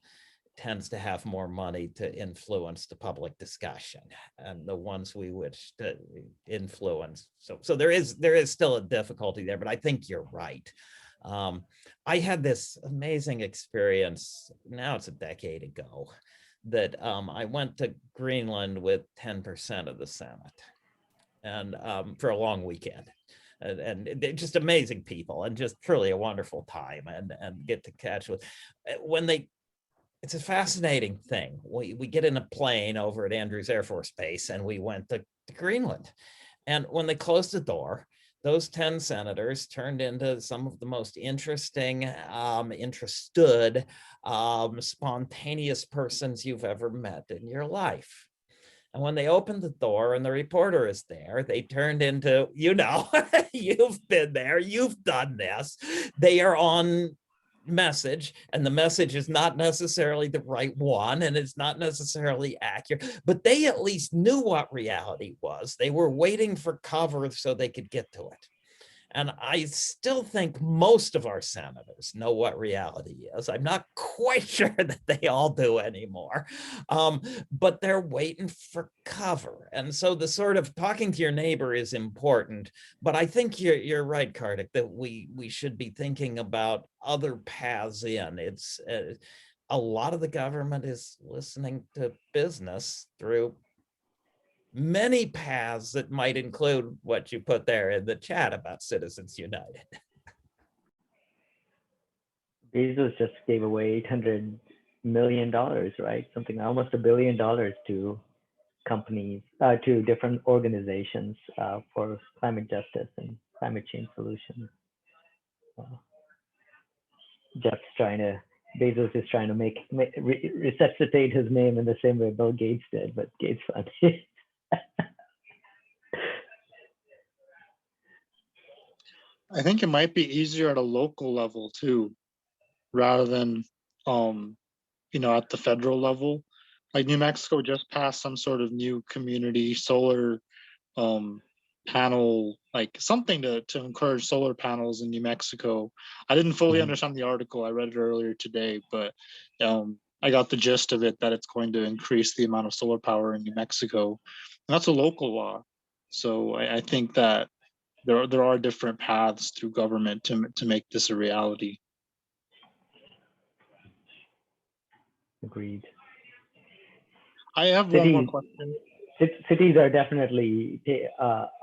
tends to have more money to influence the public discussion, and the ones we wish to influence. So there is still a difficulty there, but I think you're right. I had this amazing experience, now it's a decade ago, that I went to Greenland with 10% of the Senate, and for a long weekend. And they're just amazing people, and just truly a wonderful time, and get to catch with it's a fascinating thing. We get in a plane over at Andrews Air Force Base, and we went to Greenland. And when they closed the door, those 10 senators turned into some of the most interesting, interested, spontaneous persons you've ever met in your life. And when they opened the door and the reporter is there, they turned into, you've been there, you've done this. They are on message, and the message is not necessarily the right one, and it's not necessarily accurate, but they at least knew what reality was. They were waiting for cover so they could get to it. And I still think most of our senators know what reality is. I'm not quite sure that they all do anymore, but they're waiting for cover. And so the sort of talking to your neighbor is important, but I think you're right, Kartik, that we should be thinking about other paths in. It's a lot of the government is listening to business through many paths that might include what you put there in the chat about Citizens United. Bezos just gave away $800 million, right? Something almost $1 billion to companies, to different organizations for climate justice and climate change solutions. Jeff's trying to Bezos is trying to resuscitate his name in the same way Bill Gates did, but Gates Fund. I think it might be easier at a local level too, rather than at the federal level. Like New Mexico just passed some sort of new community solar panel, like something to encourage solar panels in New Mexico. I didn't fully understand the article. I read it earlier today, but I got the gist of it, that it's going to increase the amount of solar power in New Mexico. And that's a local law. So I think that there are different paths through government to make this a reality. Agreed. I have one more question. Cities are definitely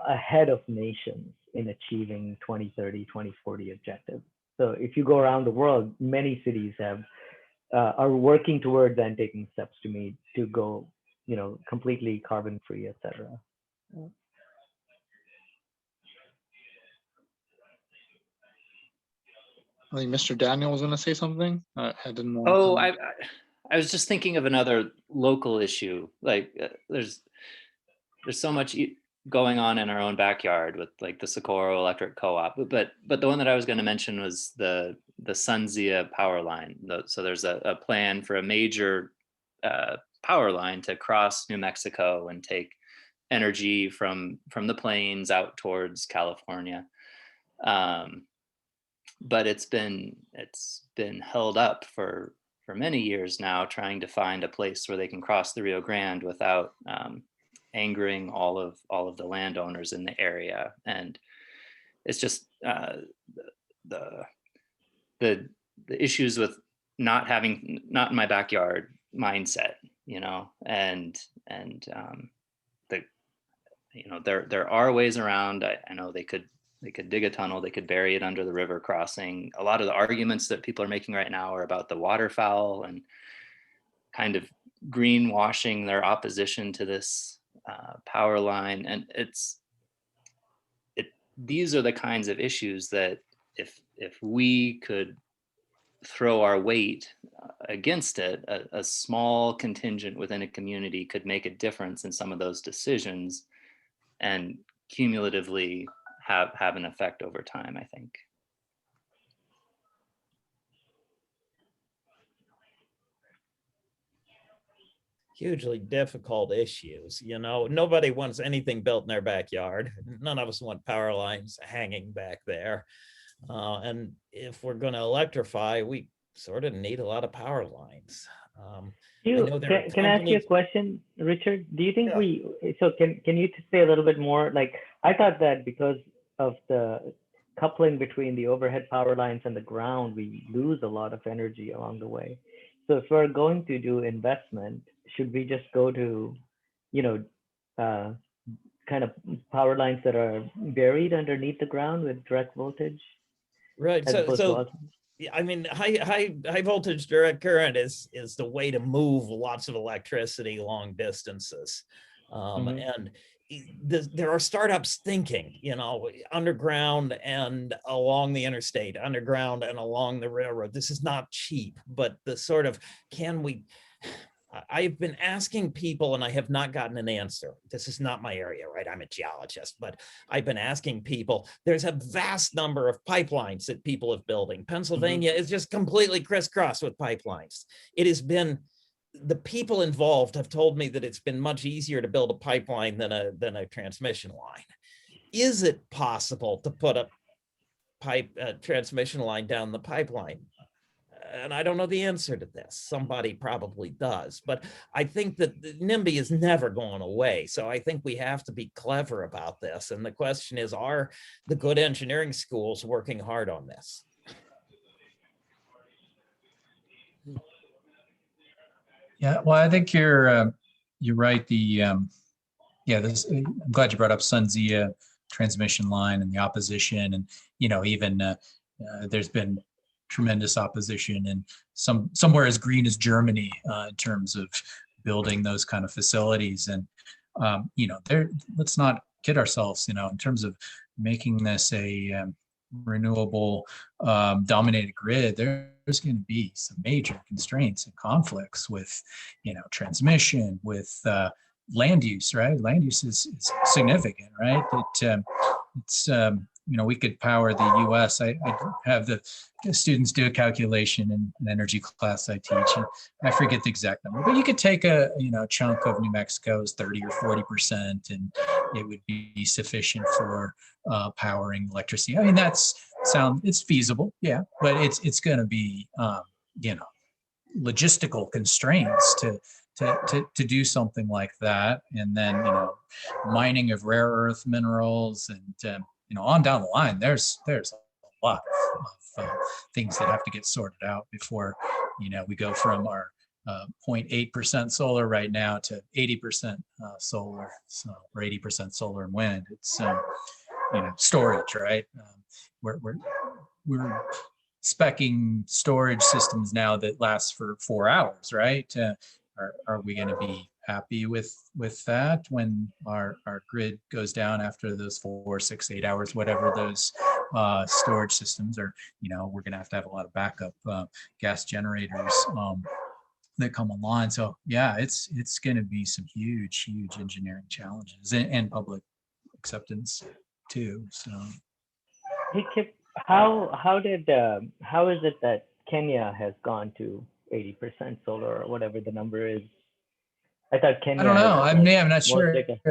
ahead of nations in achieving 2030, 2040 objectives. So if you go around the world, many cities are working towards and taking steps to go, completely carbon free, etc. I think Mr. Daniel was going to say something. I didn't want. Oh, I was just thinking of another local issue. Like there's so much going on in our own backyard with like the Socorro Electric Co-op, but the one that I was going to mention was the SunZia power line. So there's a plan for a major power line to cross New Mexico and take energy from the plains out towards California. But it's been held up for many years now, trying to find a place where they can cross the Rio Grande without angering all of the landowners in the area. And it's just the issues with not in my backyard mindset, and there are ways around. I know they could dig a tunnel, they could bury it under the river crossing. A lot of the arguments that people are making right now are about the waterfowl and kind of greenwashing their opposition to this power line. And these are the kinds of issues that if we could throw our weight against it, a small contingent within a community could make a difference in some of those decisions and cumulatively have an effect over time, I think. Hugely difficult issues. Nobody wants anything built in their backyard. None of us want power lines hanging back there. And if we're going to electrify, we sort of need a lot of power lines. Can I ask you a question, Richard? Do you think can you say a little bit more? Like, I thought that because of the coupling between the overhead power lines and the ground, we lose a lot of energy along the way. So if we're going to do investment, should we just go to, kind of power lines that are buried underneath the ground with direct voltage? Right. So I mean, high voltage direct current is the way to move lots of electricity long distances. And there are startups thinking, underground and along the interstate, underground and along the railroad. This is not cheap, but the sort of, I've been asking people and I have not gotten an answer. This is not my area, right? I'm a geologist, but I've been asking people. There's a vast number of pipelines that people have building. Pennsylvania is just completely crisscrossed with pipelines. It has been, the people involved have told me that it's been much easier to build a pipeline than a transmission line. Is it possible to put a transmission line down the pipeline? And I don't know the answer to this. Somebody probably does, but I think that NIMBY is never going away. So I think we have to be clever about this. And the question is, are the good engineering schools working hard on this? Yeah, well, I think you're right. I'm glad you brought up SunZia transmission line and the opposition, and even there's been tremendous opposition and somewhere as green as Germany in terms of building those kind of facilities. And let's not kid ourselves, in terms of making this a renewable dominated grid, there's going to be some major constraints and conflicts with, transmission, with land use, right? Land use is significant, right? It's we could power the U.S. I have the students do a calculation in an energy class I teach, and I forget the exact number, but you could take a chunk of New Mexico's 30 or 40%, and it would be sufficient for powering electricity. I mean, it's feasible, yeah, but it's going to be logistical constraints to do something like that, and then mining of rare earth minerals, and on down the line, there's a lot of things that have to get sorted out before we go from our 0.8% solar right now to 80% solar, or 80% solar and wind. It's storage, right? We're speccing storage systems now that last for 4 hours, right? Are we going to be happy with that when our grid goes down after those 4, 6, 8 hours, whatever those storage systems are? We're going to have a lot of backup gas generators that come online. So yeah, it's going to be some huge engineering challenges and public acceptance too. So hey Kip, how is it that Kenya has gone to 80% solar, or whatever the number is? I thought Kenya. I don't know. I'm not more sure. like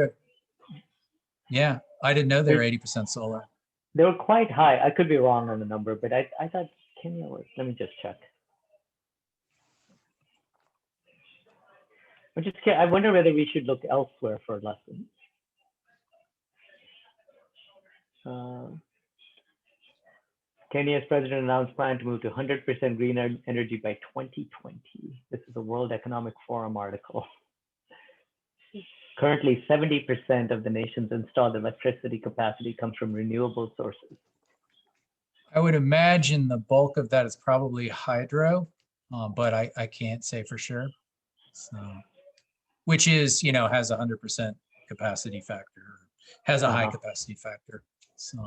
Yeah, I didn't know they were 80% solar. They were quite high. I could be wrong on the number, but I thought Kenya was. Let me just check. I wonder whether we should look elsewhere for lessons. Kenya's president announced plan to move to 100% green energy by 2020. This is a World Economic Forum article. Currently, 70% of the nation's installed electricity capacity comes from renewable sources. I would imagine the bulk of that is probably hydro, but I can't say for sure. So, which is, has a 100% capacity factor, has a high capacity factor. So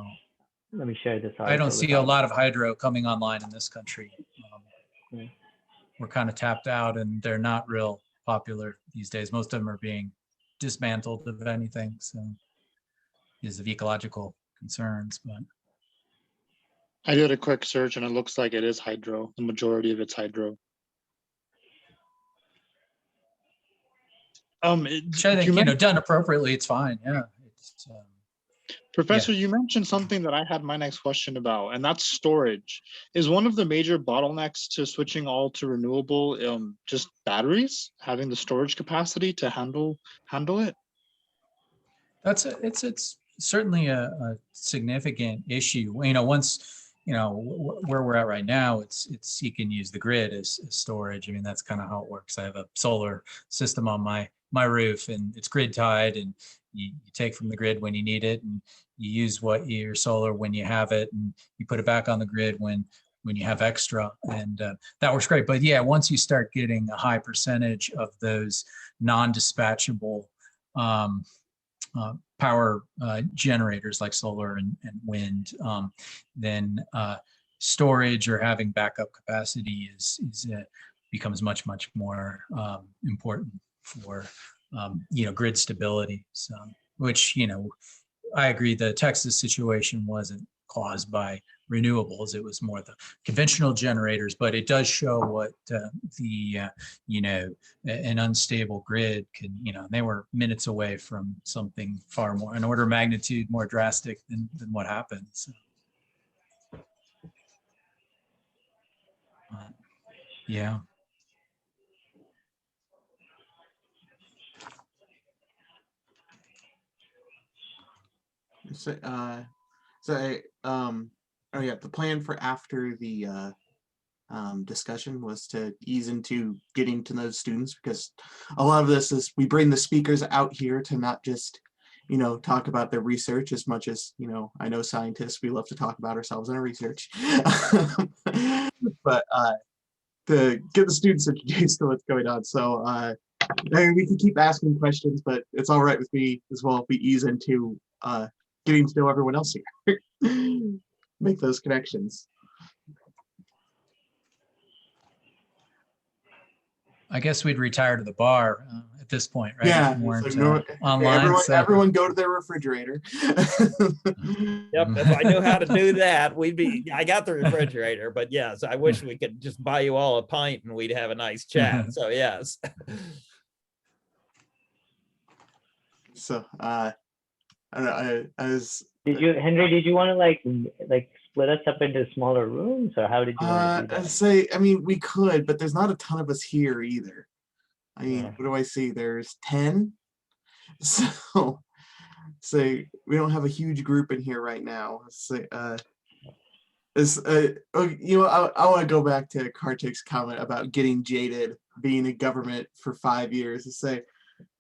let me share this. I don't see a lot of hydro coming online in this country. We're kind of tapped out, and they're not real popular these days. Most of them are being dismantled, if anything, so because of ecological concerns. But I did a quick search, and it looks like it is hydro. The majority of it's hydro. Which I think, done appropriately, it's fine. Yeah. Professor, you mentioned something that I had my next question about, and that's storage. Is one of the major bottlenecks to switching all to renewable just batteries, having the storage capacity to handle it? It's certainly a significant issue. Once where we're at right now, it's you can use the grid as storage. I mean, that's kind of how it works. I have a solar system on my roof, and it's grid tied, and you take from the grid when you need it, and you use your solar when you have it, and you put it back on the grid when you have extra, and that works great. But yeah, once you start getting a high percentage of those non-dispatchable power generators like solar and wind, then storage or having backup capacity becomes much more important for grid stability. So, which I agree, the Texas situation wasn't caused by renewables; it was more the conventional generators. But it does show what an unstable grid can. They were minutes away from something far more, an order of magnitude more drastic than what happened. So, yeah. The plan for after the discussion was to ease into getting to those students, because a lot of this is we bring the speakers out here to not just talk about their research as much as I know scientists, we love to talk about ourselves and our research, but to get the students introduced to what's going on. So we can keep asking questions, but it's all right with me as well if we ease into getting to know everyone else here. make those connections. I guess we'd retire to the bar at this point, right? Yeah, If we weren't, it's like, no, online. everyone, So. everyone go to their refrigerator. Yep, if I knew how to do that, I got the refrigerator, but yes, I wish we could just buy you all a pint and we'd have a nice chat. So yes. So I don't know, I was. Henry, did you want to like split us up into smaller rooms, or how did you want to do that? I'd say, I mean, we could, but there's not a ton of us here either. I mean, Yeah. what do I see? There's 10. So we don't have a huge group in here right now. So, you know, I want to go back to Kartik's comment about getting jaded being in government for 5 years to say,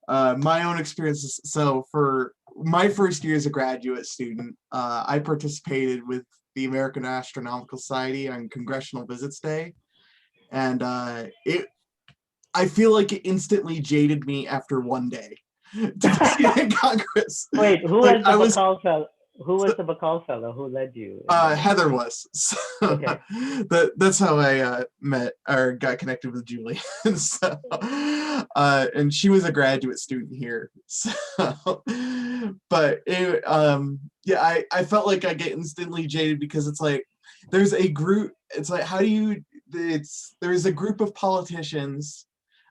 my own experiences. So for my first year as a graduate student, I participated with the American Astronomical Society on Congressional Visits Day. And I feel like it instantly jaded me after one day to be in Congress. Wait, who Like, was the Bacall fellow? Who was the Bacall fellow? Who led you? Heather was. So, Okay. That's how I met or got connected with Julie. So, and she was a graduate student here. So, but it, yeah, I felt like I get instantly jaded because it's like there's a group. It's like there's a group of politicians.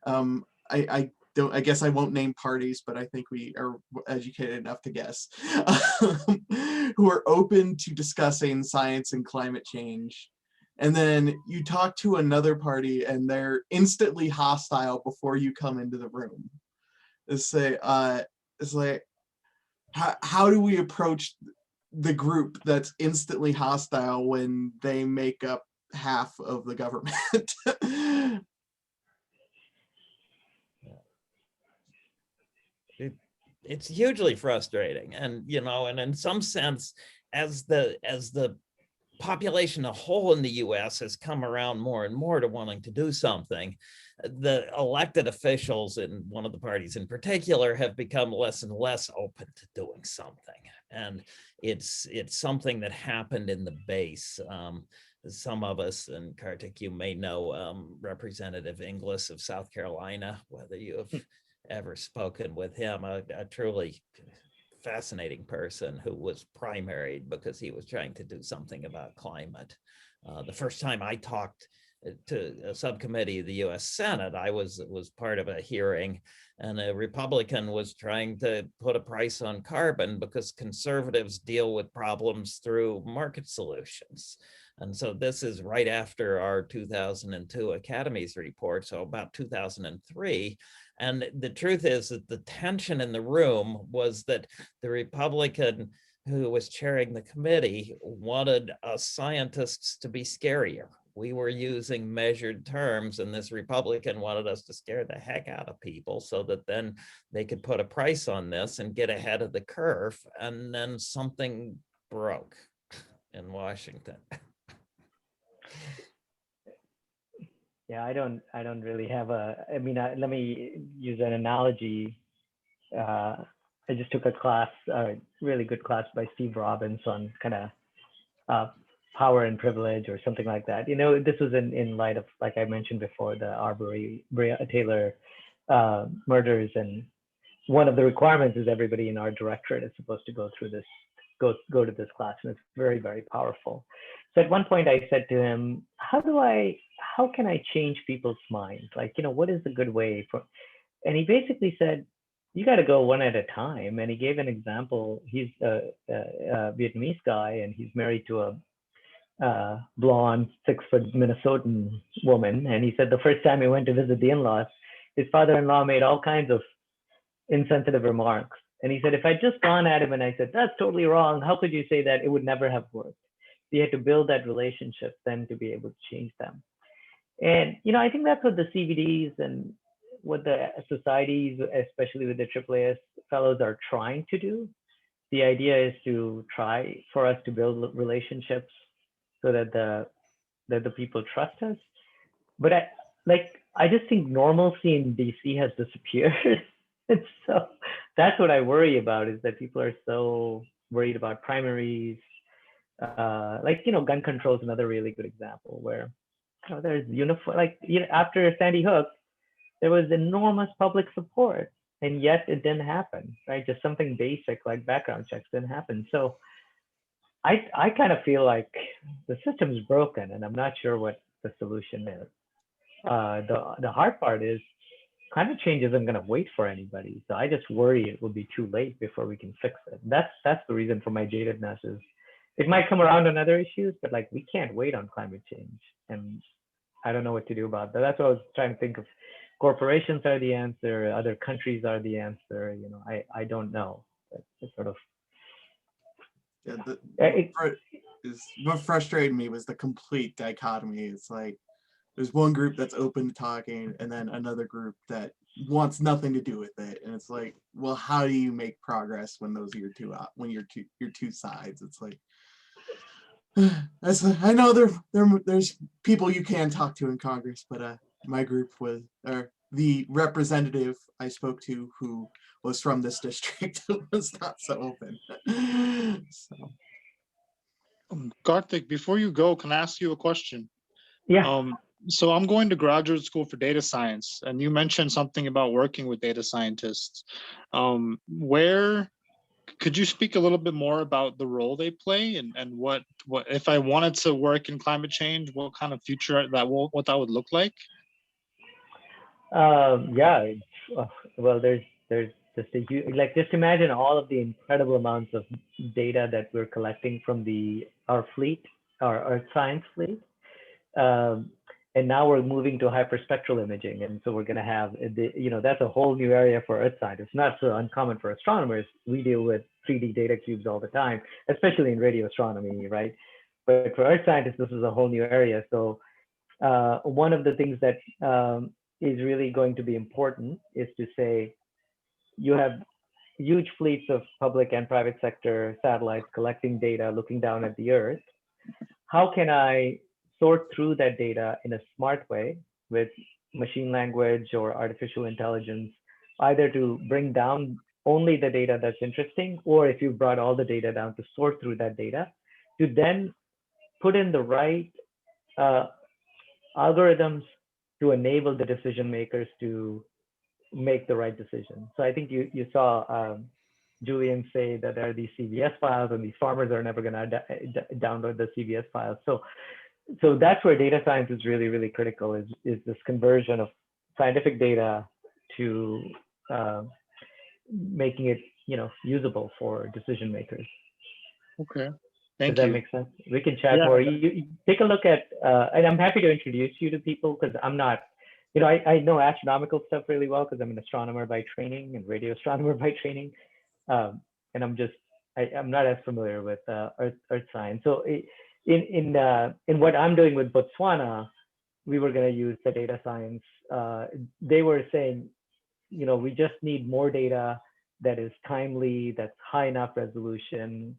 I guess I won't name parties, but I think we are educated enough to guess, who are open to discussing science and climate change. And then you talk to another party and they're instantly hostile before you come into the room. It's like, how do we approach the group that's instantly hostile when they make up half of the government? It's hugely frustrating, and you know, and in some sense, as the population as a whole in the U.S. has come around more and more to wanting to do something, the elected officials in one of the parties in particular have become less and less open to doing something, and it's something that happened in the base. Some of us, and Kartik, you may know Representative Inglis of South Carolina, whether you have ever spoken with him, a truly fascinating person who was primaried because he was trying to do something about climate. The first time I talked to a subcommittee of the US Senate, I was part of a hearing, and a Republican was trying to put a price on carbon because conservatives deal with problems through market solutions. And so this is right after our 2002 Academies report, so about 2003. And the truth is that the tension in the room was that the Republican who was chairing the committee wanted us scientists to be scarier. We were using measured terms, and this Republican wanted us to scare the heck out of people so that then they could put a price on this and get ahead of the curve. And then something broke in Washington. Yeah, I don't really have I mean, let me use an analogy. I just took a class, a really good class by Steve Robbins on kind of power and privilege or something like that. You know, this was in light of, like I mentioned before, the Arbery Taylor murders, and one of the requirements is everybody in our directorate is supposed to go through this, go to this class, and it's very, very powerful. So at one point I said to him, how can I change people's minds? Like, you know, what is a good way for, and he basically said, you got to go one at a time. And he gave an example. He's a Vietnamese guy, and he's married to a blonde 6-foot Minnesotan woman. And he said the first time he went to visit the in-laws, his father-in-law made all kinds of insensitive remarks. And he said, if I'd just gone at him and I said, that's totally wrong, how could you say that? It would never have worked. So you had to build that relationship then to be able to change them. And, you know, I think that's what the CVDs and what the societies, especially with the AAAS fellows, are trying to do. The idea is to try for us to build relationships so that the people trust us. But I just think normalcy in DC has disappeared. And so that's what I worry about, is that people are so worried about primaries, Like, gun control is another really good example where there's uniform, like, after Sandy Hook, there was enormous public support, and yet it didn't happen, right? Just something basic like background checks didn't happen. So I kind of feel like the system's broken, and I'm not sure what the solution is. The hard part is climate change isn't going to wait for anybody. So I just worry it will be too late before we can fix it. That's the reason for my jadedness is it might come around on other issues, but like we can't wait on climate change. And I don't know what to do about that. That's what I was trying to think of. Corporations are the answer. Other countries are the answer. I don't know. It's sort of. What frustrated me was the complete dichotomy. It's like there's one group that's open to talking, and then another group that wants nothing to do with it. And it's like, well, how do you make progress when those are your two sides? It's like, I know there's people you can talk to in Congress, but my group or the representative I spoke to who was from this district was not so open. So. Kartik, before you go, can I ask you a question? Yeah. So I'm going to graduate school for data science, and you mentioned something about working with data scientists. Where could you speak a little bit more about the role they play, and what if I wanted to work in climate change, what kind of future what that would look like? Yeah. Well, there's just just imagine all of the incredible amounts of data that we're collecting from our fleet, our Earth science fleet. And now we're moving to hyperspectral imaging, and so we're going to have that's a whole new area for Earth scientists. Not so uncommon for astronomers. We deal with 3D data cubes all the time, especially in radio astronomy, right? But for Earth scientists, this is a whole new area. So one of the things that is really going to be important is to say you have huge fleets of public and private sector satellites collecting data, looking down at the Earth. How can I sort through that data in a smart way with machine language or artificial intelligence, either to bring down only the data that's interesting, or if you've brought all the data down, to sort through that data, to then put in the right algorithms to enable the decision makers to make the right decision. So I think you saw Julian say that there are these CVS files, and these farmers are never going to download the CVS files. So that's where data science is really, really critical, is this conversion of scientific data to making it, usable for decision makers. Okay. Does that make sense? We can chat more. You take a look at, and I'm happy to introduce you to people, because I'm not, I know astronomical stuff really well because I'm an astronomer by training and radio astronomer by training. And I'm not as familiar with earth science. So in what I'm doing with Botswana, we were going to use the data science. They were saying, we just need more data that is timely, that's high enough resolution,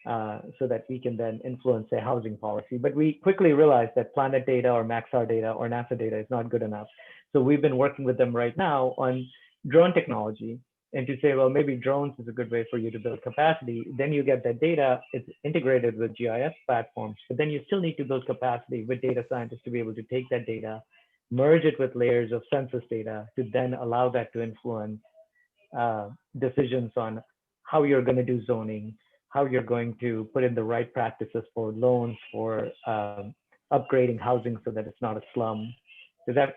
so that we can then influence their housing policy. But we quickly realized that planet data or Maxar data or NASA data is not good enough. So we've been working with them right now on drone technology, and to say, well, maybe drones is a good way for you to build capacity. Then you get that data, it's integrated with GIS platforms, but then you still need to build capacity with data scientists to be able to take that data, merge it with layers of census data to then allow that to influence decisions on how you're going to do zoning, how you're going to put in the right practices for loans, for upgrading housing so that it's not a slum. Does that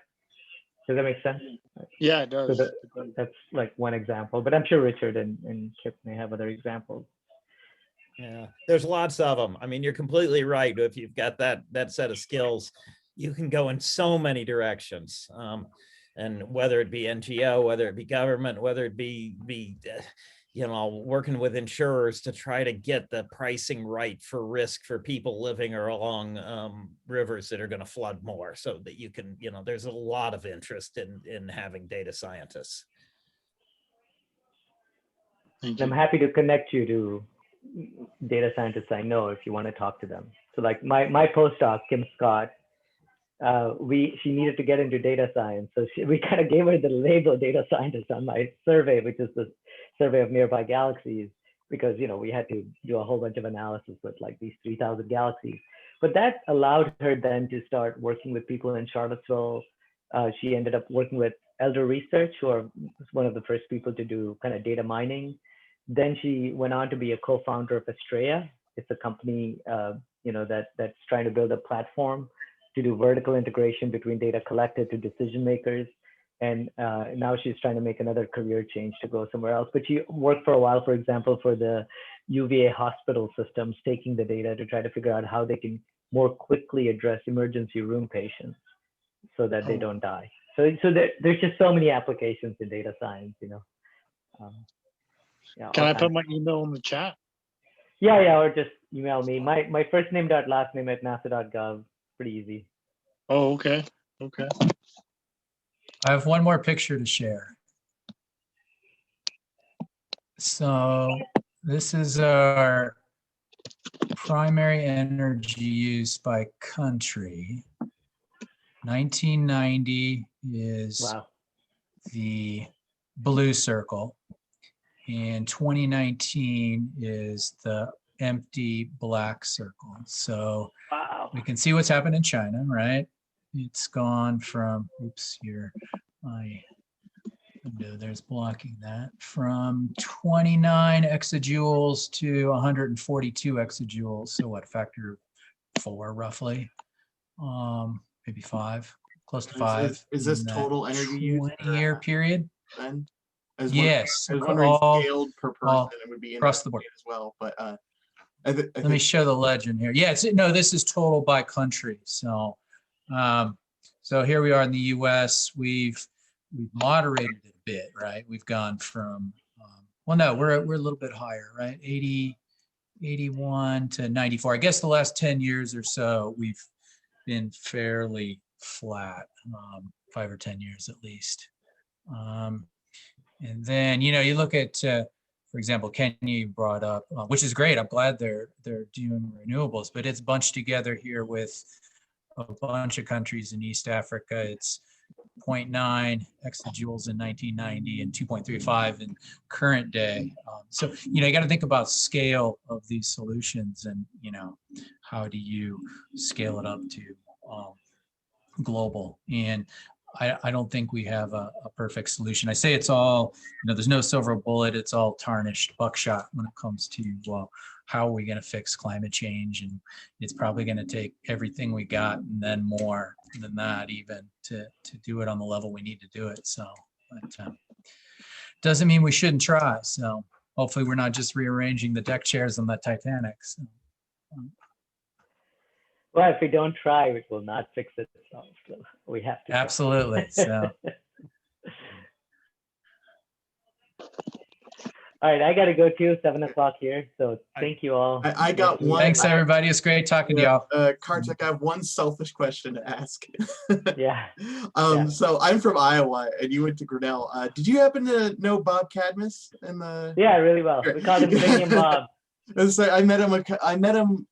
make sense? Yeah, it does. So that's like one example, but I'm sure Richard and Kip may have other examples. Yeah, there's lots of them. I mean, you're completely right. If you've got that set of skills, you can go in so many directions. And whether it be NGO, whether it be government, whether it be working with insurers to try to get the pricing right for risk for people living or along rivers that are going to flood more, so that you can, there's a lot of interest in having data scientists. I'm happy to connect you to data scientists I know if you want to talk to them. So like my postdoc, Kim Scott, she needed to get into data science. So we kind of gave her the label data scientist on my survey, which is the survey of nearby galaxies. because we had to do a whole bunch of analysis with like these 3,000 galaxies. But that allowed her then to start working with people in Charlottesville. She ended up working with Elder Research, who are one of the first people to do kind of data mining. Then she went on to be a co-founder of Astrea. It's a company that's trying to build a platform to do vertical integration between data collected to decision makers. And now she's trying to make another career change to go somewhere else. But she worked for a while, for example, for the UVA hospital systems, taking the data to try to figure out how they can more quickly address emergency room patients so that they don't die. So there's just so many applications in data science, Can I put my email in the chat? Yeah, or just email me. My first name dot last name at nasa.gov. Pretty easy. Oh, okay. Okay. I have one more picture to share. So this is our primary energy use by country. 1990 is the blue circle, and 2019 is the empty black circle. So we can see what's happened in China, right? It's gone from, oops, here, my window there's blocking that, from 29 exajoules to 142 exajoules. So what, factor 4 roughly, maybe 5, close to 5. Is this total energy use? 20-year period? Then? Yes. I was wondering all, scaled per person, it would be across the board as well. But let me show the legend here. Yeah, no, this is total by country. So, so here we are in the U.S. We've moderated it a bit, right? We've gone from, well, no, we're a little bit higher, right? 81 to 94. I guess the last 10 years or so, we've been fairly flat, 5 or 10 years at least. And then, you look at, for example, Kenya brought up, which is great. I'm glad they're doing renewables, but it's bunched together here with a bunch of countries in East Africa. It's 0.9 exajoules in 1990 and 2.35 in current day. So, you got to think about scale of these solutions and, how do you scale it up to global? And I don't think we have a perfect solution. I say it's all, there's no silver bullet. It's all tarnished buckshot when it comes to, well, how are we going to fix climate change? And it's probably going to take everything we got and then more than that even to do it on the level we need to do it. So, but doesn't mean we shouldn't try. So hopefully we're not just rearranging the deck chairs on the Titanic. So, well, if we don't try, it will not fix itself. So we have to. Absolutely. So. All right, I got to go too. 7 o'clock here. So thank you all. I got one. Thanks, everybody. It's great talking to y'all. Kartik, I have one selfish question to ask. Yeah. So I'm from Iowa, and you went to Grinnell. Did you happen to know Bob Cadmus? Yeah, really well. We called him Big and Bob. I met him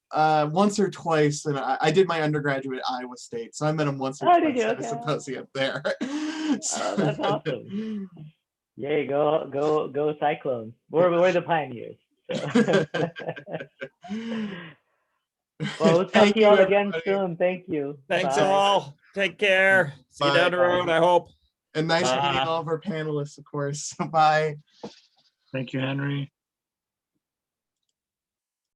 once or twice, and I did my undergraduate at Iowa State, so I met him once or twice at a symposium there. Oh, that's awesome. Yay, go Cyclones. We're the pioneers. So. Well, we'll talk to you all again soon. Thank you. Thanks Bye. all. Take care. See you down the road, I hope. And nice meeting all of our panelists, of course. Bye. Thank you, Henry.